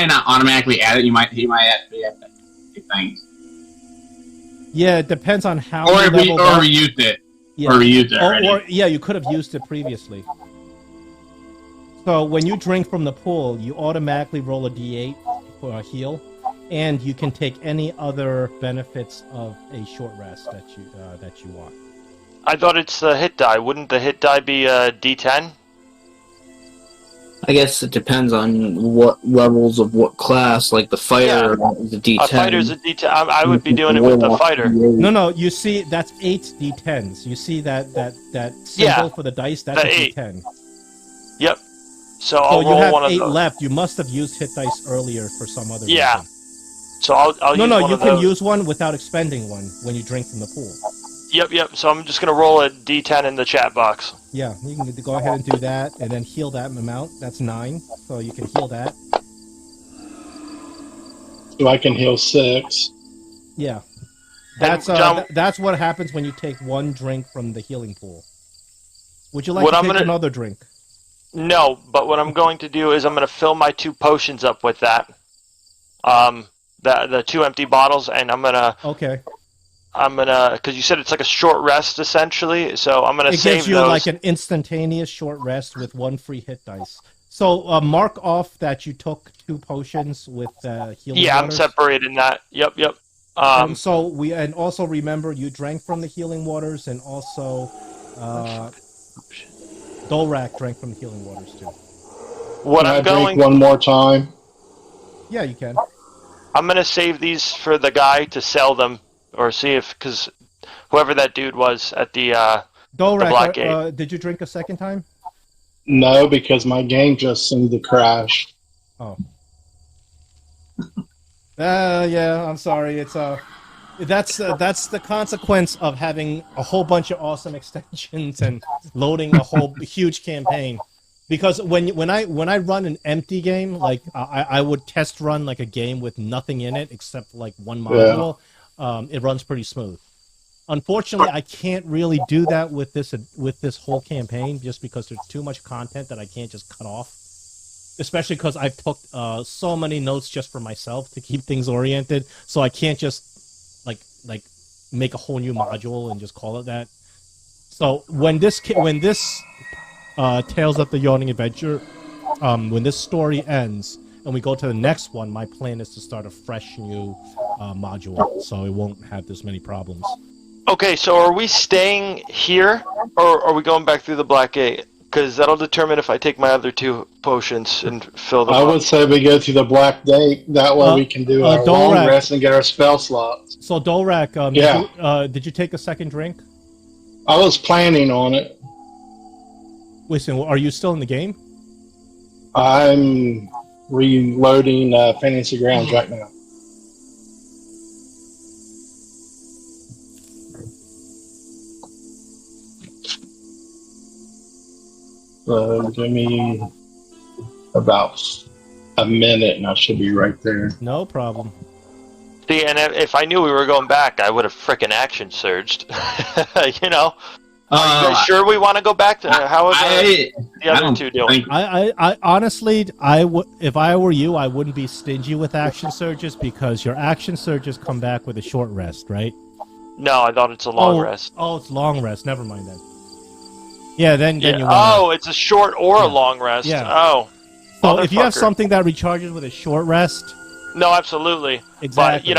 not automatically add it. You might actually have to do things. Yeah, it depends on how Or you we leveled up. used it. Yeah. Or we used it already. Or yeah, you could have used it previously. So when you drink from the pool, you automatically roll a d8 for a heal, and you can take any other benefits of a short rest that you want. I thought it's the hit die. Wouldn't the hit die be a D10? I guess it depends on what levels of what class. Like the fighter is a D10. A fighter's a D10. I would be doing it with the fighter. No, you see, that's 8 d10s. You see that symbol for the dice? That's the a 8. d10. Yep. So So I'll you roll have one of 8 those. left. You must have used hit dice earlier for some other Yeah. reason. So I'll use one You of can those. use one without expending one when you drink from the pool. Yep. So I'm just gonna roll a D10 in the chat box. Yeah, you can go ahead and do that, and then heal that amount. That's 9, so you can heal that. So I can heal 6. Yeah, And John- that's what happens when you take one drink from the healing pool. Would you like What to I'm take gonna- another drink? No, but what I'm going to do is I'm gonna fill my 2 potions up with that. The 2 empty bottles, and I'm gonna because you said it's like a short rest essentially, so I'm gonna It save gives you those. like an instantaneous short rest with 1 free hit dice. So mark off that you took 2 potions with healing. Yeah, I'm waters. separating that. Yep. And also remember you drank from the healing waters, and also Dolrak drank from the healing waters too. What Can I I'm drink going, one more time? Yeah, you can. I'm gonna save these for the guy to sell them or see if because whoever that dude was at the Dolrak, Black Gate. did you drink a second time? No, because my game just seemed to crash. Oh. Yeah, I'm sorry. It's that's the consequence of having a whole bunch of awesome extensions and loading a whole huge campaign. Because when I run an empty game, like I would test run like a game with nothing in it except like one module, it runs pretty smooth. Unfortunately, I can't really do that with this whole campaign just because there's too much content that I can't just cut off. Especially because I've took so many notes just for myself to keep things oriented, so I can't just like make a whole new module and just call it that. So when this Tales of the Yawning Adventure, when this story ends and we go to the next one, my plan is to start a fresh new module, so it won't have this many problems. Okay, so are we staying here or are we going back through the Black Gate? Because that'll determine if I take my other 2 potions and fill them I up. would say we go to the Black Gate. That way we can do our long Dolrak. rest and get our spell slots. So Dolrak, did you take a second drink? I was planning on it. Listen, are you still in the game? I'm reloading Fantasy Grounds right now. So give me about a minute and I should be right there. No problem. See, and if I knew we were going back, I would have frickin' action surged. You know? Are you guys sure we want to go back to how are the other 2 doing? I honestly, if I were you, I wouldn't be stingy with action surges because your action surges come back with a short rest, right? No, I thought it's a long rest. Oh, it's long rest. Never mind then. Yeah, then you wanna, Oh, it's a short or a long rest. Yeah. Oh. So if you have motherfucker. something that recharges with a short rest, No, absolutely. exactly.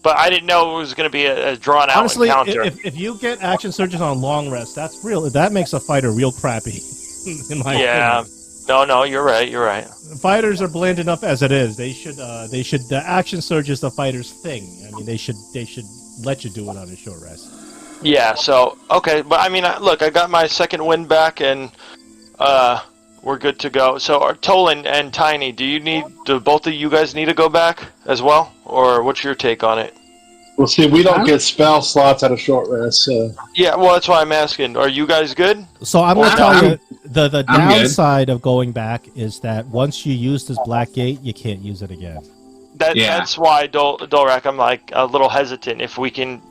But I didn't know it was going to be a drawn out Honestly, encounter. if you get action surges on long rest, that makes a fighter real crappy. In my opinion. No, you're right. Fighters are bland enough as it is. The action surge is the fighter's thing. I mean, they should let you do it on a short rest. Yeah, so, okay, but I mean, look, I got my second win back, and we're good to go. So, Tolan and Tiny, do both of you guys need to go back as well? Or what's your take on it? Well, see, we don't get spell slots at a short rest, so... Yeah, well, that's why I'm asking. Are you guys good? So I'm going to tell you, the I'm good. downside of going back is that once you use this Black Gate, you can't use it again. That's why, Dolrak, I'm like a little hesitant. If we can...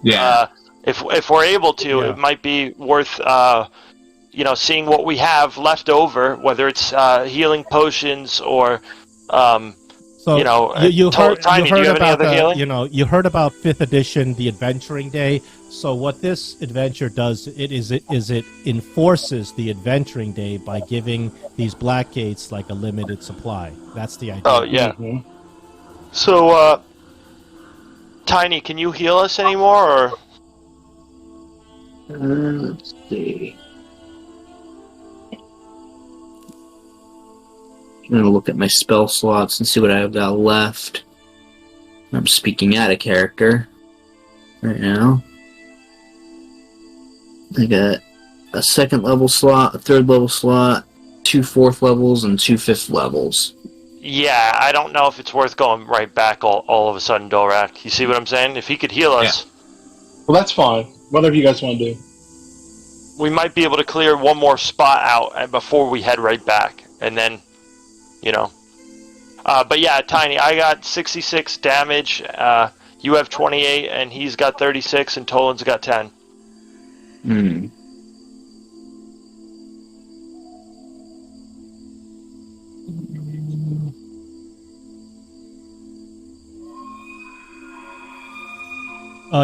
If we're able to, it might be worth seeing what we have left over, whether it's healing potions or So You know, you heard Tiny, you do heard you have any about other the healing? you heard about 5th edition, the adventuring day. So what this adventure does, it enforces the adventuring day by giving these black gates like a limited supply. That's the idea. Oh yeah. hmm So, Tiny, can you heal us anymore, or Let's see. I'm gonna look at my spell slots and see what I've got left. I'm speaking out of character right now. I got a 2nd level slot, a 3rd level slot, 2 4th levels, and 2 5th levels. yeah? I don't know if it's worth going right back all of a sudden, Dorak. You see what I'm saying? If he could heal us, Well, that's fine. Whatever you guys want to do. we might be able to clear one more spot out before we head right back, and then, you know. But yeah, Tiny, I got 66 damage. You have 28, and he's got 36, and Tolan's got 10. Hmm.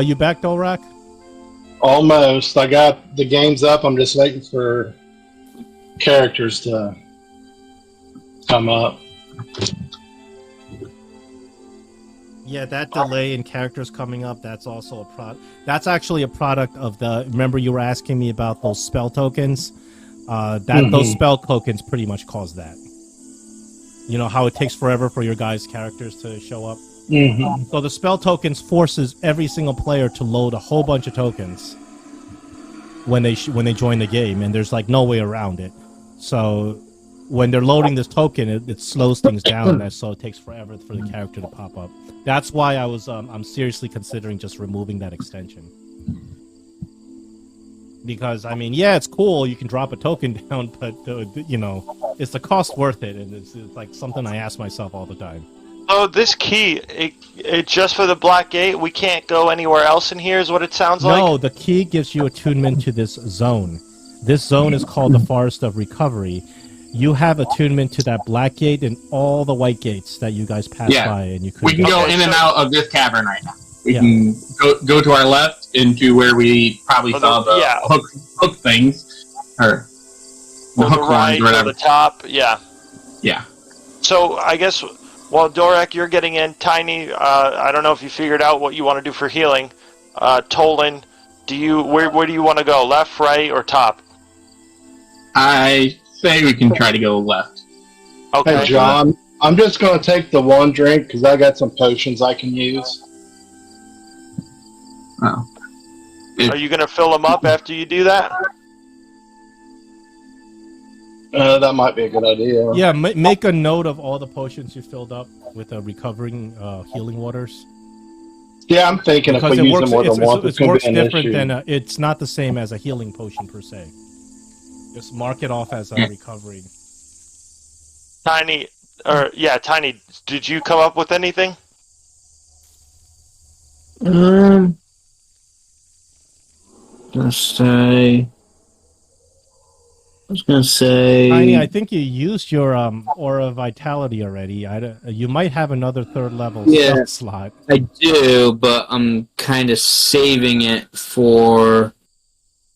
You back, Dolrak? Almost. I got the games up. I'm just waiting for characters to come up. Yeah, that delay in characters coming up, that's also a product. That's actually a product of the. Remember, you were asking me about those spell tokens. Those spell tokens pretty much cause that. You know how it takes forever for your guys' characters to show up. Mm-hmm. So the spell tokens forces every single player to load a whole bunch of tokens when they join the game, and there's like no way around it. So when they're loading this token, it slows things down, and so it takes forever for the character to pop up. That's why I'm seriously considering just removing that extension. Because I mean, yeah, it's cool, you can drop a token down, but you know, is the cost worth it? And it's like something I ask myself all the time. Oh, this key, it just for the Black Gate? We can't go anywhere else in here, is what it sounds like? No, the key gives you attunement to this zone. This zone is called the Forest of Recovery. You have attunement to that Black Gate and all the White Gates that you guys pass by, and you We can go Okay, in and so- out of this cavern right now. We Yeah. can go to our left into where we probably Or saw the yeah. hook things, or the Or hook the ones, right, or or whatever. the top, yeah. Yeah. So I guess while Dorak, you're getting in, Tiny, I don't know if you figured out what you want to do for healing. Tolan, where do you want to go? Left, right, or top? I say we can try to go left. Okay. Hey, John, I'm just going to take the one drink because I got some potions I can use. Oh. Are you going to fill them up after you do that? That might be a good idea. Yeah, make a note of all the potions you filled up with recovering healing waters. Yeah, I'm thinking if Because we it use works, them more than once, it's it going works to be an different issue. than it's not the same as a healing potion per se. Just mark it off as a recovery. Tiny, did you come up with anything? I was gonna say. Tiny, I think you used your aura vitality already. You might have another 3rd level spell slot. I do, but I'm kind of saving it for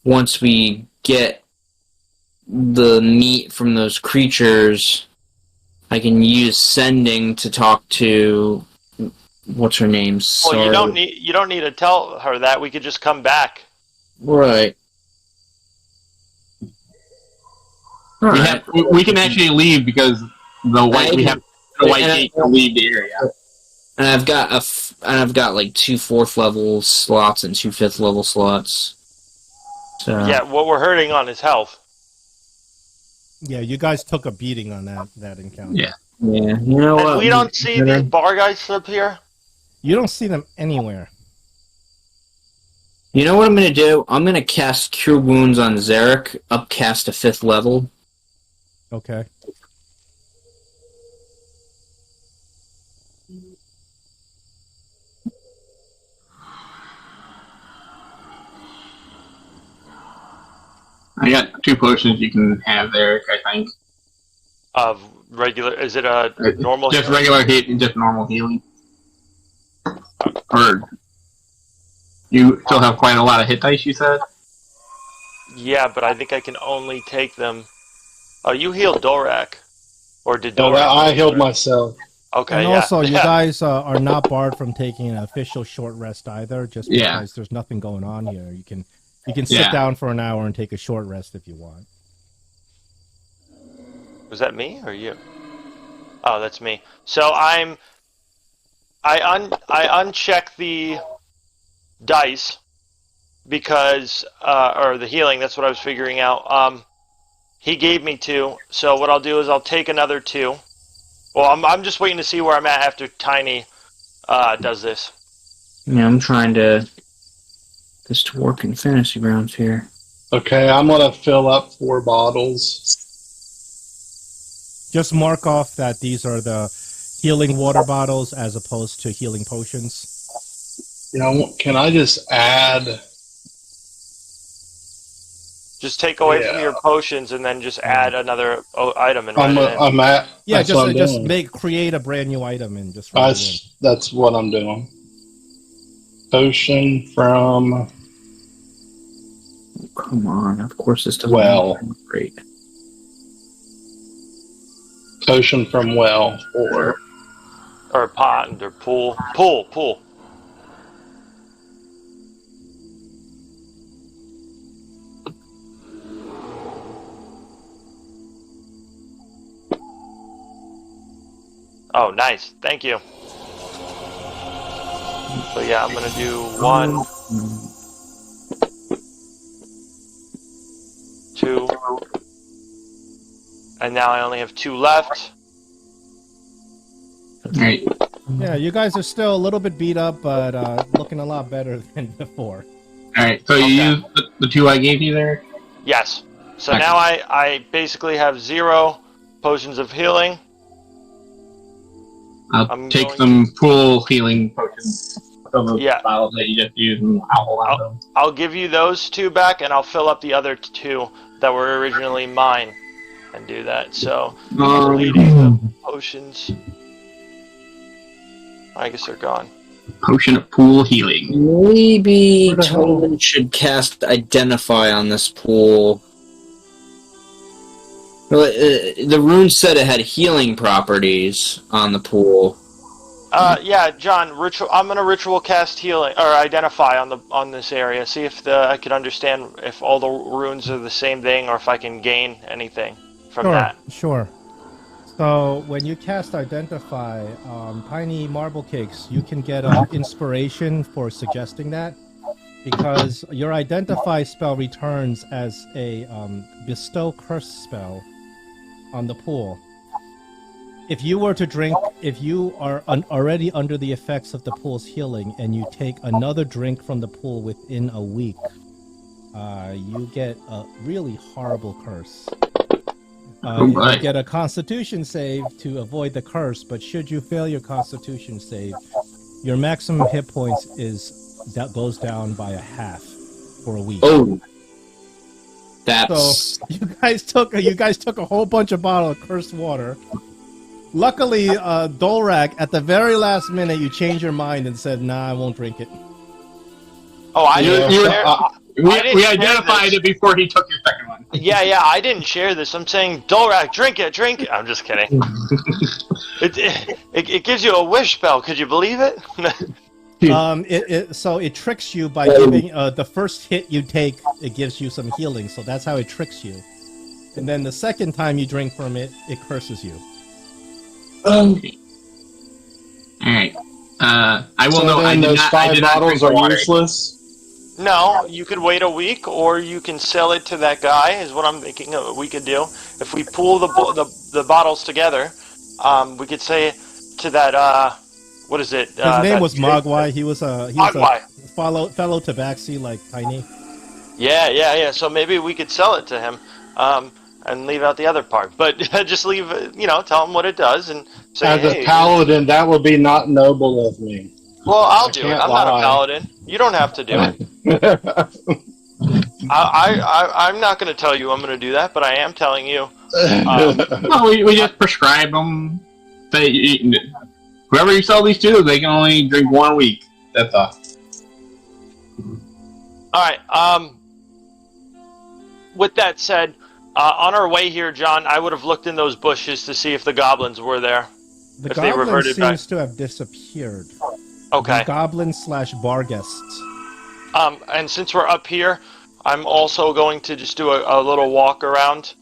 once we get the meat from those creatures. I can use sending to talk to what's her name. Well, you don't need to tell her that. We could just come back. Right. We can actually leave because we have the white gate to leave the area. And I've got like 2 4th level slots and 2 5th level slots. So Yeah, what we're hurting on is health. Yeah, you guys took a beating on that encounter. Yeah. yeah, you know And what? we don't see these barghests up here. You don't see them anywhere. You know what I'm gonna do? I'm gonna cast Cure Wounds on Zarek, upcast to 5th level. Okay. I got 2 potions you can have there, I think. Of regular? Is it a normal? Just healing? regular heat, just normal healing. Or you still have quite a lot of hit dice, you said? Yeah, but I think I can only take them. Oh, you healed Dorak, or did No, Dorak? I healed myself. Okay, And yeah. also, you yeah. guys are not barred from taking an official short rest either, just Yeah. because there's nothing going on here. You can sit Yeah. down for an hour and take a short rest if you want. Was that me or you? Oh, that's me. So I uncheck the dice because or the healing. That's what I was figuring out. He gave me 2, so what I'll do is I'll take another 2. Well, I'm just waiting to see where I'm at after Tiny does this. Yeah, I'm trying to this to work in fantasy grounds here. Okay, I'm gonna fill up 4 bottles. Just mark off that these are the healing water bottles as opposed to healing potions. You know, can I just add? Just take away Yeah. from your potions and then just add another item and write I'm it in. at. Yeah, that's what I'm just doing. create a brand new item and just write it in. That's what I'm doing. Potion from Oh, come on, of course this doesn't Well. great. potion from well or Or pond or pool. Pool. Oh, nice. Thank you. So yeah, I'm gonna do 1, 2, and now I only have 2 left. Alright. Yeah, you guys are still a little bit beat up, but looking a lot better than before. Alright, so you used the 2 I gave you there? Yes. So Okay. now I basically have 0 potions of healing. I'll I'm take going some pool healing potions from the Yeah. bottles that you just used and I'll hold on to them. I'll give you those 2 back, and I'll fill up the other 2 that were originally mine, and do that. So deleting the potions. I guess they're gone. Potion of pool healing. Maybe Where the hell? Tolman should cast Identify on this pool. Well, the rune said it had healing properties on the pool. Yeah, John. I'm gonna ritual cast healing or identify on this area. See if I can understand if all the runes are the same thing or if I can gain anything from that. Sure. So when you cast Identify, Tiny Marble Cakes, you can get inspiration for suggesting that, because your Identify spell returns as a Bestow Curse spell on the pool. If you were to drink, if you are already under the effects of the pool's healing and you take another drink from the pool within a week, you get a really horrible curse. You get a Constitution save to avoid the curse, but should you fail your Constitution save, your maximum hit points goes down by a half for a week. Oh, that's So you guys took a whole bunch of bottle of cursed water. Luckily, Dolrak, at the very last minute, you changed your mind and said, "Nah, I won't drink it." Oh, I didn't share. We identified it before he took your second one. Yeah, I didn't share this. I'm saying, Dolrak, drink it. I'm just kidding. It gives you a wish spell. Could you believe it? So it tricks you by giving the first hit you take, it gives you some healing. So that's how it tricks you. And then the second time you drink from it, it curses you. Alright. I will so know. then those 5 bottles are water. useless. No, you could wait a week, or you can sell it to that guy. Is what I'm thinking we could do. If we pool the bottles together, we could say to that what is it? His name was Mogwai. He was a fellow tabaxi like Tiny. Yeah. So maybe we could sell it to him, and leave out the other part. But just leave, tell him what it does, and say, As hey, a paladin, that would be not noble of me. well, I'll do it. can't I'm not a lie. paladin. You don't have to do it. I'm not going to tell you I'm going to do that, but I am telling you. Well, we just prescribe them. Whoever you sell these to, they can only drink 1 a week. That's all. All right. With that said, on our way here, John, I would have looked in those bushes to see if the goblins were there. The If they goblin reverted seems back. to have disappeared. Okay. The goblin / barghests. And since we're up here, I'm also going to just do a little walk around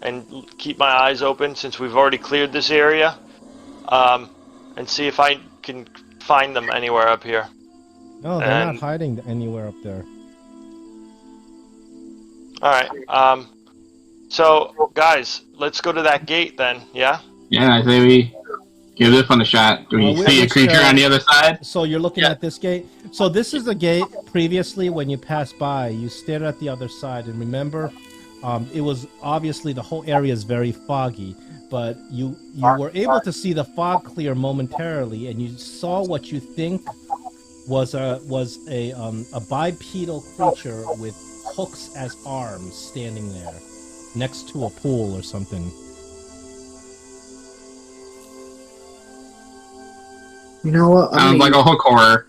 and keep my eyes open since we've already cleared this area, and see if I can find them anywhere up here. No, they're not hiding anywhere up there. All right. So guys, let's go to that gate then. Yeah. Yeah, I say we give this one a shot. Do we see a creature on the other side? So you're looking at this gate. So this is the gate. Previously, when you passed by, you stared at the other side, and remember, it was obviously the whole area is very foggy, but you were able to see the fog clear momentarily, and you saw what you think was a bipedal creature with hooks as arms standing there next to a pool or something. You know what? Sounds like a hook horror.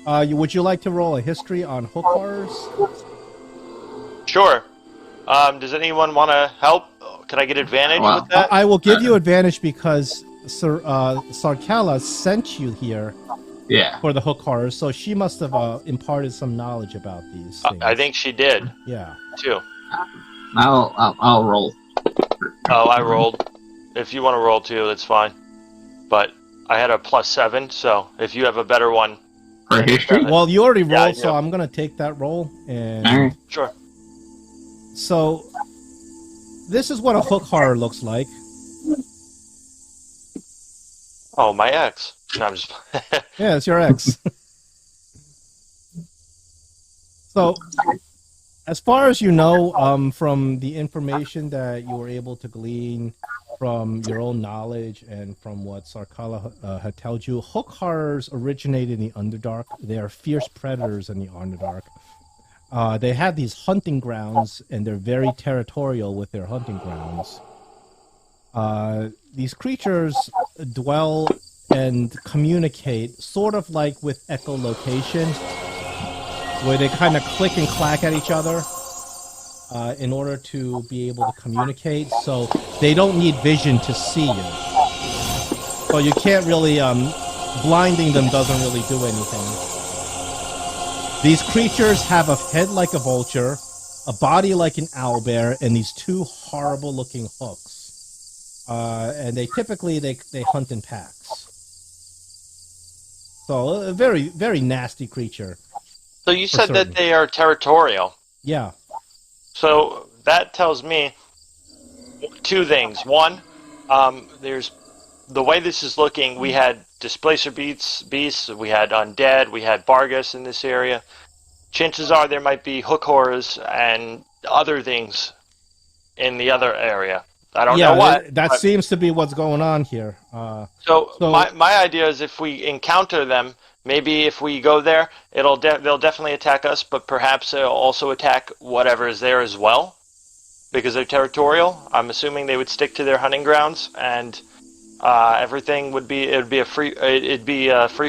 Would you like to roll a history on hook horrors? Sure. Does anyone want to help? Can I get advantage with that? I will give you advantage because Sarkala sent you here for the hook horrors, so she must have imparted some knowledge about these things. I think she did. Yeah. Too. I'll roll. Oh, I rolled. If you want to roll too, that's fine. But I had a +7, so if you have a better one. For history? Well, you already rolled, Yeah, so I'm going to take that roll. And Alright. Sure. so this is what a hook horror looks like. Oh, my ex. No, I'm just... Yeah, it's your ex. So, as far as you know, from the information that you were able to glean from your own knowledge and from what Sarkala had told you, hook horrors originate in the Underdark. They are fierce predators in the Underdark. They have these hunting grounds, and they're very territorial with their hunting grounds. These creatures dwell and communicate sort of like with echolocation, where they kind of click and clack at each other in order to be able to communicate. So they don't need vision to see you. So you can't really, blinding them doesn't really do anything. These creatures have a head like a vulture, a body like an owlbear, and these two horrible looking hooks. And they typically, they hunt in packs. So a very, very nasty creature. So you said that they are territorial. Yeah. So that tells me two things. One, there's the way this is looking. We had displacer beasts, we had undead, we had barghests in this area. Chances are there might be hook horrors and other things in the other area. I don't know what. That seems to be what's going on here. So my idea is if we encounter them, maybe if we go there, they'll definitely attack us, but perhaps they'll also attack whatever is there as well, because they're territorial. I'm assuming they would stick to their hunting grounds, and everything would be a free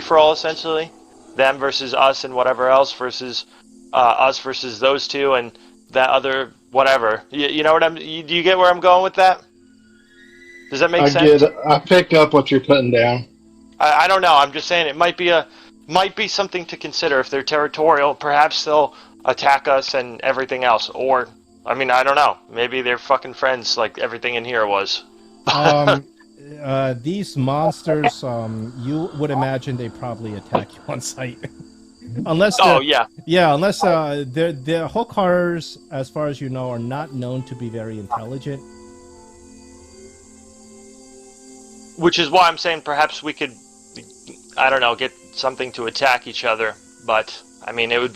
for all essentially. Them versus us and whatever else versus us versus those two and that other whatever. You know what do you get where I'm going with that? Does that make sense? I pick up what you're putting down. I don't know. I'm just saying it might be something to consider. If they're territorial, perhaps they'll attack us and everything else. Or, I mean, I don't know. Maybe they're fucking friends like everything in here was. These monsters, you would imagine they probably attack you on sight. Unless unless their hook horrors, as far as you know, are not known to be very intelligent. Which is why I'm saying perhaps we could, I don't know, get something to attack each other. But, I mean, I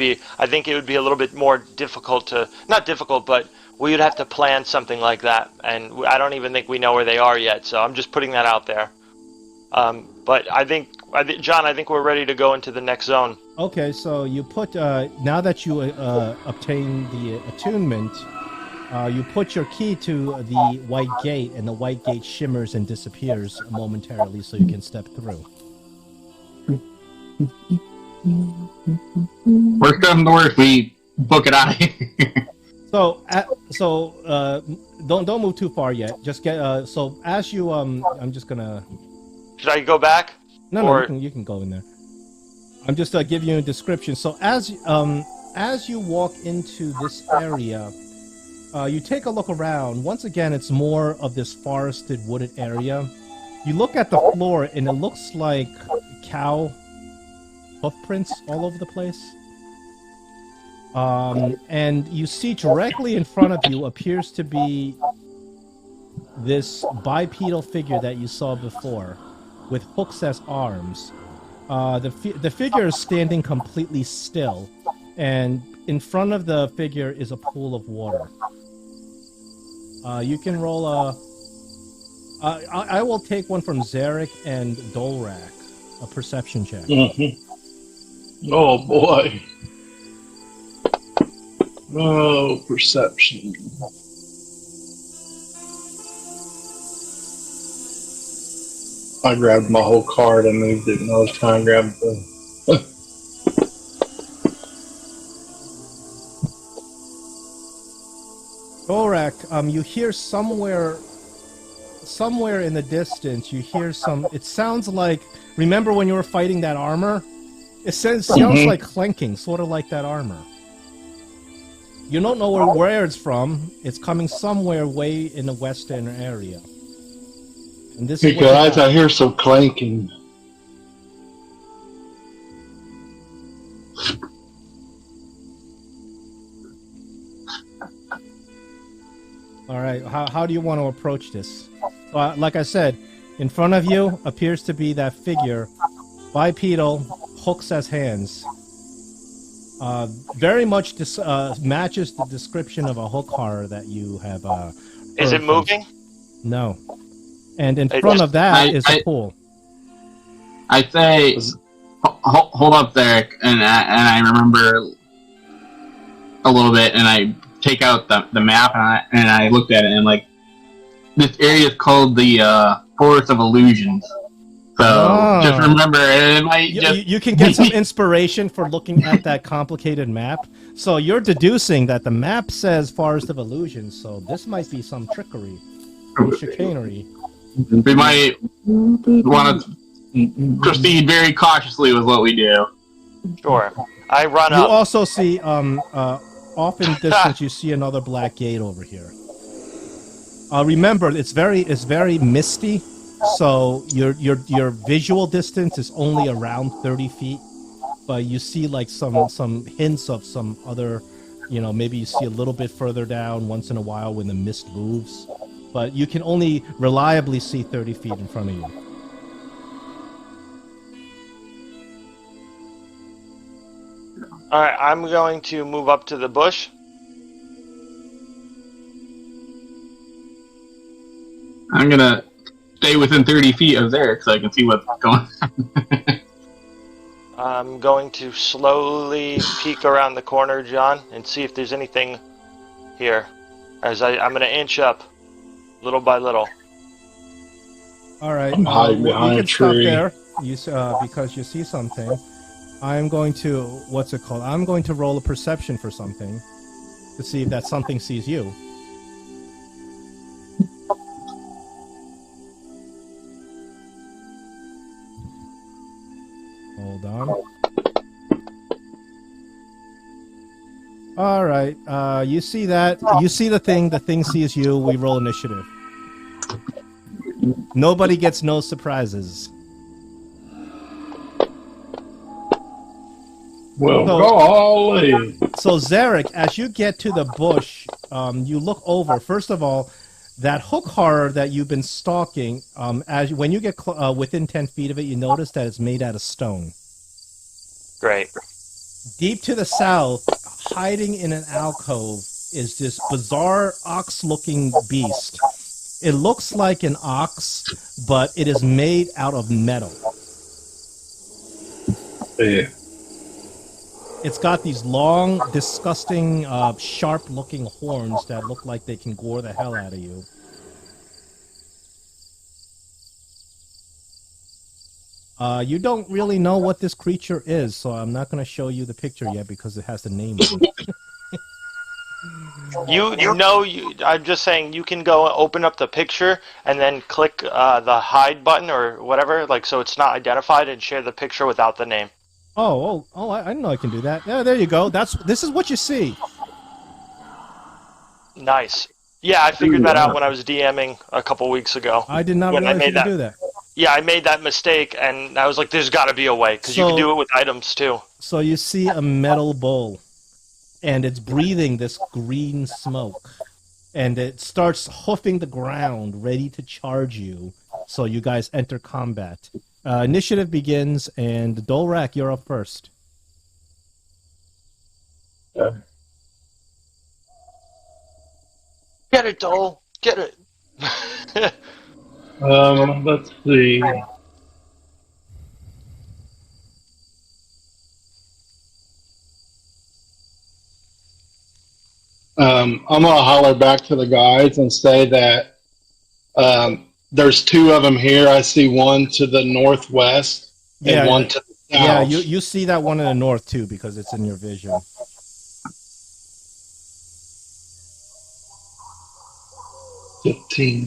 think it would be a little bit more difficult not difficult, but we would have to plan something like that. And I don't even think we know where they are yet, so I'm just putting that out there. But I think John, I think we're ready to go into the next zone. Okay, so you put now that you obtain the attunement, you put your key to the white gate, and the white gate shimmers and disappears momentarily, so you can step through. Worst comes to worst, we book it out of here. So don't move too far yet. Just get so as you I'm just gonna. Should I go back? No, you can go in there. I'm just giving you a description. So as you walk into this area, you take a look around. Once again, it's more of this forested, wooded area. You look at the floor, and it looks like cow hoofprints all over the place. And you see directly in front of you appears to be this bipedal figure that you saw before, with hooks as arms. The figure is standing completely still, and in front of the figure is a pool of water. You can roll a... I will take one from Zarek and Dolrak, a perception check. Oh, boy. Oh, perception. I grabbed my whole card and moved it, and I was trying to grab the... Dolrak, you hear somewhere in the distance, you hear some... It sounds like... Remember when you were fighting that armor? It sounds like clanking, sort of like that armor. You don't know where it's from. It's coming somewhere way in the western area. And this Hey guys, I hear some clanking. All right, how do you want to approach this? Like I said, in front of you appears to be that figure, bipedal, hooks as hands. Very much matches the description of a hook horror that you have. Is it moving? No. And in front of that is a pool. I say, hold up there, and I remember a little bit, and I take out the map, and I looked at it, and like, this area is called the Forest of Illusions. So just remember, it might you can get some inspiration for looking at that complicated map. So you're deducing that the map says Forest of Illusions, so this might be some trickery, chicanery. We might want to proceed very cautiously with what we do. Sure. I run You up. also see, off in the distance, you see another black gate over here. Remember, it's very misty, so your visual distance is only around 30 feet, but you see like some hints of some other, maybe you see a little bit further down once in a while when the mist moves. But you can only reliably see 30 feet in front of you. Alright, I'm going to move up to the bush. I'm gonna stay within 30 feet of there so I can see what's going on. I'm going to slowly peek around the corner, John, and see if there's anything here. As I'm going to inch up, little by little. All right, I'm hiding behind you a can stop tree. there. Because you see something. I'm going to I'm going to roll a perception for something to see if that something sees you. Hold on. All right. You see that? You see the thing. The thing sees you. We roll initiative. Nobody gets no surprises. Well, golly. So Zarek, as you get to the bush, you look over. First of all, that hook horror that you've been stalking, when you get within 10 feet of it, you notice that it's made out of stone. Great. Deep to the south, hiding in an alcove, is this bizarre ox-looking beast. It looks like an ox, but it is made out of metal. Yeah. It's got these long, disgusting, sharp-looking horns that look like they can gore the hell out of you. You don't really know what this creature is, so I'm not going to show you the picture yet because it has the name on it. I'm just saying you can go open up the picture and then click the hide button or whatever, like so it's not identified, and share the picture without the name. Oh! I didn't know I can do that. Yeah, there you go. This is what you see. Nice. Yeah, I figured that out when I was DMing a couple weeks ago. I did not realize you could do that. Yeah, I made that mistake, and I was like, "There's got to be a way," because you can do it with items too. So you see a metal bowl, and it's breathing this green smoke, and it starts hoofing the ground, ready to charge you. So you guys enter combat. Initiative begins, and Dolrak, you're up first. Yeah. Get it, Dole. Get it. Let's see. I'm gonna holler back to the guys and say that there's two of them here. I see one to the northwest and one to the south. Yeah, you see that one in the north too because it's in your vision. $15,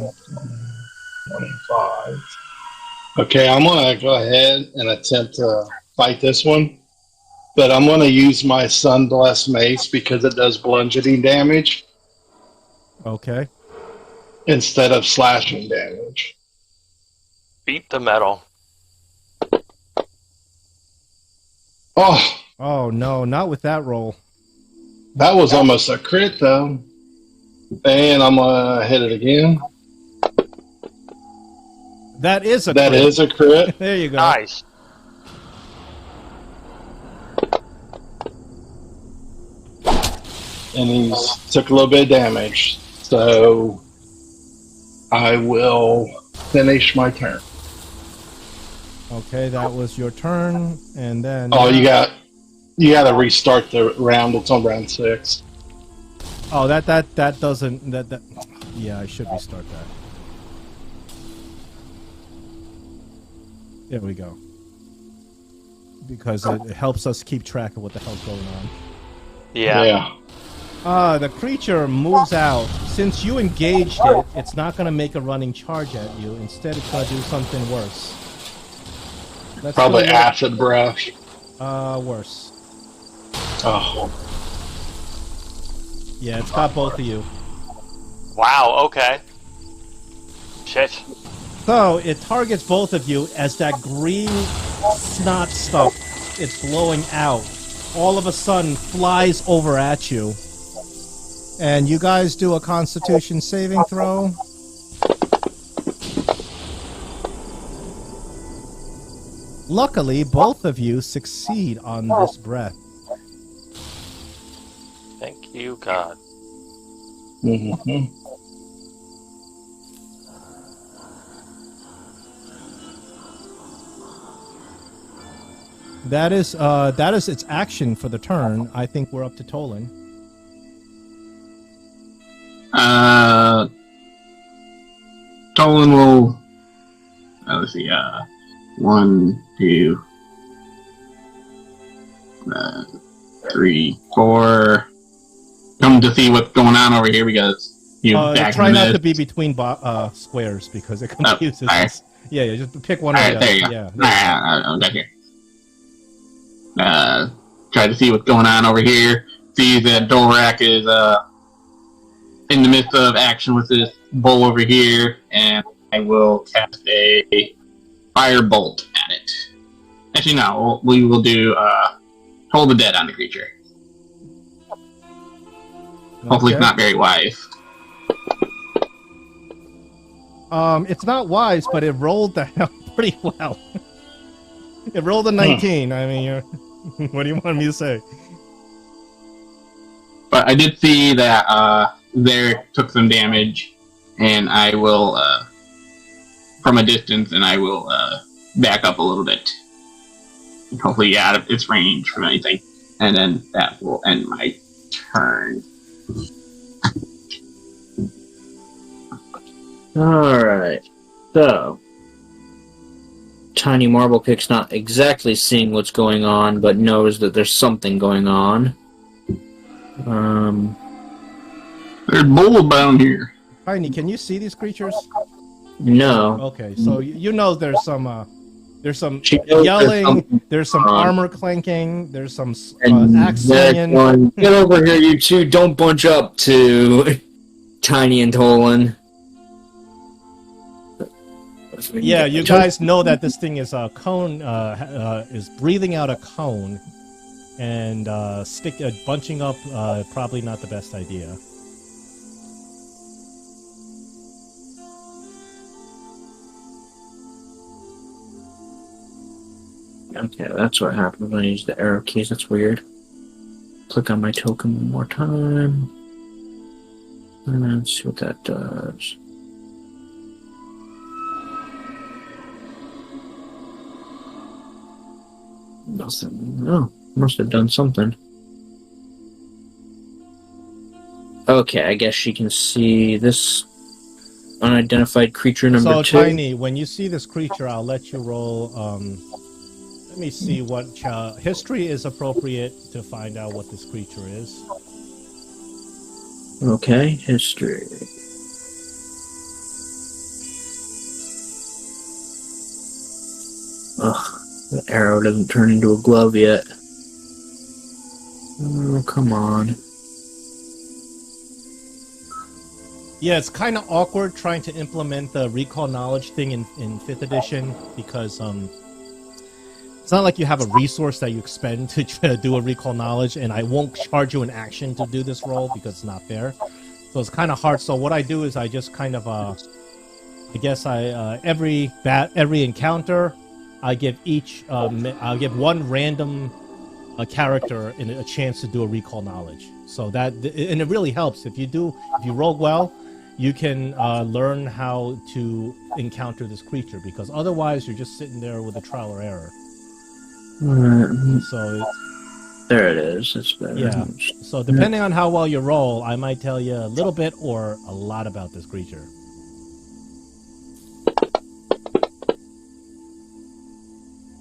25. Okay, I'm gonna go ahead and attempt to fight this one, but I'm gonna use my Sunblessed Mace because it does bludgeoning damage. Okay. Instead of slashing damage. Beat the metal. Oh! Oh no, not with that roll. That was almost a crit though. And I'm gonna hit it again. That is a crit. That is a crit. There you go. Nice. And he's took a little bit of damage. So I will finish my turn. Okay, that was your turn, and then you got to restart the round. It's on round 6. Oh, that doesn't that. Yeah, I should restart that. There we go. Because it helps us keep track of what the hell's going on. Yeah. The creature moves out. Since you engaged it, it's not going to make a running charge at you. Instead, it's going to do something worse. Probably acid breath. Worse. Oh. Yeah, it's got both of you. Wow, okay. Shit. So, it targets both of you as that green snot stuff it's blowing out all of a sudden flies over at you. And you guys do a Constitution saving throw. Luckily, both of you succeed on this breath. Thank you, God. Mm-hmm. That is its action for the turn. I think we're up to Tolan. Tolan will. Let's see. 1, 2, 3, 4. Come to see what's going on over here because you back try not to be between squares because it confuses us. Yeah, just pick one of the other. There you go. Yeah. I'm back here. Try to see what's going on over here. See that Dolrak is in the midst of action with this bull over here, and I will cast a fire bolt at it. Actually, no, we will do Hold the Dead on the creature. Hopefully it's not very wise. It's not wise, but it rolled the hell pretty well. It rolled a 19. I mean, what do you want me to say? But I did see that there took some damage, and I will, from a distance, and I will back up a little bit. hopefully out of its range from anything. And then that will end my turn. Alright. So, Tiny Marble Kick's not exactly seeing what's going on, but knows that there's something going on. There's bulls down here. Tiny, can you see these creatures? No. Okay, so you know there's some She knows yelling, there's some on. armor clanking, there's some And axe that's swinging. one. Get over here, you two. Don't bunch up to Tiny and Tolan. Yeah, you guys know that this thing is a cone, is breathing out a cone, and bunching up, probably not the best idea. Okay, that's what happens when I use the arrow keys. That's weird. Click on my token one more time. And let's see what that does. Nothing. Oh, must have done something. Okay, I guess she can see this unidentified creature number So, 2. Tiny, when you see this creature, I'll let you roll. Let me see what history is appropriate to find out what this creature is. Okay, history. Ugh, the arrow doesn't turn into a glove yet. Oh, come on. Yeah, it's kind of awkward trying to implement the recall knowledge thing in 5th edition because it's not like you have a resource that you expend to try to do a recall knowledge, and I won't charge you an action to do this roll because it's not fair. So it's kind of hard. So what I do is I just kind of, I guess every encounter, I give I'll give one random character a chance to do a recall knowledge. So that, and it really helps if you roll well, you can learn how to encounter this creature, because otherwise you're just sitting there with a trial or error. So there it is. It's better. Yeah. So depending on how well you roll, I might tell you a little bit or a lot about this creature.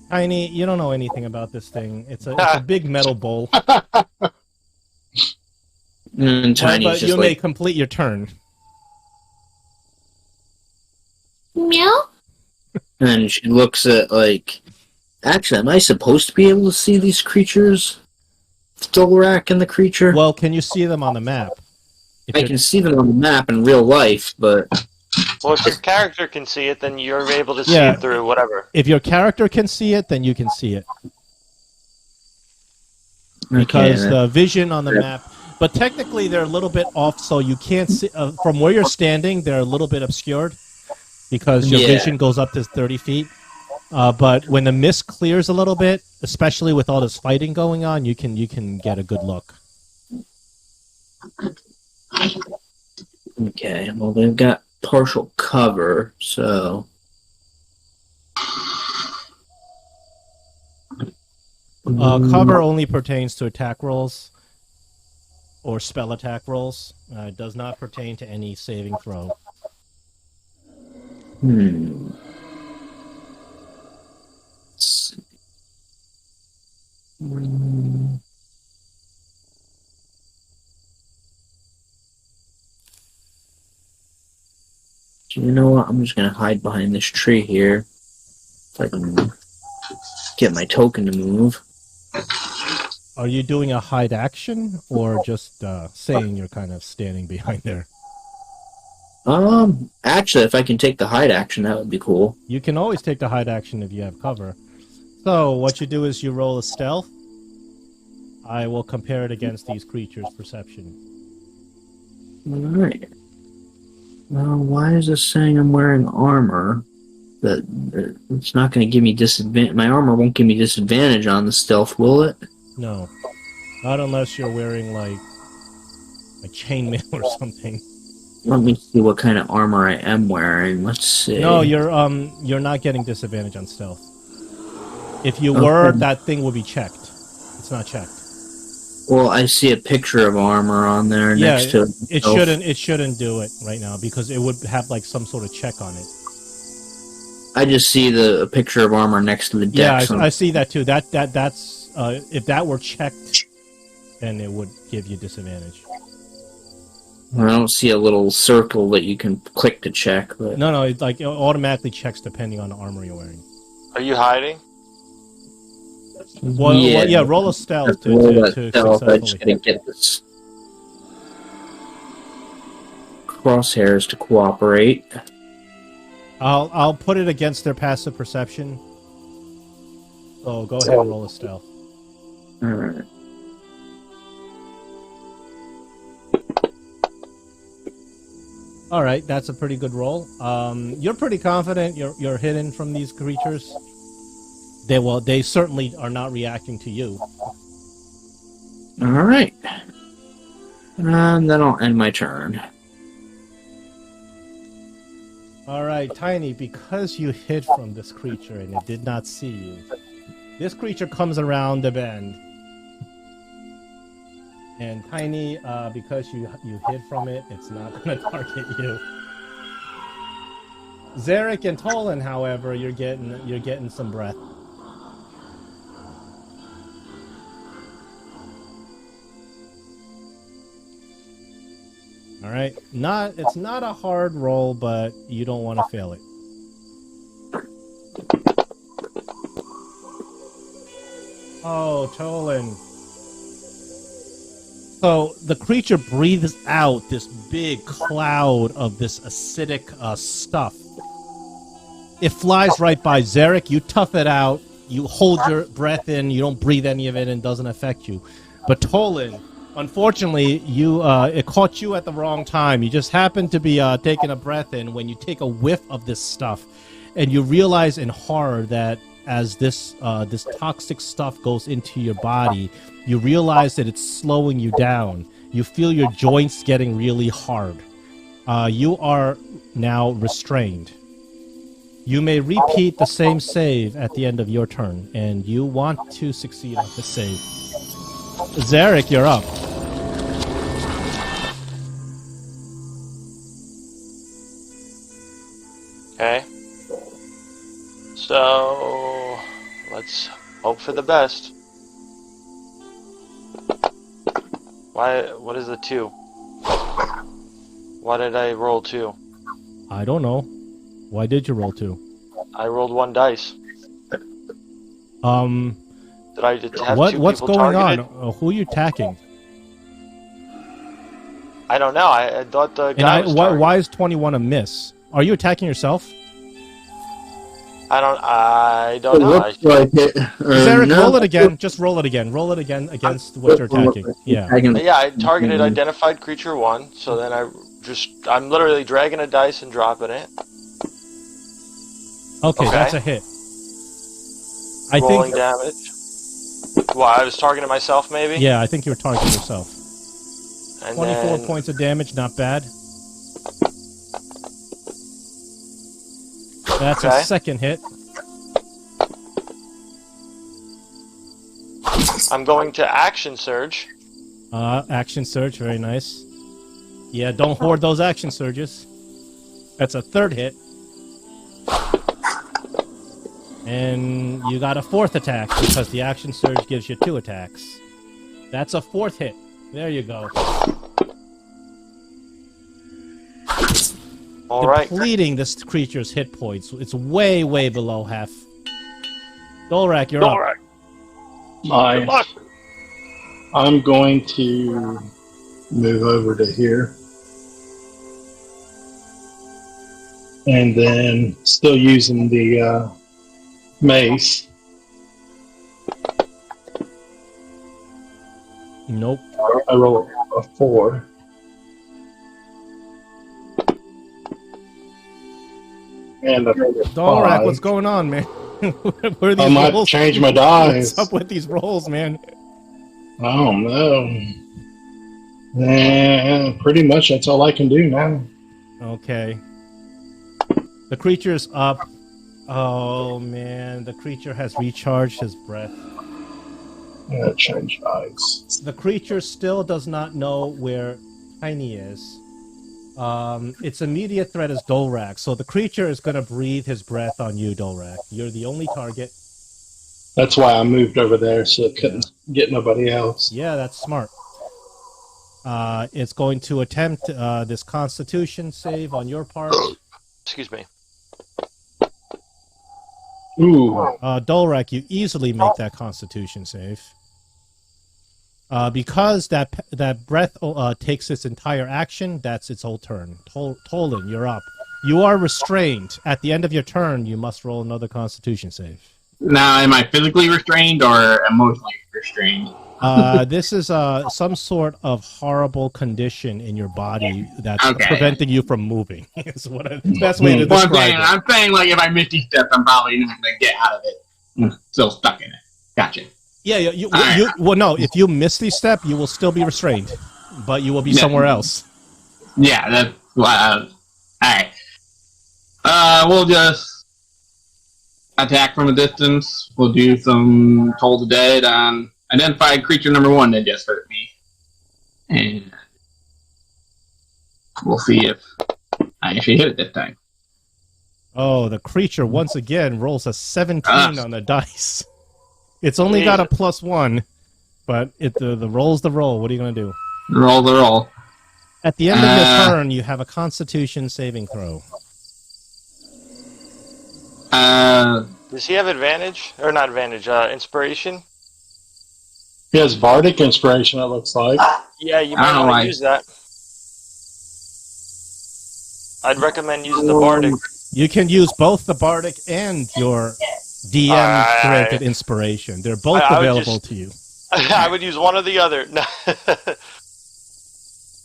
Tiny, you don't know anything about this thing. It's a big metal bowl. And Tiny's But just you may like, complete your turn. Meow? and she looks at like, actually, am I supposed to be able to see these creatures? Thorak and the creature? Well, can you see them on the map? I can see them on the map in real life, but... Well, if your character can see it, then you're able to see Yeah. it through whatever. If your character can see it, then you can see it. Because Okay, the vision on the map... But technically, they're a little bit off, so you can't see... from where you're standing, they're a little bit obscured. Because your vision goes up to 30 feet. But when the mist clears a little bit, especially with all this fighting going on, you can get a good look. Okay, well, they've got partial cover, so... Cover only pertains to attack rolls or spell attack rolls. It does not pertain to any saving throw. Let's see. Do you know what? I'm just gonna hide behind this tree here, so I can get my token to move. Are you doing a hide action or just saying you're kind of standing behind there? Actually, if I can take the hide action, that would be cool. You can always take the hide action if you have cover. So what you do is you roll a stealth. I will compare it against these creatures' perception. Alright. Well, why is this saying I'm wearing armor? That it's not going to give me disadvantage. My armor won't give me disadvantage on the stealth, will it? No. Not unless you're wearing, like chainmail or something. Let me see what kind of armor I am wearing. Let's see. No, you're not getting disadvantage on stealth. If you were, Okay. that thing would be checked. It's not checked. Well, I see a picture of armor on there Yeah, next to it itself. shouldn't. It shouldn't do it right now because it would have like some sort of check on it. I just see a picture of armor next to the Yeah, deck. I see that too. That's if that were checked, then it would give you disadvantage. I don't see a little circle that you can click to check. But No, it automatically checks depending on the armor you're wearing. Are you hiding? Well, roll a stealth to I just successfully. gotta get this crosshairs to cooperate. I'll put it against their passive perception. So go ahead and roll a stealth. Alright. All right, that's a pretty good roll. You're pretty confident you're hidden from these creatures. They certainly are not reacting to you. Alright. And then I'll end my turn. All right, Tiny, because you hid from this creature and it did not see you, this creature comes around the bend. And Tiny, because you hid from it, it's not going to target you. Zarek and Tolan, however, you're getting some breath. All right, it's not a hard roll, but you don't want to fail it. Oh, Tolan. So the creature breathes out this big cloud of this acidic stuff. It flies right by Zarek. You tough it out. You hold your breath in. You don't breathe any of it, and it doesn't affect you. But Tolan, unfortunately, it caught you at the wrong time. You just happened to be taking a breath in when you take a whiff of this stuff, and you realize in horror that as this toxic stuff goes into your body, you realize that it's slowing you down. You feel your joints getting really hard. You are now restrained. You may repeat the same save at the end of your turn, and you want to succeed on the save. Zarek, you're up. Okay. So let's hope for the best. What is the 2? Why did I roll 2? I don't know. Why did you roll 2? I rolled 1 dice. Did I just have 2 what's people going targeted? on? Who are you attacking? I don't know. I thought the guy was targeted. Why is 21 a miss? Are you attacking yourself? I don't It know. looks like it. Zarek, no. roll it again. Just roll it again. Roll it again against what you're attacking. Yeah. Yeah, I targeted identified creature 1, so then I'm literally dragging a dice and dropping it. Okay, that's a hit. I Rolling think. damage. Well, I was targeting myself, maybe? Yeah, I think you were targeting yourself. And 24 then, points of damage, not bad. That's Okay. a second hit. I'm going to action surge. Action surge, very nice. Yeah, don't hoard those action surges. That's a third hit. And you got a 4th attack because the action surge gives you 2 attacks. That's a 4th hit. There you go. All right. Depleting this creature's hit points. It's way, way below half. Dolrak, you're up. Nice. I'm going to move over to here. And then, still using the mace, Nope. I roll a 4. And a 5. Dolrak, what's going on, man? Where are these I might rolls? change my dice. What's up with these rolls, man? I don't know. Pretty much that's all I can do now. Okay. The creature's up. Oh man, the creature has recharged his breath. I'm gonna change eyes. The creature still does not know where Tiny is. Its immediate threat is Dolrak, so the creature is going to breathe his breath on you, Dolrak. You're the only target. That's why I moved over there so it couldn't get nobody else. Yeah, that's smart. It's going to attempt this Constitution save on your part. Excuse me. Ooh. Dolrak, you easily make that Constitution save. Because that breath takes its entire action, that's its whole turn. Tolan, you're up. You are restrained. At the end of your turn, you must roll another Constitution save. Now, am I physically restrained or emotionally restrained? This is some sort of horrible condition in your body that's Okay. preventing you from moving. Is what the best way to describe it. I'm saying, like, if I misty step, I'm probably not going to get out of it. I'm still stuck in it. Gotcha. Yeah, well, no, if you miss the step, you will still be restrained, but you will be somewhere else. Yeah, that's alright. We'll just attack from a distance. We'll do some Toll the Dead on identified creature number 1 that just hurt me. And we'll see if I actually hit it this time. Oh, the creature once again rolls a 17 on the dice. It's only got a +1, but the roll's the roll. What are you going to do? Roll the roll. At the end of your turn, you have a Constitution saving throw. Does he have advantage? Or not advantage, inspiration? He has Bardic Inspiration, it looks like. Yeah, you might want to use that. I'd recommend using the Bardic. You can use both the Bardic and your DM-granted inspiration. They're both available to you. I would use one or the other.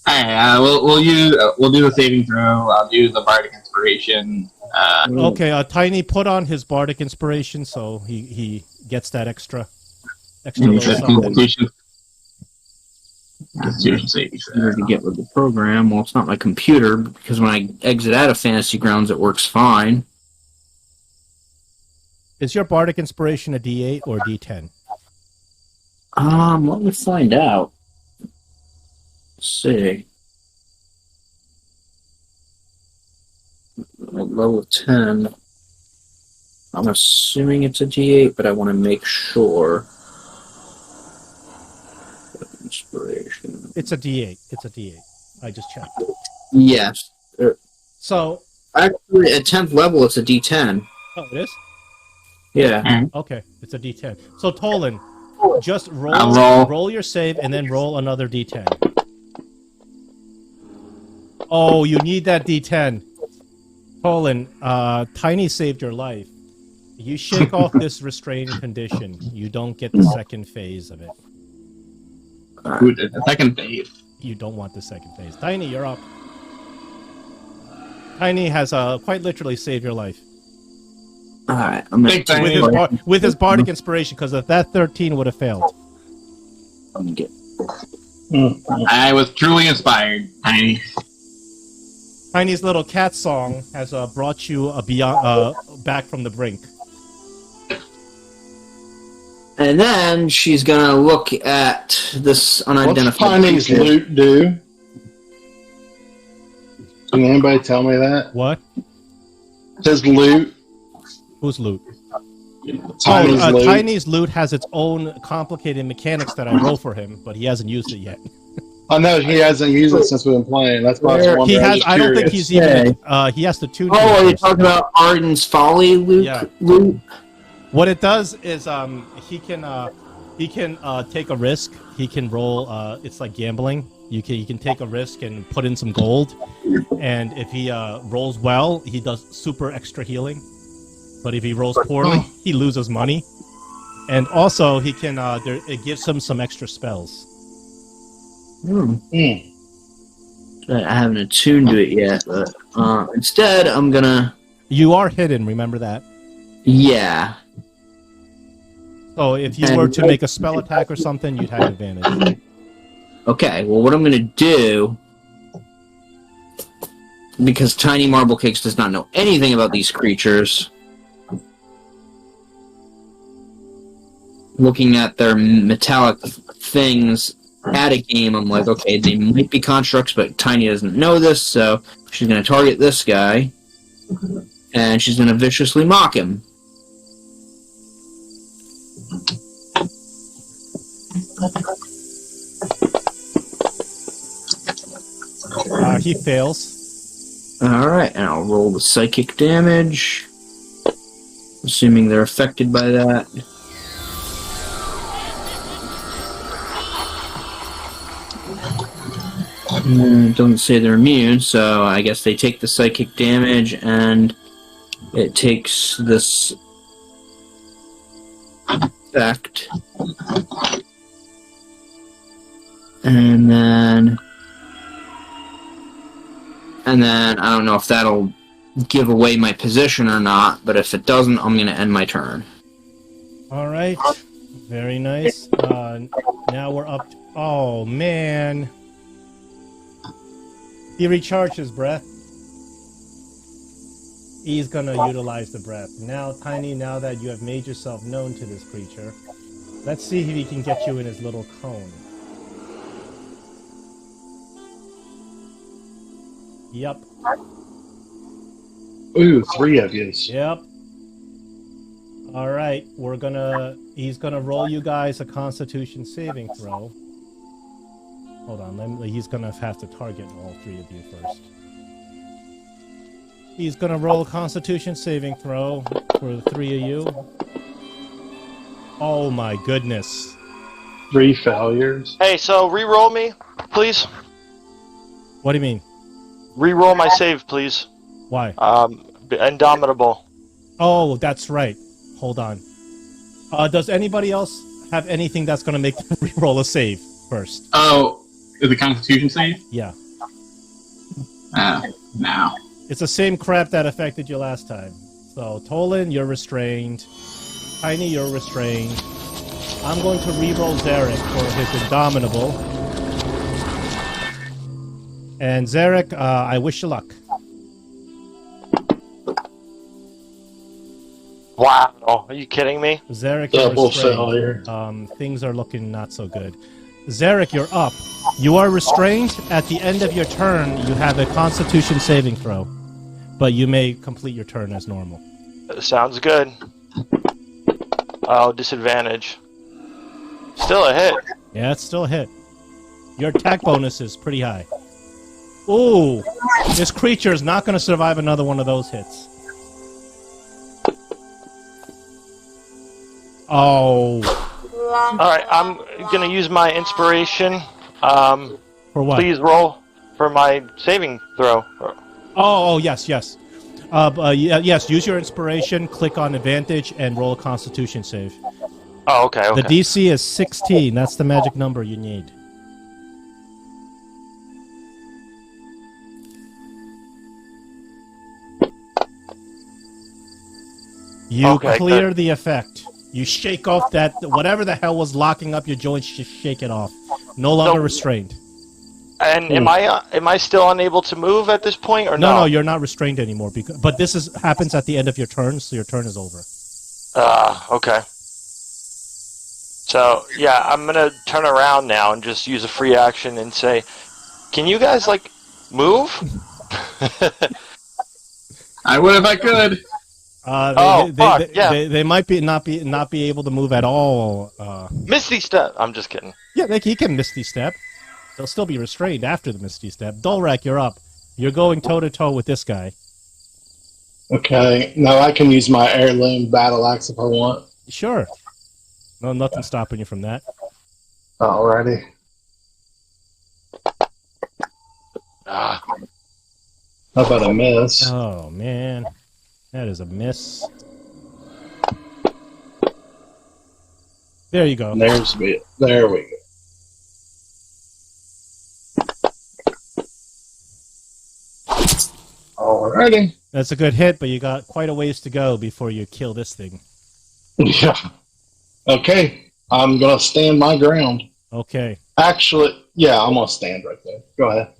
Alright, we'll do the saving throw. I'll do the Bardic Inspiration. Okay, Tiny put on his Bardic Inspiration, so he gets that extra little something. Constitution saving throw. To get with the program. Well, it's not my computer, because when I exit out of Fantasy Grounds, it works fine. Is your Bardic Inspiration a D8 or D10? Let me find out. Let's see. At level 10. I'm assuming it's a D8, but I want to make sure. Inspiration. It's a D8. It's a D8. I just checked. Yes. So, actually, at 10th level, it's a D10. Oh, it is? Yeah. Okay, it's a D10. So, Tolan, just roll your save and then roll another D10. Oh, you need that D10. Tolan, Tiny saved your life. You shake off this restrained condition. You don't get the second phase of it. The second phase. You don't want the second phase. Tiny, you're up. Tiny has quite literally saved your life. Alright, I'm gonna with his Bardic Inspiration, because if that 13 would have failed. I was truly inspired, Tiny. Tiny's little cat song has brought you back from the brink. And then she's gonna look at this unidentified. What's Tiny's loot do? Can anybody tell me that? What? His loot. Whose loot? Tiny's loot. Tiny's loot has its own complicated mechanics that I roll for him, but he hasn't used it yet. I know he hasn't used it since we've been playing. That's why I was wondering. He has. I don't think he's even. He has to tune. Oh, are you talking about Arden's Folly loot? Yeah. Loot? What it does is he can take a risk. He can roll. It's like gambling. You can take a risk and put in some gold, and if he rolls well, he does super extra healing. But if he rolls poorly, he loses money. And also, he can. It gives him some extra spells. I haven't attuned to it yet, but instead, I'm gonna. You are hidden. Remember that. Yeah. So if you were to make a spell attack or something, you'd have advantage. Okay, well, what I'm going to do, because Tiny Marble Cakes does not know anything about these creatures, looking at their metallic things at a game, I'm like, okay, they might be constructs, but Tiny doesn't know this, so she's going to target this guy, and she's going to viciously mock him. He fails. Alright, and I'll roll the psychic damage, assuming they're affected by that. It doesn't say they're immune, so I guess they take the psychic damage, and it takes this effect. And then I don't know if that'll give away my position or not, but if it doesn't, I'm going to end my turn. All right. Very nice. Now we're up. Oh, man. He recharged his breath. He's going to utilize the breath. Now, Tiny, now that you have made yourself known to this creature, let's see if he can get you in his little cone. Yep. Ooh, 3 of yous. Yep. All right, he's gonna roll you guys a Constitution saving throw. Hold on, he's gonna have to target all 3 of you first. He's gonna roll a Constitution saving throw for the 3 of you. Oh my goodness. 3 failures. Hey, so re-roll me, please. What do you mean? Re-roll my save, please. Why? Indomitable. Oh, that's right. Hold on. Does anybody else have anything that's gonna make them re-roll a save first? Oh, is the Constitution save? Yeah. No. It's the same crap that affected you last time. So, Tolan, you're restrained. Tiny, you're restrained. I'm going to re-roll Zarek for his Indomitable. And Zarek, I wish you luck. Wow, are you kidding me? Zarek, you're Double restrained. failure. Things are looking not so good. Zarek, you're up. You are restrained. At the end of your turn, you have a Constitution saving throw. But you may complete your turn as normal. Sounds good. Oh, disadvantage. Still a hit. Yeah, it's still a hit. Your attack bonus is pretty high. Ooh, this creature is not going to survive another one of those hits. Oh. Alright, I'm gonna use my inspiration. For what? Please roll for my saving throw. Oh, yes. Yes, use your inspiration, click on advantage, and roll a Constitution save. Oh, okay. The DC is 16. That's the magic number you need. You clear good. the effect. You shake off that whatever the hell was locking up your joints. Just shake it off. No longer restrained. And am I still unable to move at this point, or no? No, you're not restrained anymore. But this happens at the end of your turn, so your turn is over. Okay. So yeah, I'm gonna turn around now and just use a free action and say, "Can you guys move?" I would if I could. They might not be able to move at all. Misty step. I'm just kidding. Yeah, he can Misty Step. They'll still be restrained after the Misty Step. Dolrak, you're up. You're going toe-to-toe with this guy. Okay, now I can use my heirloom battle axe if I want. Sure. No, nothing's stopping you from that. Alrighty. Ah. How about a miss? Oh, man. That is a miss. There you go. There we go. Alrighty. That's a good hit, but you got quite a ways to go before you kill this thing. Yeah. Okay. I'm going to stand my ground. Okay. Actually, yeah, I'm going to stand right there. Go ahead.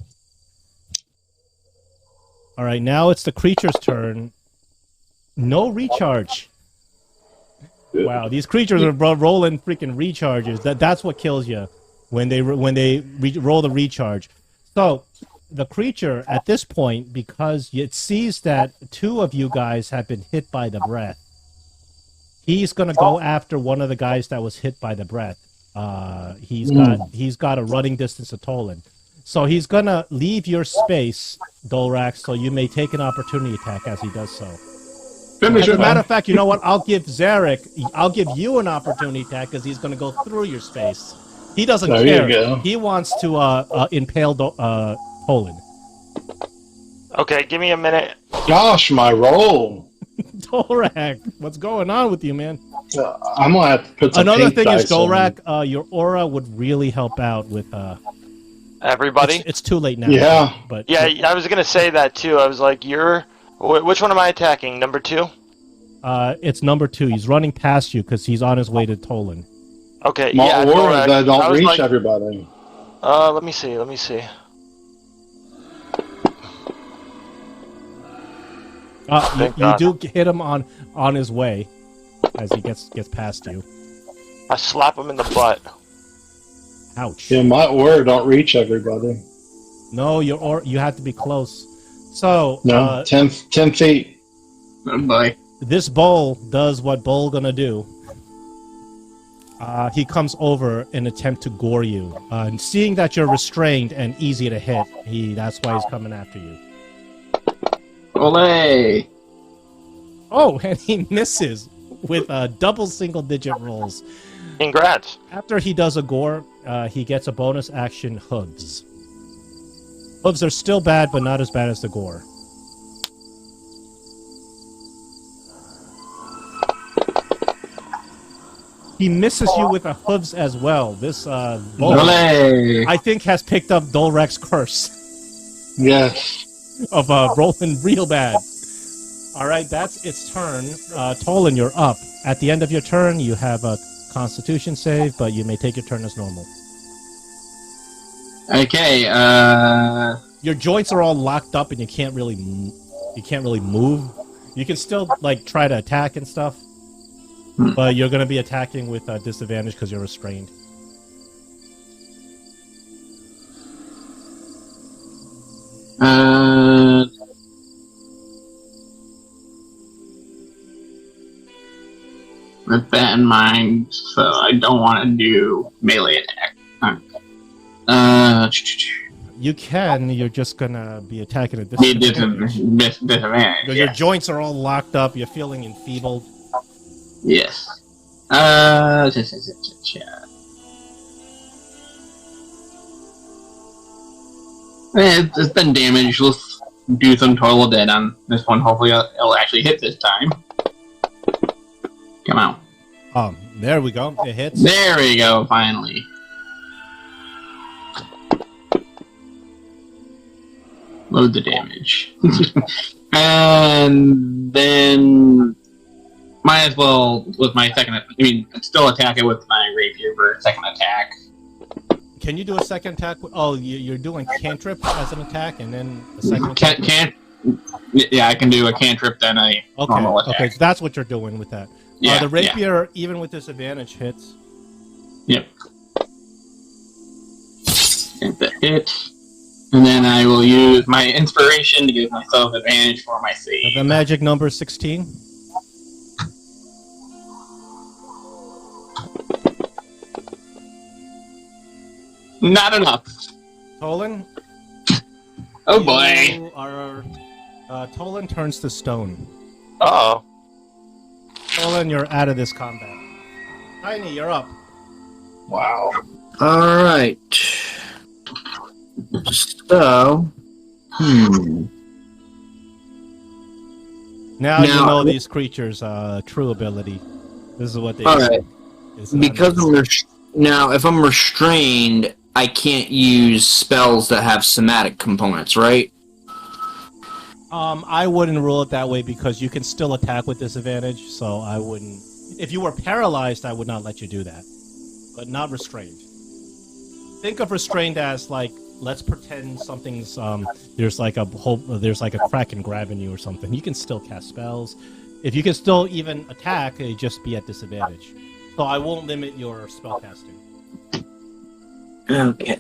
All right, now it's the creature's turn. No recharge. Wow, these creatures are rolling freaking recharges. That's what kills you when they roll the recharge. So the creature at this point, because it sees that two of you guys have been hit by the breath, he's gonna go after one of the guys that was hit by the breath. He's got a running distance to Tolan, so he's gonna leave your space, Dolrax, so you may take an opportunity attack as he does so. As a matter of fact, you know what? I'll give you an opportunity attack because he's going to go through your space. He doesn't care. He wants to impale Tolan. Okay, give me a minute. Gosh, my roll. Dolrak, what's going on with you, man? I'm gonna have to put some Another pink thing is, dice on. Dolrak, your aura would really help out with. Everybody? It's too late now. Yeah. But Yeah, I was gonna say that too. I was like, which one am I attacking? Number 2? it's number 2. He's running past you because he's on his way to Tolan. Okay, My yeah. aura that don't reach like, everybody. let me see. You do hit him on his way as he gets past you. I slap him in the butt. Ouch. Yeah, my aura don't reach everybody. No, you have to be close. So No, 10 feet. Oh boy. this bull does what bull gonna do. He comes over in attempt to gore you. And seeing that you're restrained and easy to hit, that's why he's coming after you. Olay! Oh, and he misses with double single-digit rolls. Congrats. After he does a gore, he gets a bonus action hooves. Hooves are still bad, but not as bad as the gore. He misses you with a hooves as well. This bull, Olay! I think, has picked up Dolrek's curse Yes. of rolling real bad. All right, that's its turn. Tolan, you're up. At the end of your turn, you have a Constitution save, but you may take your turn as normal. Okay, Your joints are all locked up, and you can't really move. You can still try to attack and stuff, but you're going to be attacking with disadvantage because you're restrained. With that in mind, so I don't want to do melee attack. You can. You're just going to be attacking at Need disadvantage. disadvantage. Your Yes. joints are all locked up. You're feeling enfeebled. Yes. It's been damaged. Let's do some total dead on this one. Hopefully, it'll actually hit this time. Come on. There we go. It hits. There we go, finally. Load the damage. And then might as well with my second, still attack it with my rapier for a second attack. Can you do a second attack? Oh, you're doing cantrip as an attack, and then a second attack? Yeah, I can do a cantrip, then a normal attack. Okay, so that's what you're doing with that. Yeah, the rapier, even with disadvantage, hits. Yep. Get the hit. And then I will use my inspiration to give myself advantage for my save. The magic number 16. Not enough. Tolan? Oh boy. Tolan turns to stone. Uh-oh. Tolan, you're out of this combat. Tiny, you're up. Wow. All right. So, Now you know these creatures' true ability. This is what they all do. right. It's Because not- now, if I'm restrained, I can't use spells that have somatic components, right? I wouldn't rule it that way because you can still attack with disadvantage, so I wouldn't. If you were paralyzed, I would not let you do that. But not restrained. Think of restrained as let's pretend something's there's a kraken grabbing you or something. You can still cast spells. If you can still even attack, it'd just be at disadvantage. So I won't limit your spellcasting. Okay.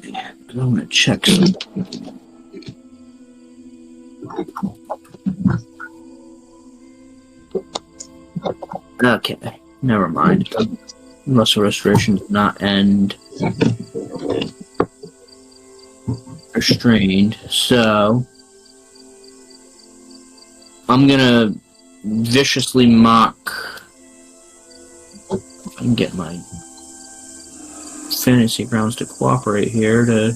I'm gonna check some. Okay. Never mind. Muscle restoration does not end restrained, so I'm gonna viciously mock. If I can get my fantasy grounds to cooperate here to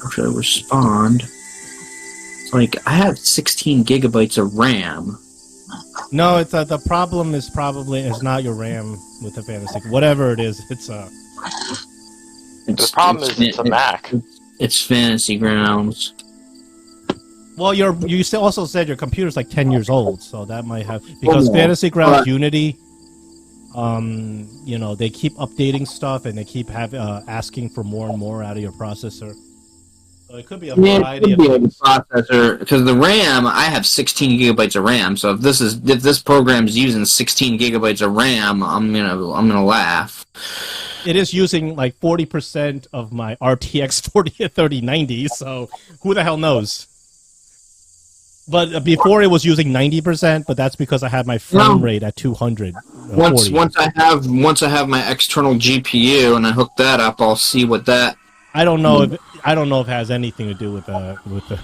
actually respond. It's like I have 16 gigabytes of RAM. No, it's the problem is not your RAM with the fantasy. Whatever it is, it's The problem is it's a Mac. It's fantasy grounds. Well, you also said your computer's like 10 years old, so that might have because Fantasy Grounds Unity, they keep updating stuff and they keep asking for more and more out of your processor. So it could be a variety of things. Processor, because the RAM, I have 16 gigabytes of RAM. So if this program's using 16 gigabytes of RAM, I'm gonna laugh. It is using like 40% of my RTX 3090, so who the hell knows? But before it was using 90%, but that's because I had my frame rate at 200. Once I have my external GPU and I hook that up, I'll see what that. I don't know if it has anything to do with the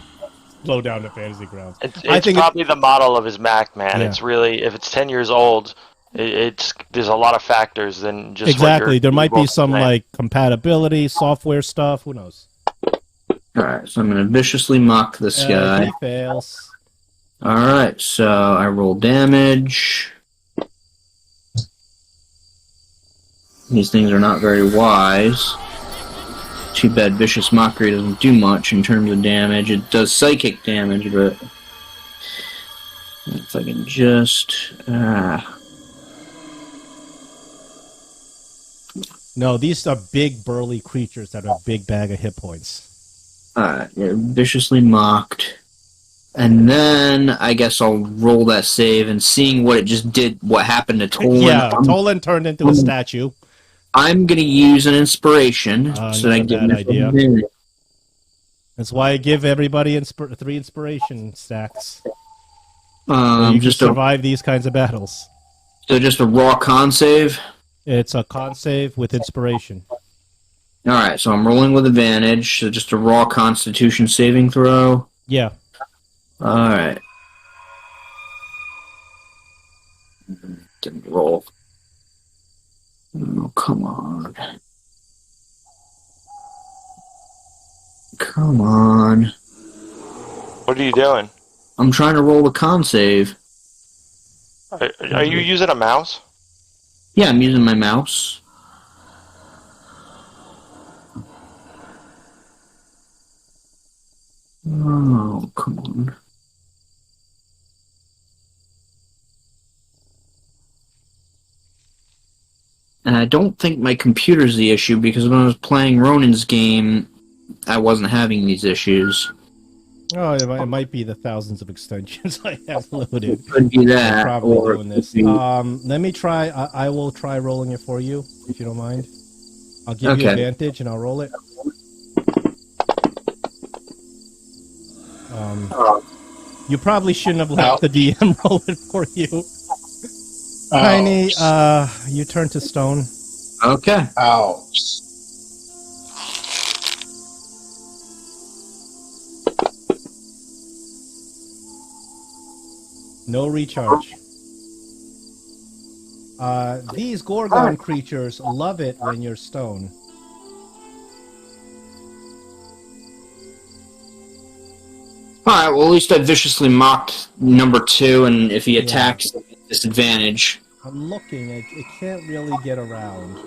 slow down to Fantasy Grounds. It's probably the model of his Mac, man. Yeah. It's really, if it's 10 years old, there's a lot of factors than just exactly. There might be some like compatibility, software stuff. Who knows? All right, so I'm gonna viciously mock this guy. He fails. All right, so I roll damage. These things are not very wise. Too bad Vicious Mockery doesn't do much in terms of damage. It does psychic damage, but if I can just... No, these are big, burly creatures that have a big bag of hit points. Alright, you're viciously mocked. And then I guess I'll roll that save and seeing what it just did, what happened to Tolan. Yeah, Tolan turned into a statue. I'm going to use an inspiration. So I get an idea. That's why I give everybody 3 inspiration stacks. So you just survive these kinds of battles. So just a raw con save? It's a con save with inspiration. Alright, so I'm rolling with advantage. So just a raw constitution saving throw? Yeah. Alright. Didn't roll. Oh, come on. Come on. What are you doing? I'm trying to roll a con save. Are you using a mouse? Yeah, I'm using my mouse. Oh, come on. And I don't think my computer's the issue, because when I was playing Ronin's game, I wasn't having these issues. Oh, it might be the thousands of extensions I have loaded. Could be that. I'm probably doing this. Let me try. I will try rolling it for you, if you don't mind. I'll give you advantage, and I'll roll it. You probably shouldn't have let the DM roll it for you. Tiny, you turn to stone. Okay. Ouch. No recharge. These gorgon creatures love it when you're stone. Alright, well at least I viciously mocked number 2, and if he attacks, disadvantage. I'm looking, it can't really get around.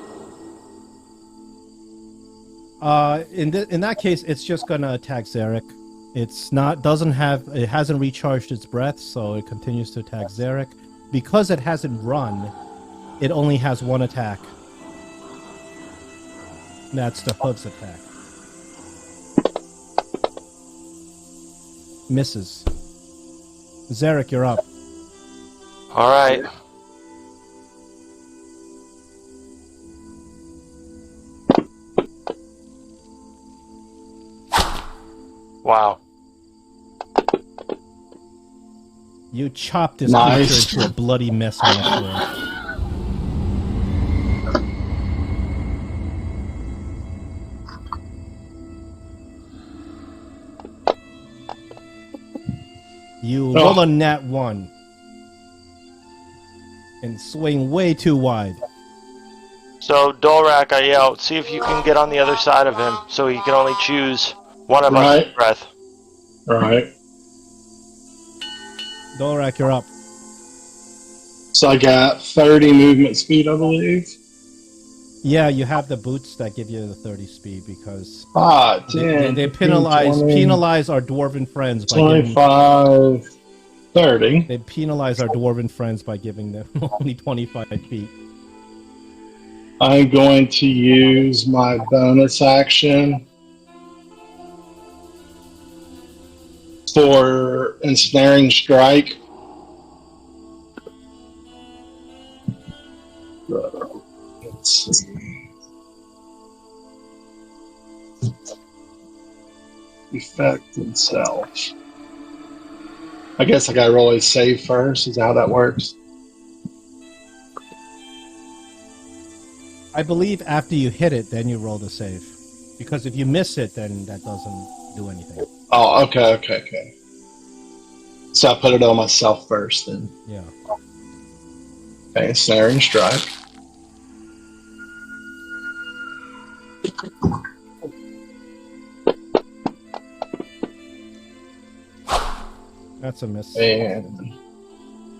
In that case, it's just gonna attack Zarek. It hasn't recharged its breath, so it continues to attack Zarek. Because it hasn't run, it only has 1 attack. That's the hood's attack. Misses. Zarek, you're up. All right. Wow. You chopped this Nice. creature into a bloody mess on the floor. You roll a nat 1 and swing way too wide. So, Dolrak, I yell, see if you can get on the other side of him so he can only choose one of us Right. breath. Right. Dolrak, you're up. So I got 30 movement speed, I believe. Yeah, you have the boots that give you the 30 speed because Ah, they 10. penalize our dwarven friends by giving 25, 30. they penalize our dwarven friends by giving them only 25 feet. I'm going to use my bonus action for ensnaring strike. Let's see. Effect itself. I guess I gotta roll a save first. Is that how that works? I believe after you hit it, then you roll the save. Because if you miss it, then that doesn't do anything. Oh, okay. So I put it on myself first then. Yeah. Okay, ensnaring strike. That's a miss. And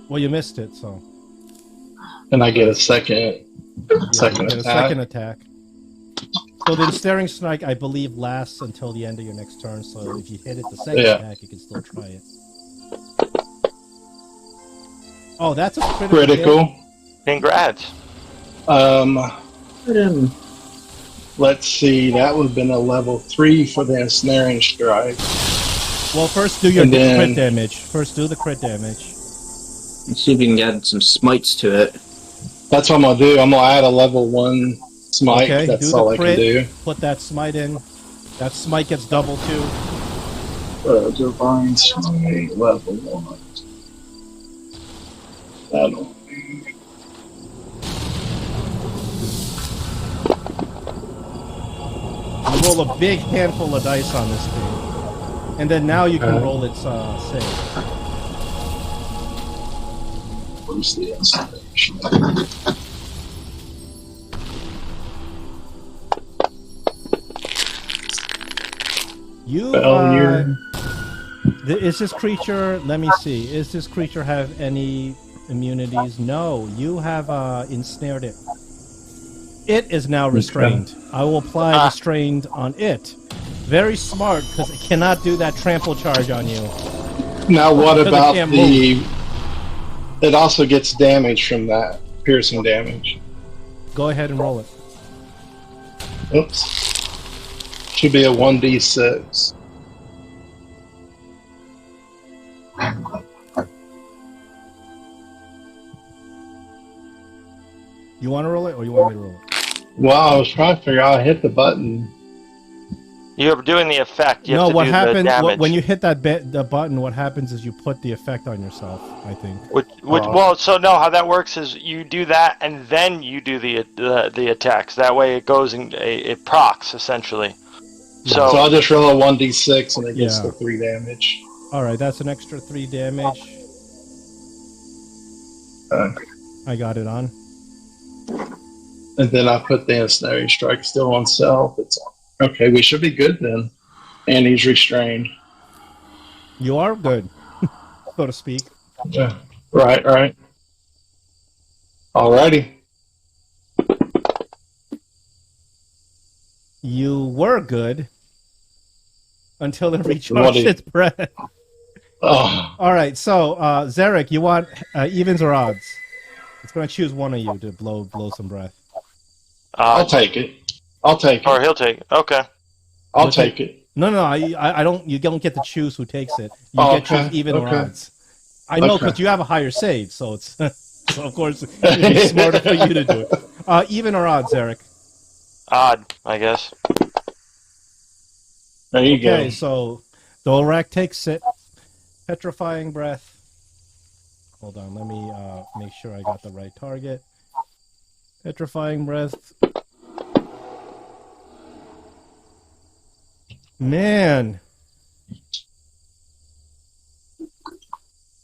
Well, you missed it, so. I get a second Yeah, you second get a attack. second attack. So the ensnaring strike, I believe, lasts until the end of your next turn. So if you hit it the second Yeah. attack, you can still try it. Oh, that's a critical. Critical. Congrats. Let's see. That would have been a level 3 for the ensnaring strike. Well, first do your And then- crit damage. First do the crit damage. Let's see if we can add some smites to it. That's what I'm gonna do. I'm gonna add a level 1 smite. Okay, That's do all the I can crit. do. Put that smite in. That smite gets double too. Divine smite level 1. That'll You roll a big handful of dice on this thing. And then now you can roll its save. Where's the inspiration? You, Failure. is this creature, let me see, is this creature have any immunities? No, you have ensnared it. It is now restrained. I will apply restrained on it. Very smart, because it cannot do that trample charge on you. Now what Because it about can't the... It also gets damage from that. Piercing damage. Go ahead and roll it. Oops. Should be a 1d6. You want to roll it, or you want me to roll it? Well, I was trying to figure out. I hit the button. You're doing the effect. You have No, to what do the happens damage. when you hit that the button? What happens is you put the effect on yourself. I think. Well, so no, how that works is you do that and then you do the attacks. That way it goes and it procs essentially. So I'll just roll a 1d6 and it gets Yeah. the 3 damage. All right, that's an extra 3 damage. I got it on. And then I put the ensnaring strike still on self. It's okay. We should be good then. And he's restrained. You are good, so to speak. Yeah. Right. Alrighty. You were good until it recharged its breath. Oh, All right, so Zarek, you want evens or odds? It's going to choose one of you to blow some breath. I'll take it. Or he'll take it. Okay. I'll take it. No, I don't. You don't get to choose who takes it. You Oh, get to choose even or okay. odds. I know Okay. because you have a higher save, so it's so of course it'd be smarter for you to do it. Even or odds, Eric? Odd, I guess. There you Okay, go. so Dolrak takes it. Petrifying breath. Hold on, let me make sure I got the right target. Petrifying breath. Man.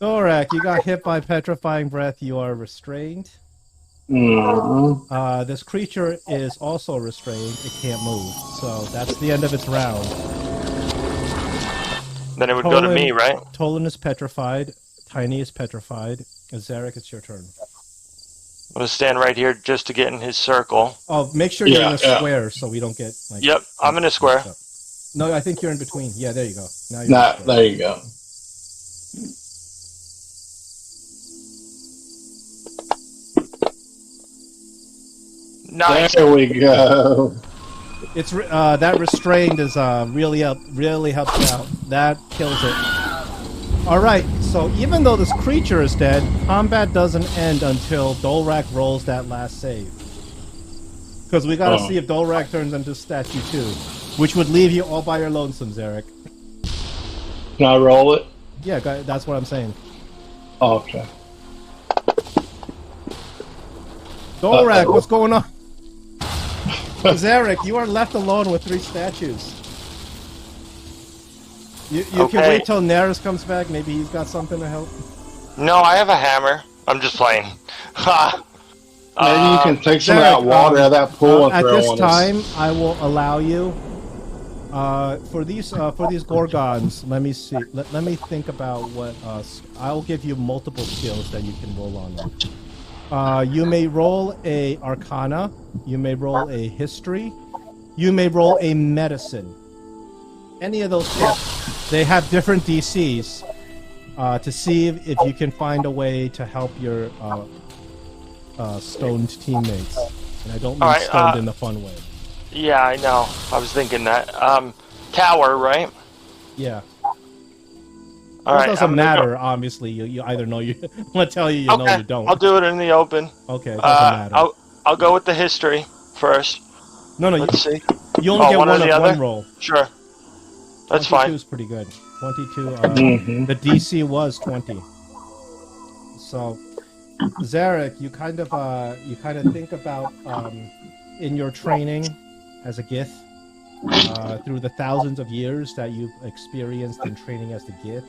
Dolrak, you got hit by petrifying breath. You are restrained. Mhm. This creature is also restrained. It can't move. So that's the end of its round. Then it would go to me, right? Tolan is petrified. Tiny is petrified. Zarek, it's your turn. I'm gonna stand right here just to get in his circle. Oh, make sure you're in a Yeah. square so we don't get like. Yep, I'm in a square. No, I think you're in between. Yeah, there you go. Now you're Nah, in a square. there you go. Nice. There we go. It's that restrained is really helps out. That kills it. All right. So even though this creature is dead, combat doesn't end until Dolrak rolls that last save. Because we gotta see if Dolrak turns into statue 2, which would leave you all by your lonesome, Zarek. Can I roll it? Yeah, that's what I'm saying. Oh, okay. Dolrak, what's going on? Zarek, you are left alone with 3 statues. You can Okay. wait till Neris comes back. Maybe he's got something to help. No, I have a hammer. I'm just playing. Ha! Maybe you can take some of Derek, that water out of that pool and at throw this on us. time, I will allow you for these gorgons. Let me see. Let me think about what. I'll give you multiple skills that you can roll on them. You may roll a Arcana. You may roll a History. You may roll a Medicine. Any of those skills. They have different DCs to see if you can find a way to help your stoned teammates. And I don't mean Alright, stoned in the fun way. Yeah, I know. I was thinking that. Tower, right? Yeah. All It right. doesn't I'm gonna matter, obviously. You either know you... I'm going to tell you go- know Okay, you don't. I'll do it in the open. Okay, it doesn't matter. I'll go with the history first. No, Let's see. you only get one or one the of other? one roll. Sure. That's 22 fine. is pretty good. 22, Mhm. the DC was 20. So, Zarek, you kind of think about in your training as a Gith, through the thousands of years that you've experienced in training as the Gith,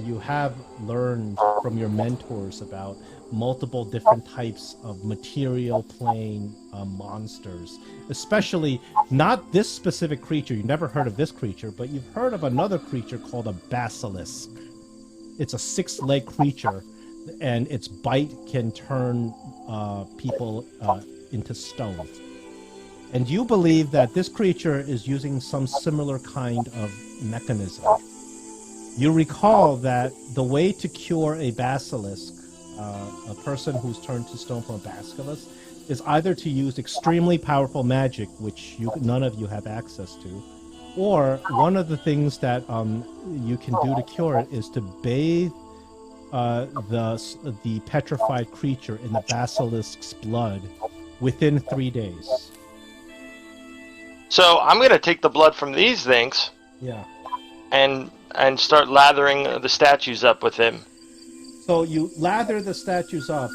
you have learned from your mentors about multiple different types of material plane monsters, especially not this specific creature. You never heard of this creature, but you've heard of another creature called a basilisk. It's a 6-leg creature, and its bite can turn people into stone. And you believe that this creature is using some similar kind of mechanism. You recall that the way to cure a basilisk, a person who's turned to stone from a basilisk, is either to use extremely powerful magic, which none of you have access to, or one of the things that you can do to cure it is to bathe the petrified creature in the basilisk's blood within 3 days. So I'm gonna take the blood from these things Yeah. and start lathering the statues up with him. So you lather the statues up.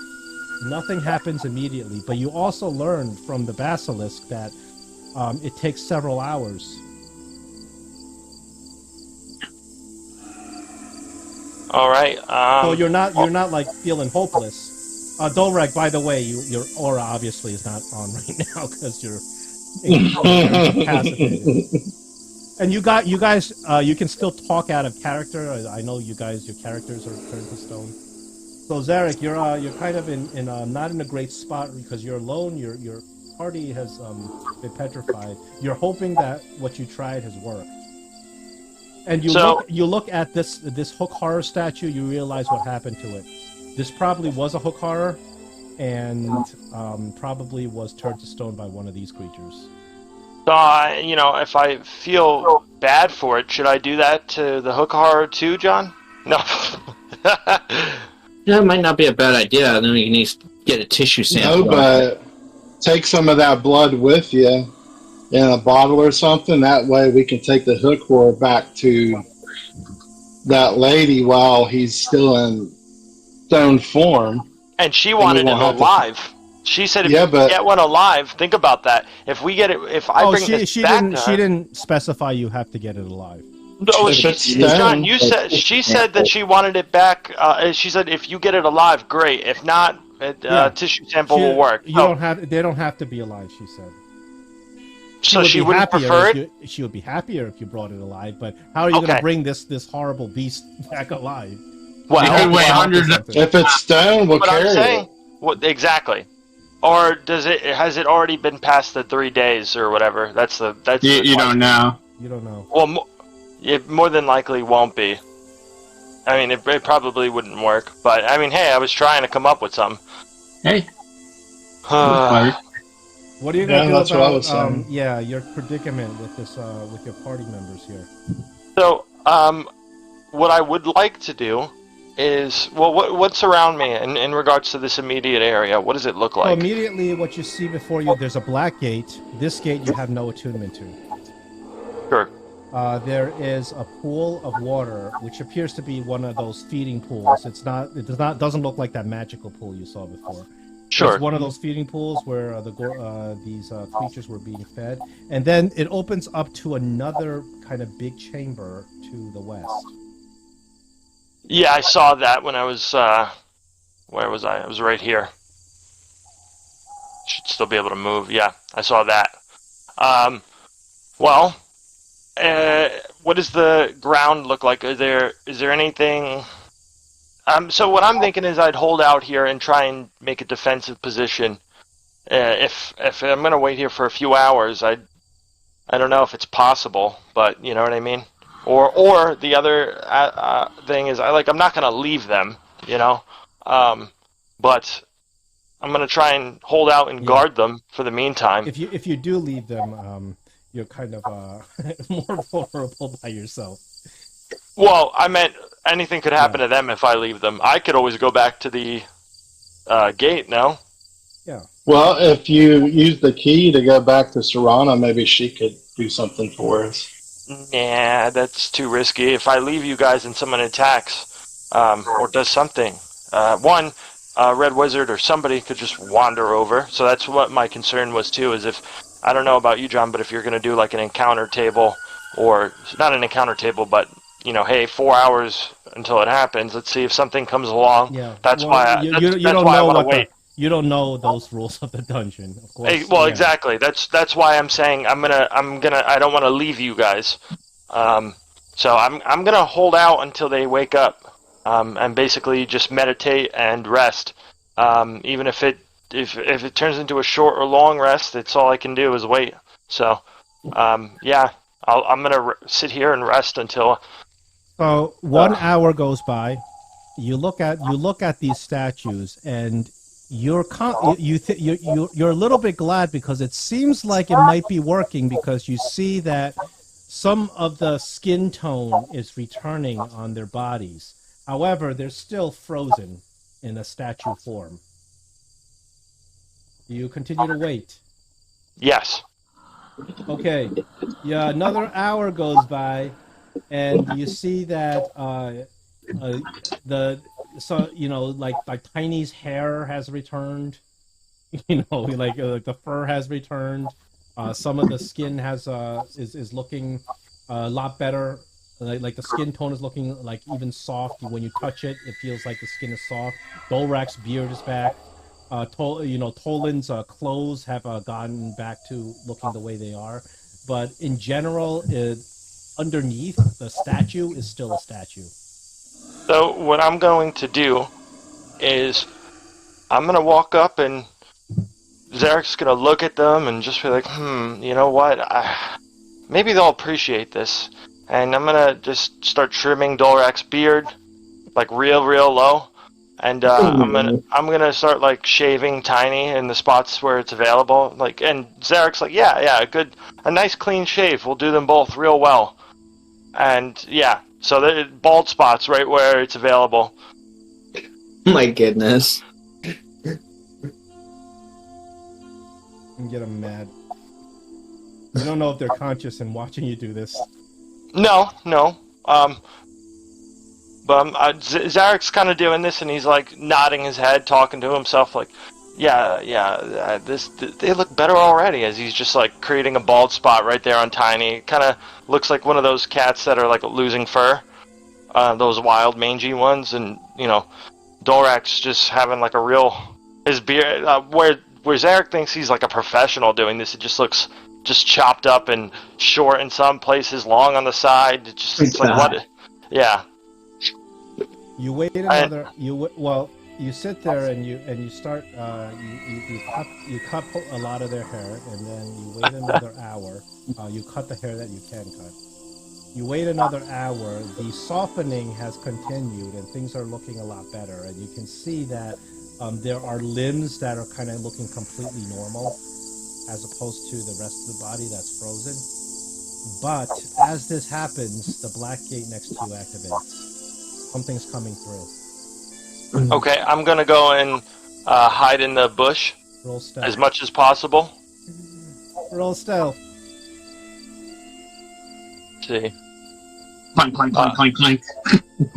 Nothing happens immediately, but you also learn from the basilisk that it takes several hours. All right. So you're not like feeling hopeless. Dolrek, by the way, your aura obviously is not on right now because you're incapacitated. And you guys, you can still talk out of character. I know you guys, your characters are turned to stone. So Zarek, you're kind of in not in a great spot because you're alone. Your party has been petrified. You're hoping that what you tried has worked. And you look at this hook horror statue. You realize what happened to it. This probably was a hook horror, and probably was turned to stone by one of these creatures. So if I feel bad for it, should I do that to the hook horror too, John? No. Yeah, it might not be a bad idea. Then we can at least get a tissue sample. No, but take some of that blood with you in a bottle or something. That way we can take the hook roar back to that lady while he's still in stone form. And she And we wanted it won't have to- alive. She said if Yeah, you but- get one alive, think about that. If we get it, if I bring this back to her, she didn't specify you have to get it alive. No, If it's John, stone, you said she said that she wanted it back. She said if you get it alive, great. If not, Yeah. tissue sample will work. You don't have. They don't have to be alive. She said. So she be wouldn't happier prefer if it. she would be happier if you brought it alive. But how are you going Okay. to bring this horrible beast back alive? Well, You could weigh hundreds of- If it's stone, we'll what I'm carry saying, it. what exactly? Or has it already been past the 3 days or whatever? That's the You don't know. You don't know. Well, it more than likely won't be. I mean, it probably wouldn't work. But I mean, hey, I was trying to come up with something. Hey, What are you going to Yeah, do that's what I about was saying. your predicament with this with your party members here? So, what I would like to do is, well, what's around me in regards to this immediate area? What does it look So like? immediately, what you see before you, there's a black gate. This gate you have no attunement to. Sure. There is a pool of water, which appears to be one of those feeding pools. It doesn't look like that magical pool you saw before. Sure. It's one of those feeding pools where these creatures were being fed, and then it opens up to another kind of big chamber to the west. Yeah, I saw that when I was, where was I? I was right here. Should still be able to move. Yeah, I saw that. Well, what does the ground look like? Is there anything? So what I'm thinking is I'd hold out here and try and make a defensive position. If I'm gonna wait here for a few hours, I don't know if it's possible, but you know what I mean. Or the other thing is I'm not gonna leave them, you know, but I'm gonna try and hold out and guard them for the meantime. If you do leave them, you're kind of more vulnerable by yourself. Well, I meant anything could happen to them if I leave them. I could always go back to the gate. No. Yeah. Well, if you use the key to go back to Serana, maybe she could do something for us. Nah, that's too risky. If I leave you guys and someone attacks or does something, Red Wizard or somebody could just wander over. So that's what my concern was too. Is if I don't know about you, John, but if you're going to do like an encounter table, or not an encounter table, but you know, hey, 4 hours until it happens. Let's see if something comes along. Yeah. That's why. You That's don't why I know want to what wait. you don't know those rules of the dungeon, of course. Hey, well, exactly. That's why I'm saying I don't want to leave you guys. So I'm gonna hold out until they wake up, and basically just meditate and rest. Even if it turns into a short or long rest, it's all I can do is wait. So, yeah, I'm gonna sit here and rest until. So 1 hour goes by. You look at these statues, and you're a little bit glad because it seems like it might be working, because you see that some of the skin tone is returning on their bodies. However, they're still frozen in a statue form. Do you continue to wait? Yes. Okay. Yeah, another hour goes by, and you see that like Tiny's hair has returned. You know, like the fur has returned. Some of the skin is looking a lot better. Like the skin tone is looking like even soft. When you touch it, it feels like the skin is soft. Dolrak's beard is back. Toland's clothes have gotten back to looking the way they are. But in general, underneath, the statue is still a statue. So what I'm going to do is I'm going to walk up, and Zarek's going to look at them and just be like, you know what? Maybe they'll appreciate this. And I'm going to just start trimming Dolrak's beard, like real low. And I'm gonna start like shaving Tiny in the spots where it's available. Like, and Zarek's like, yeah, a nice clean shave. We'll do them both real well. And yeah, so the bald spots right where it's available. My goodness. And get them mad. You don't know if they're conscious and watching you do this. No. But Zarek's kind of doing this, and he's like nodding his head, talking to himself, like, yeah. They look better already. As he's just like creating a bald spot right there on Tiny. Kind of looks like one of those cats that are like losing fur, those wild mangy ones, and Dorak's just having like a real his beard. Where Zarek thinks he's like a professional doing this, it just looks just chopped up and short in some places, long on the side. It's like what? Yeah. You wait another. You sit there and you start. You cut a lot of their hair, and then you wait another hour. You cut the hair that you can cut. You wait another hour. The softening has continued, and things are looking a lot better. And you can see that there are limbs that are kind of looking completely normal, as opposed to the rest of the body that's frozen. But as this happens, the black gate next to you activates. Something's coming through. Okay, I'm gonna go and hide in the bush Roll stealth. as much as possible. Roll stealth. See. Clank, clank, clank, clank, clank.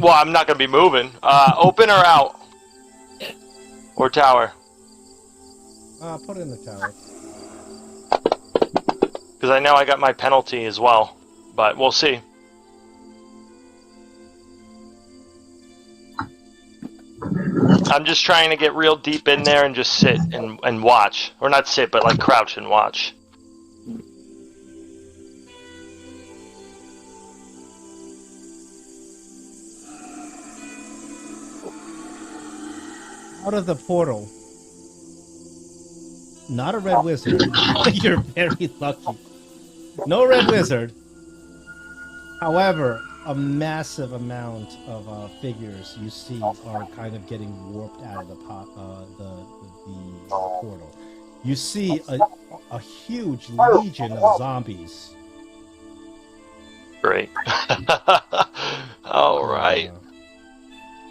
Well, I'm not gonna be moving. Open or out? Or tower? Put it in the tower. Because I know I got my penalty as well, but we'll see. I'm just trying to get real deep in there and just sit and watch. Or not sit, but like crouch and watch. Out of the portal. Not a red wizard. You're very lucky. No red wizard. However, a massive amount of figures you see are kind of getting warped out of the portal. You see a huge legion of zombies. Great. All right.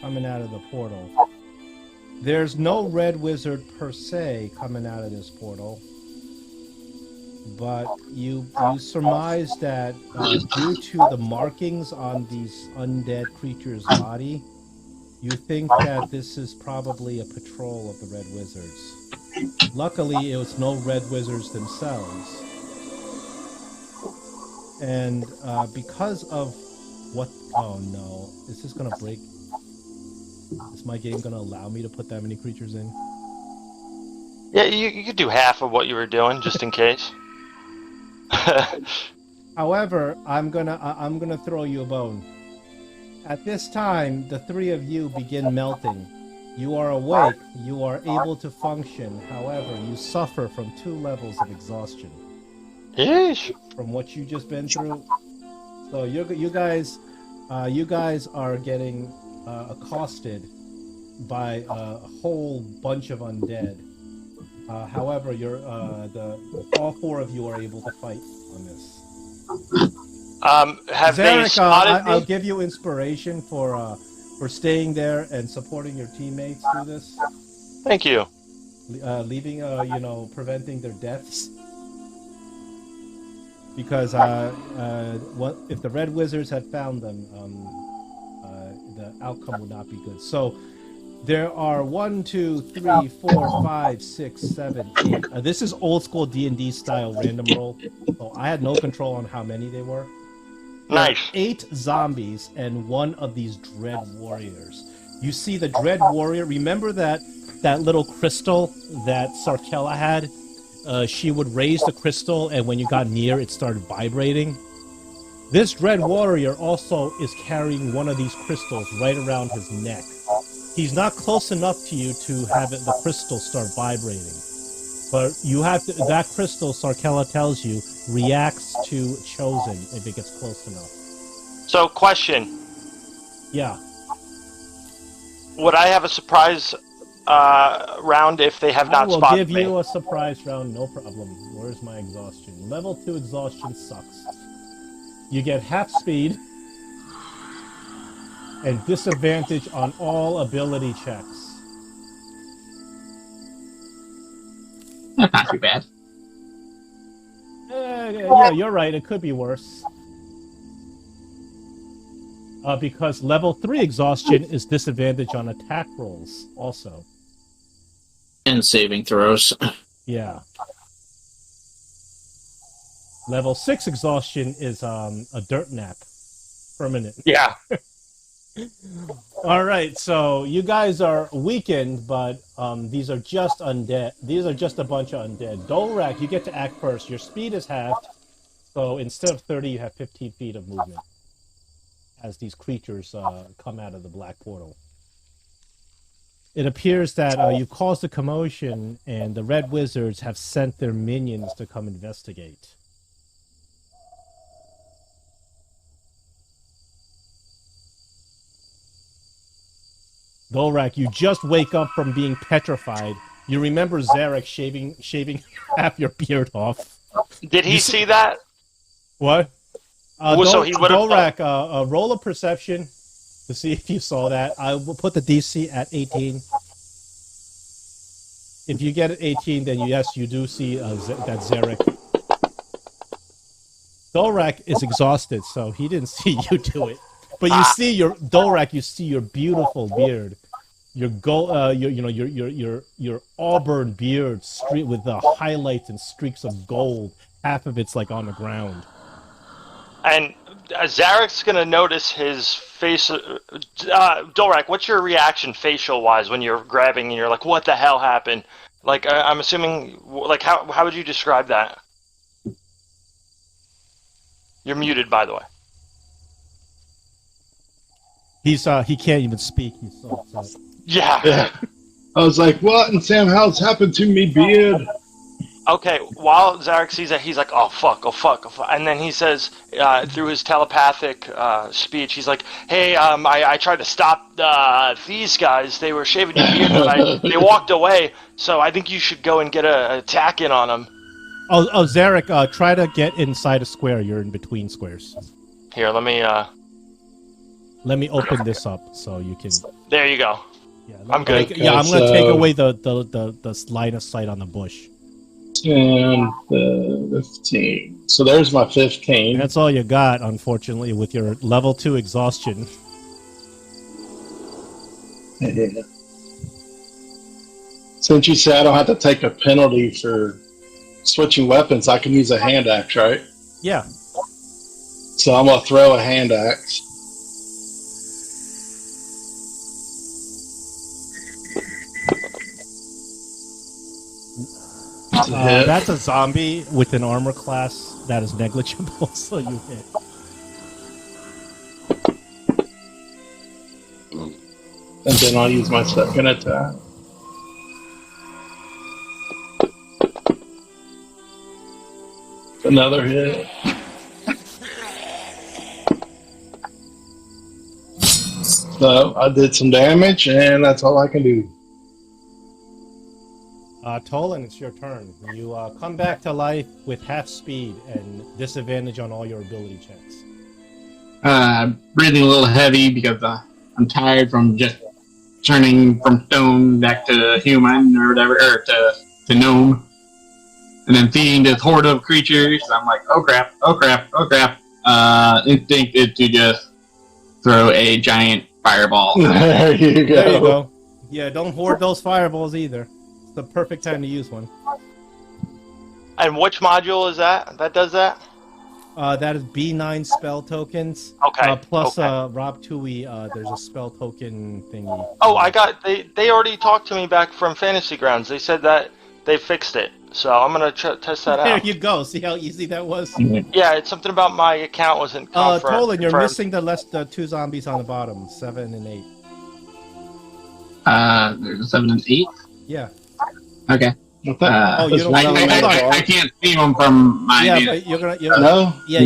Coming out of the portal. There's no red wizard per se coming out of this portal, but you surmise that due to the markings on these undead creatures' body, you think that this is probably a patrol of the red wizards. Luckily, it was no red wizards themselves. And because of what... Oh no, is this gonna break? Is my game gonna allow me to put that many creatures in? Yeah, you could do half of what you were doing, just in case. However, I'm gonna throw you a bone. At this time, the three of you begin melting. You are awake, you are able to function. However, you suffer from 2 levels of exhaustion. Yeesh. From what you just been through. So you guys are getting accosted by a whole bunch of undead. However, all 4 of you are able to fight on this. Have they Zarek, spotted me? I'll give you inspiration for staying there and supporting your teammates through this. Thank you. Leaving, preventing their deaths. Because if the red wizards had found them, the outcome would not be good. So there are 1, 2, 3, 4, 5, 6, 7, 8. This is old school D&D style random roll. So I had no control on how many they were. Nice. 8 zombies and 1 of these dread warriors. You see the dread warrior. Remember that little crystal that Sarkella had? She would raise the crystal, and when you got near, it started vibrating. This dread warrior also is carrying one of these crystals right around his neck. He's not close enough to you to have the crystal start vibrating. But you have to, that crystal, Sarkella tells you, reacts to Chosen if it gets close enough. So, question. Yeah. Would I have a surprise round if they have not spotted me? I will give you a surprise round, no problem. Where's my exhaustion? Level 2 exhaustion sucks. You get half speed and disadvantage on all ability checks. That's not too bad. Yeah, you're right. It could be worse. Because level 3 exhaustion is disadvantage on attack rolls, also. And saving throws. Yeah. Level 6 exhaustion is a dirt nap. Permanent. Yeah. Alright, so you guys are weakened, but these are just undead. These are just a bunch of undead. Dolrak, you get to act first. Your speed is halved, so instead of 30, you have 15 feet of movement as these creatures come out of the black portal. It appears that you caused a commotion, and the red wizards have sent their minions to come investigate. Dolrak, you just wake up from being petrified. You remember Zarek shaving half your beard off. Did he see that? What? So he would've- Dolrak, roll a perception to see if you saw that. I will put the DC at 18. If you get an 18, then yes, you do see that Zarek. Dolrak is exhausted, so he didn't see you do it. But you see Dolrak. You see your beautiful beard, your auburn beard, with the highlights and streaks of gold. Half of it's like on the ground. And Zarek's gonna notice his face. Dolrak, what's your reaction facial-wise when you're grabbing and you're like, "What the hell happened?" Like, I'm assuming, like, how would you describe that? You're muted, by the way. He can't even speak. He's so upset. Yeah. I was like, what in Sam Hell's happened to me, beard? Okay, while Zarek sees that, he's like, oh fuck. And then he says, through his telepathic speech, he's like, hey, I tried to stop these guys. They were shaving your beard, but they walked away, so I think you should go and get an attack in on them. Oh, Zarek, try to get inside a square. You're in between squares. Here, let me open this up so you can... There you go. Yeah, I'm good. I'm going to take away the line of sight on the bush. And 15. So there's my 15. And that's all you got, unfortunately, with your level 2 exhaustion. Yeah. Since you say I don't have to take a penalty for switching weapons, I can use a hand axe, right? Yeah. So I'm going to throw a hand axe. That's a zombie with an armor class that is negligible, so you hit. And then I'll use my second attack. Another hit. So I did some damage, and that's all I can do. Tolan, it's your turn. You come back to life with half speed and disadvantage on all your ability checks. Breathing a little heavy because I'm tired from just turning from stone back to human or whatever, or to gnome. And then feeding this horde of creatures, I'm like, oh crap. Instinct is to just throw a giant fireball. There you go. There you go. Yeah, don't hoard those fireballs either. It's the perfect time to use one. And which module is that does that? That is B9 spell tokens. Okay. Plus, okay. Rob Tui, there's a spell token thingy. Oh, they already talked to me back from Fantasy Grounds. They said that they fixed it. So I'm going to test that out. There you go. See how easy that was? Yeah, it's something about my account wasn't confirmed. Tolan, you're missing the two zombies on the bottom, 7 and 8. There's a 7 and 8? Yeah. Okay. You don't I can't see them from my... Yeah, but you're gonna No? Yeah,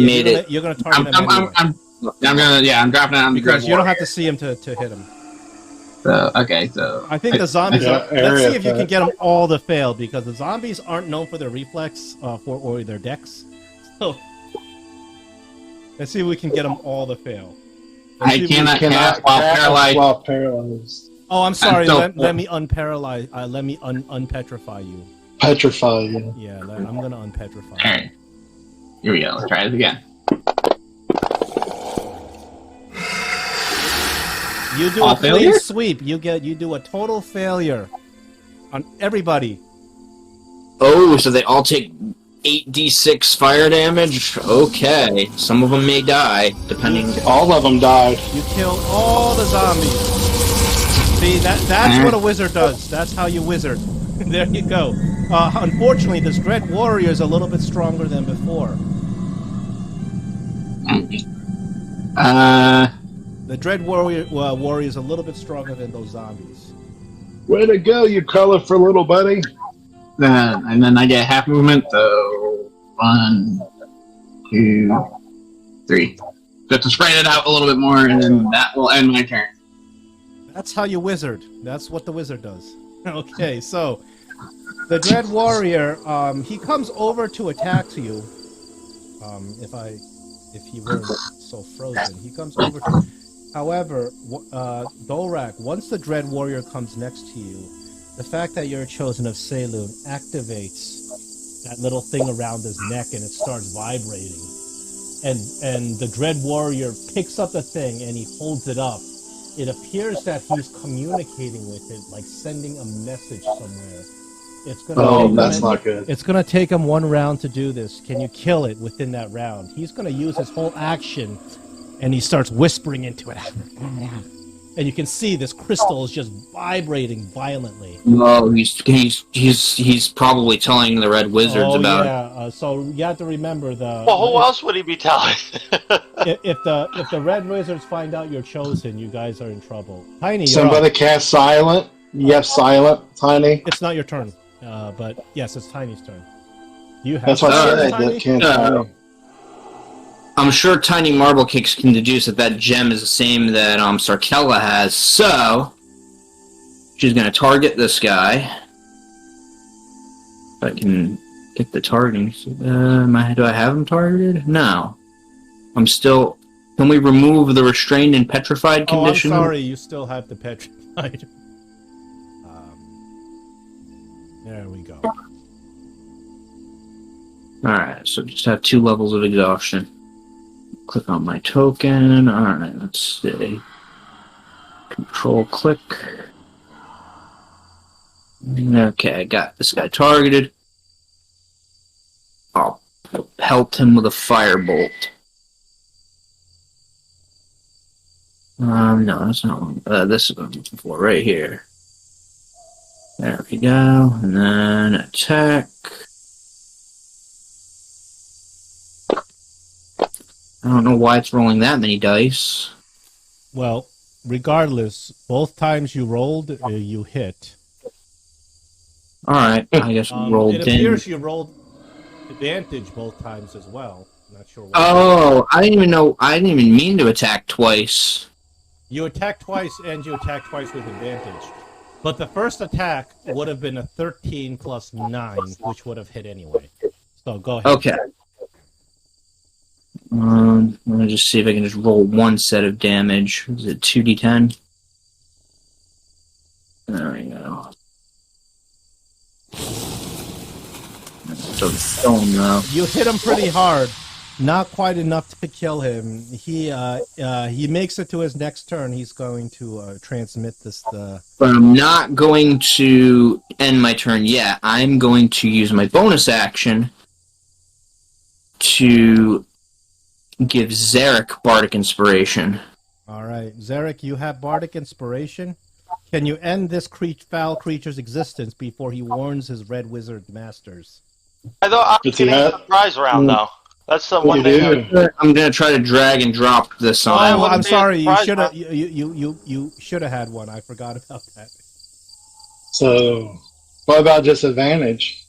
you're gonna target them anyway. I'm dropping it on because you don't have to see him to hit him. So, okay, so... I think the zombies let's see if you can get them all to fail, because the zombies aren't known for their reflex or their dex. So, let's see if we can get them all to fail. I cannot cast while paralyzed. While paralyzed. Oh, I'm sorry. Let me unparalyze. Let me unpetrify you. Petrify, yeah. Yeah, I'm gonna unpetrify. All right. Here we go. Let's try it again. You do All a clean failure? sweep. You do a total failure on everybody. Oh, so they all take 8d6 fire damage? Okay. Some of them may die, depending... All of them died. You kill all the zombies. See, that's what a wizard does. That's how you wizard. There you go. Unfortunately, this Dread Warrior is a little bit stronger than before. The Dread Warrior is a little bit stronger than those zombies. Way to go, you colorful little buddy. And then I get half movement, so 1, 2, 3. Just to spread it out a little bit more, and then that will end my turn. That's how you wizard. That's what the wizard does. Okay, so the Dread Warrior, he comes over to attack you. If he weren't so frozen, he comes over to. However, Dolrak, once the Dread Warrior comes next to you, the fact that you're a chosen of Saloon activates that little thing around his neck and it starts vibrating. And the Dread Warrior picks up the thing and he holds it up. It appears that he's communicating with it, like sending a message somewhere. That's not good. It's going to take him 1 round to do this. Can you kill it within that round? He's going to use his whole action, and he starts whispering into it. And you can see this crystal is just vibrating violently. No, he's probably telling the Red Wizards about it. Yeah. So you have to remember Well, who else would he be telling? if the Red Wizards find out you're chosen, you guys are in trouble. Tiny, you're Somebody up. cast silent. Yes, silent, Tiny. It's not your turn, but yes, it's Tiny's turn. You have. That's what I said. Tiny? That can't No. I'm sure Tiny Marble Cakes can deduce that gem is the same that Sarkella has, so she's going to target this guy. If I can get the targeting. Do I have him targeted? No. I'm still... Can we remove the restrained and petrified condition? Oh, I'm sorry, you still have the petrified. There we go. Alright, so just have 2 levels of exhaustion. Click on my token. Alright, let's see. Control click. Okay, I got this guy targeted. I'll pelt him with a firebolt. No, that's not one. This is what I'm looking for right here. There we go. And then attack. I don't know why it's rolling that many dice. Well, regardless, both times you rolled, you hit. Alright, I guess rolled it in. appears you rolled advantage both times as well. Not sure why. Oh, I didn't even mean to attack twice. You attacked twice and you attacked twice with advantage. But the first attack would have been a 13 plus 9, which would have hit anyway. So go ahead. Okay. Let me just see if I can just roll 1 set of damage. Is it 2d10? There we go. So stone though. You hit him pretty hard. Not quite enough to kill him. He makes it to his next turn. He's going to transmit this. But I'm not going to end my turn yet. I'm going to use my bonus action to give Zarek Bardic Inspiration. All right, Zarek, you have Bardic Inspiration. Can you end this foul creature's existence before he warns his Red Wizard masters? I thought I was getting a surprise round, though. That's the one thing. I'm going to try to drag and drop this on. Oh, I'm sorry. You should have. You should have had one. I forgot about that. So, what about disadvantage?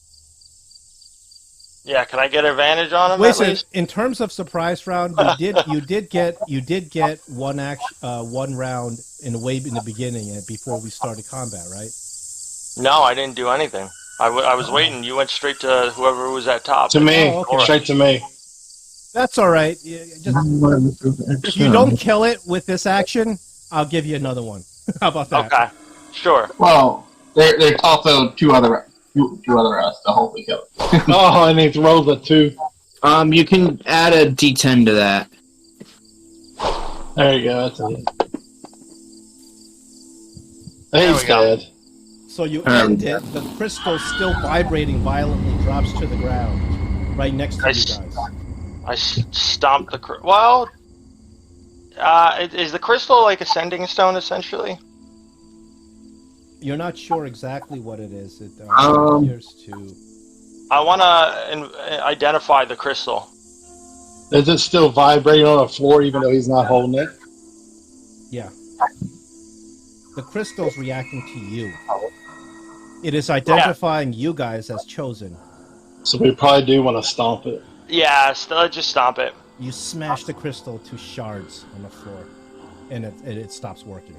Yeah, can I get advantage on him? Wait, at least? in terms of surprise round, you did get one round in the beginning before we started combat, right? No, I didn't do anything. I was waiting. You went straight to whoever was at top. To me, Oh, okay. straight to me. That's all right. If you don't kill it with this action, I'll give you another one. How about that? Okay, sure. Well, there's also 2 other two other us to hopefully kill it. Oh, and he rolled a 2. You can add a D10 to that. There you go. That's it. There He's we go. dead. So you end it. The crystal, still vibrating violently, drops to the ground, right next to you guys. I stomped the well. Is the crystal like a sending stone essentially? You're not sure exactly what it is. It appears to. I want to identify the crystal. Is it still vibrating on the floor even though he's not holding it? Yeah. The crystal's reacting to you. It is identifying you guys as chosen. So we probably do want to stomp it. Yeah, just stomp it. You smash the crystal to shards on the floor, and it stops working.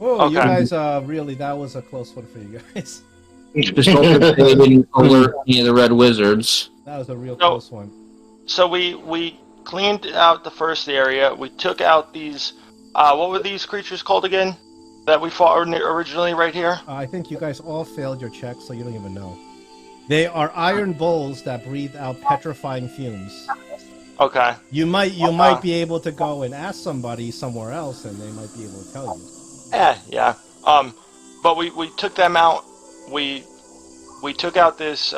Oh, you Okay. guys, really, that was a close one for you guys. Just hope that they didn't alert any of the red wizards. That was a real close one. So we cleaned out the first area. We took out these. What were these creatures called again? That we fought originally right here. I think you guys all failed your check, so you don't even know. They are iron bowls that breathe out petrifying fumes. Okay. You might be able to go and ask somebody somewhere else, and they might be able to tell you. Yeah. But we took them out. We took out this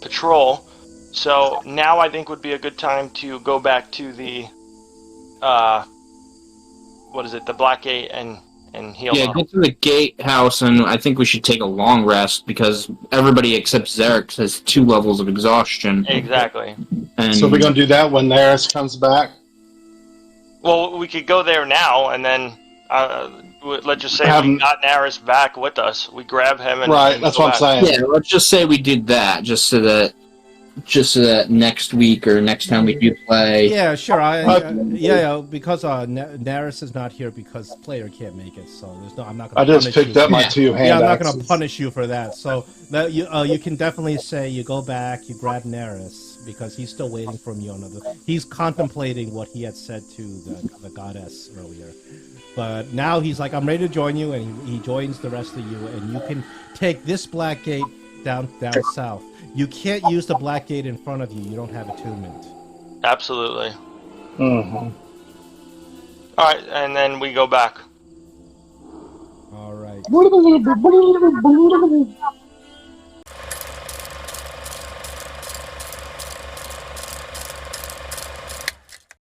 patrol. So now I think would be a good time to go back to the what is it? The Black Gate and heal up. Get to the gatehouse, and I think we should take a long rest because everybody except Zarek has 2 levels of exhaustion. Exactly. And So we're going to do that when Naris comes back? Well, we could go there now, and then let's just say we got Naris back with us. We grab him and Right, that's what I'm saying. Yeah, let's just say we did that, just so that next week or next time we do play. Yeah, sure. Because Naris is not here because player can't make it, so there's no. I'm not going to. I just picked up my 2 hand Yeah, I'm not going to axes. punish you for that. So that you can definitely say you go back, you grab Naris because he's still waiting for you. He's contemplating what he had said to the goddess earlier, but now he's like, I'm ready to join you, and he joins the rest of you, and you can take this Black Gate down south. You can't use the Black Gate in front of you. You don't have attunement. Absolutely. Mm-hmm. All right, and then we go back. All right.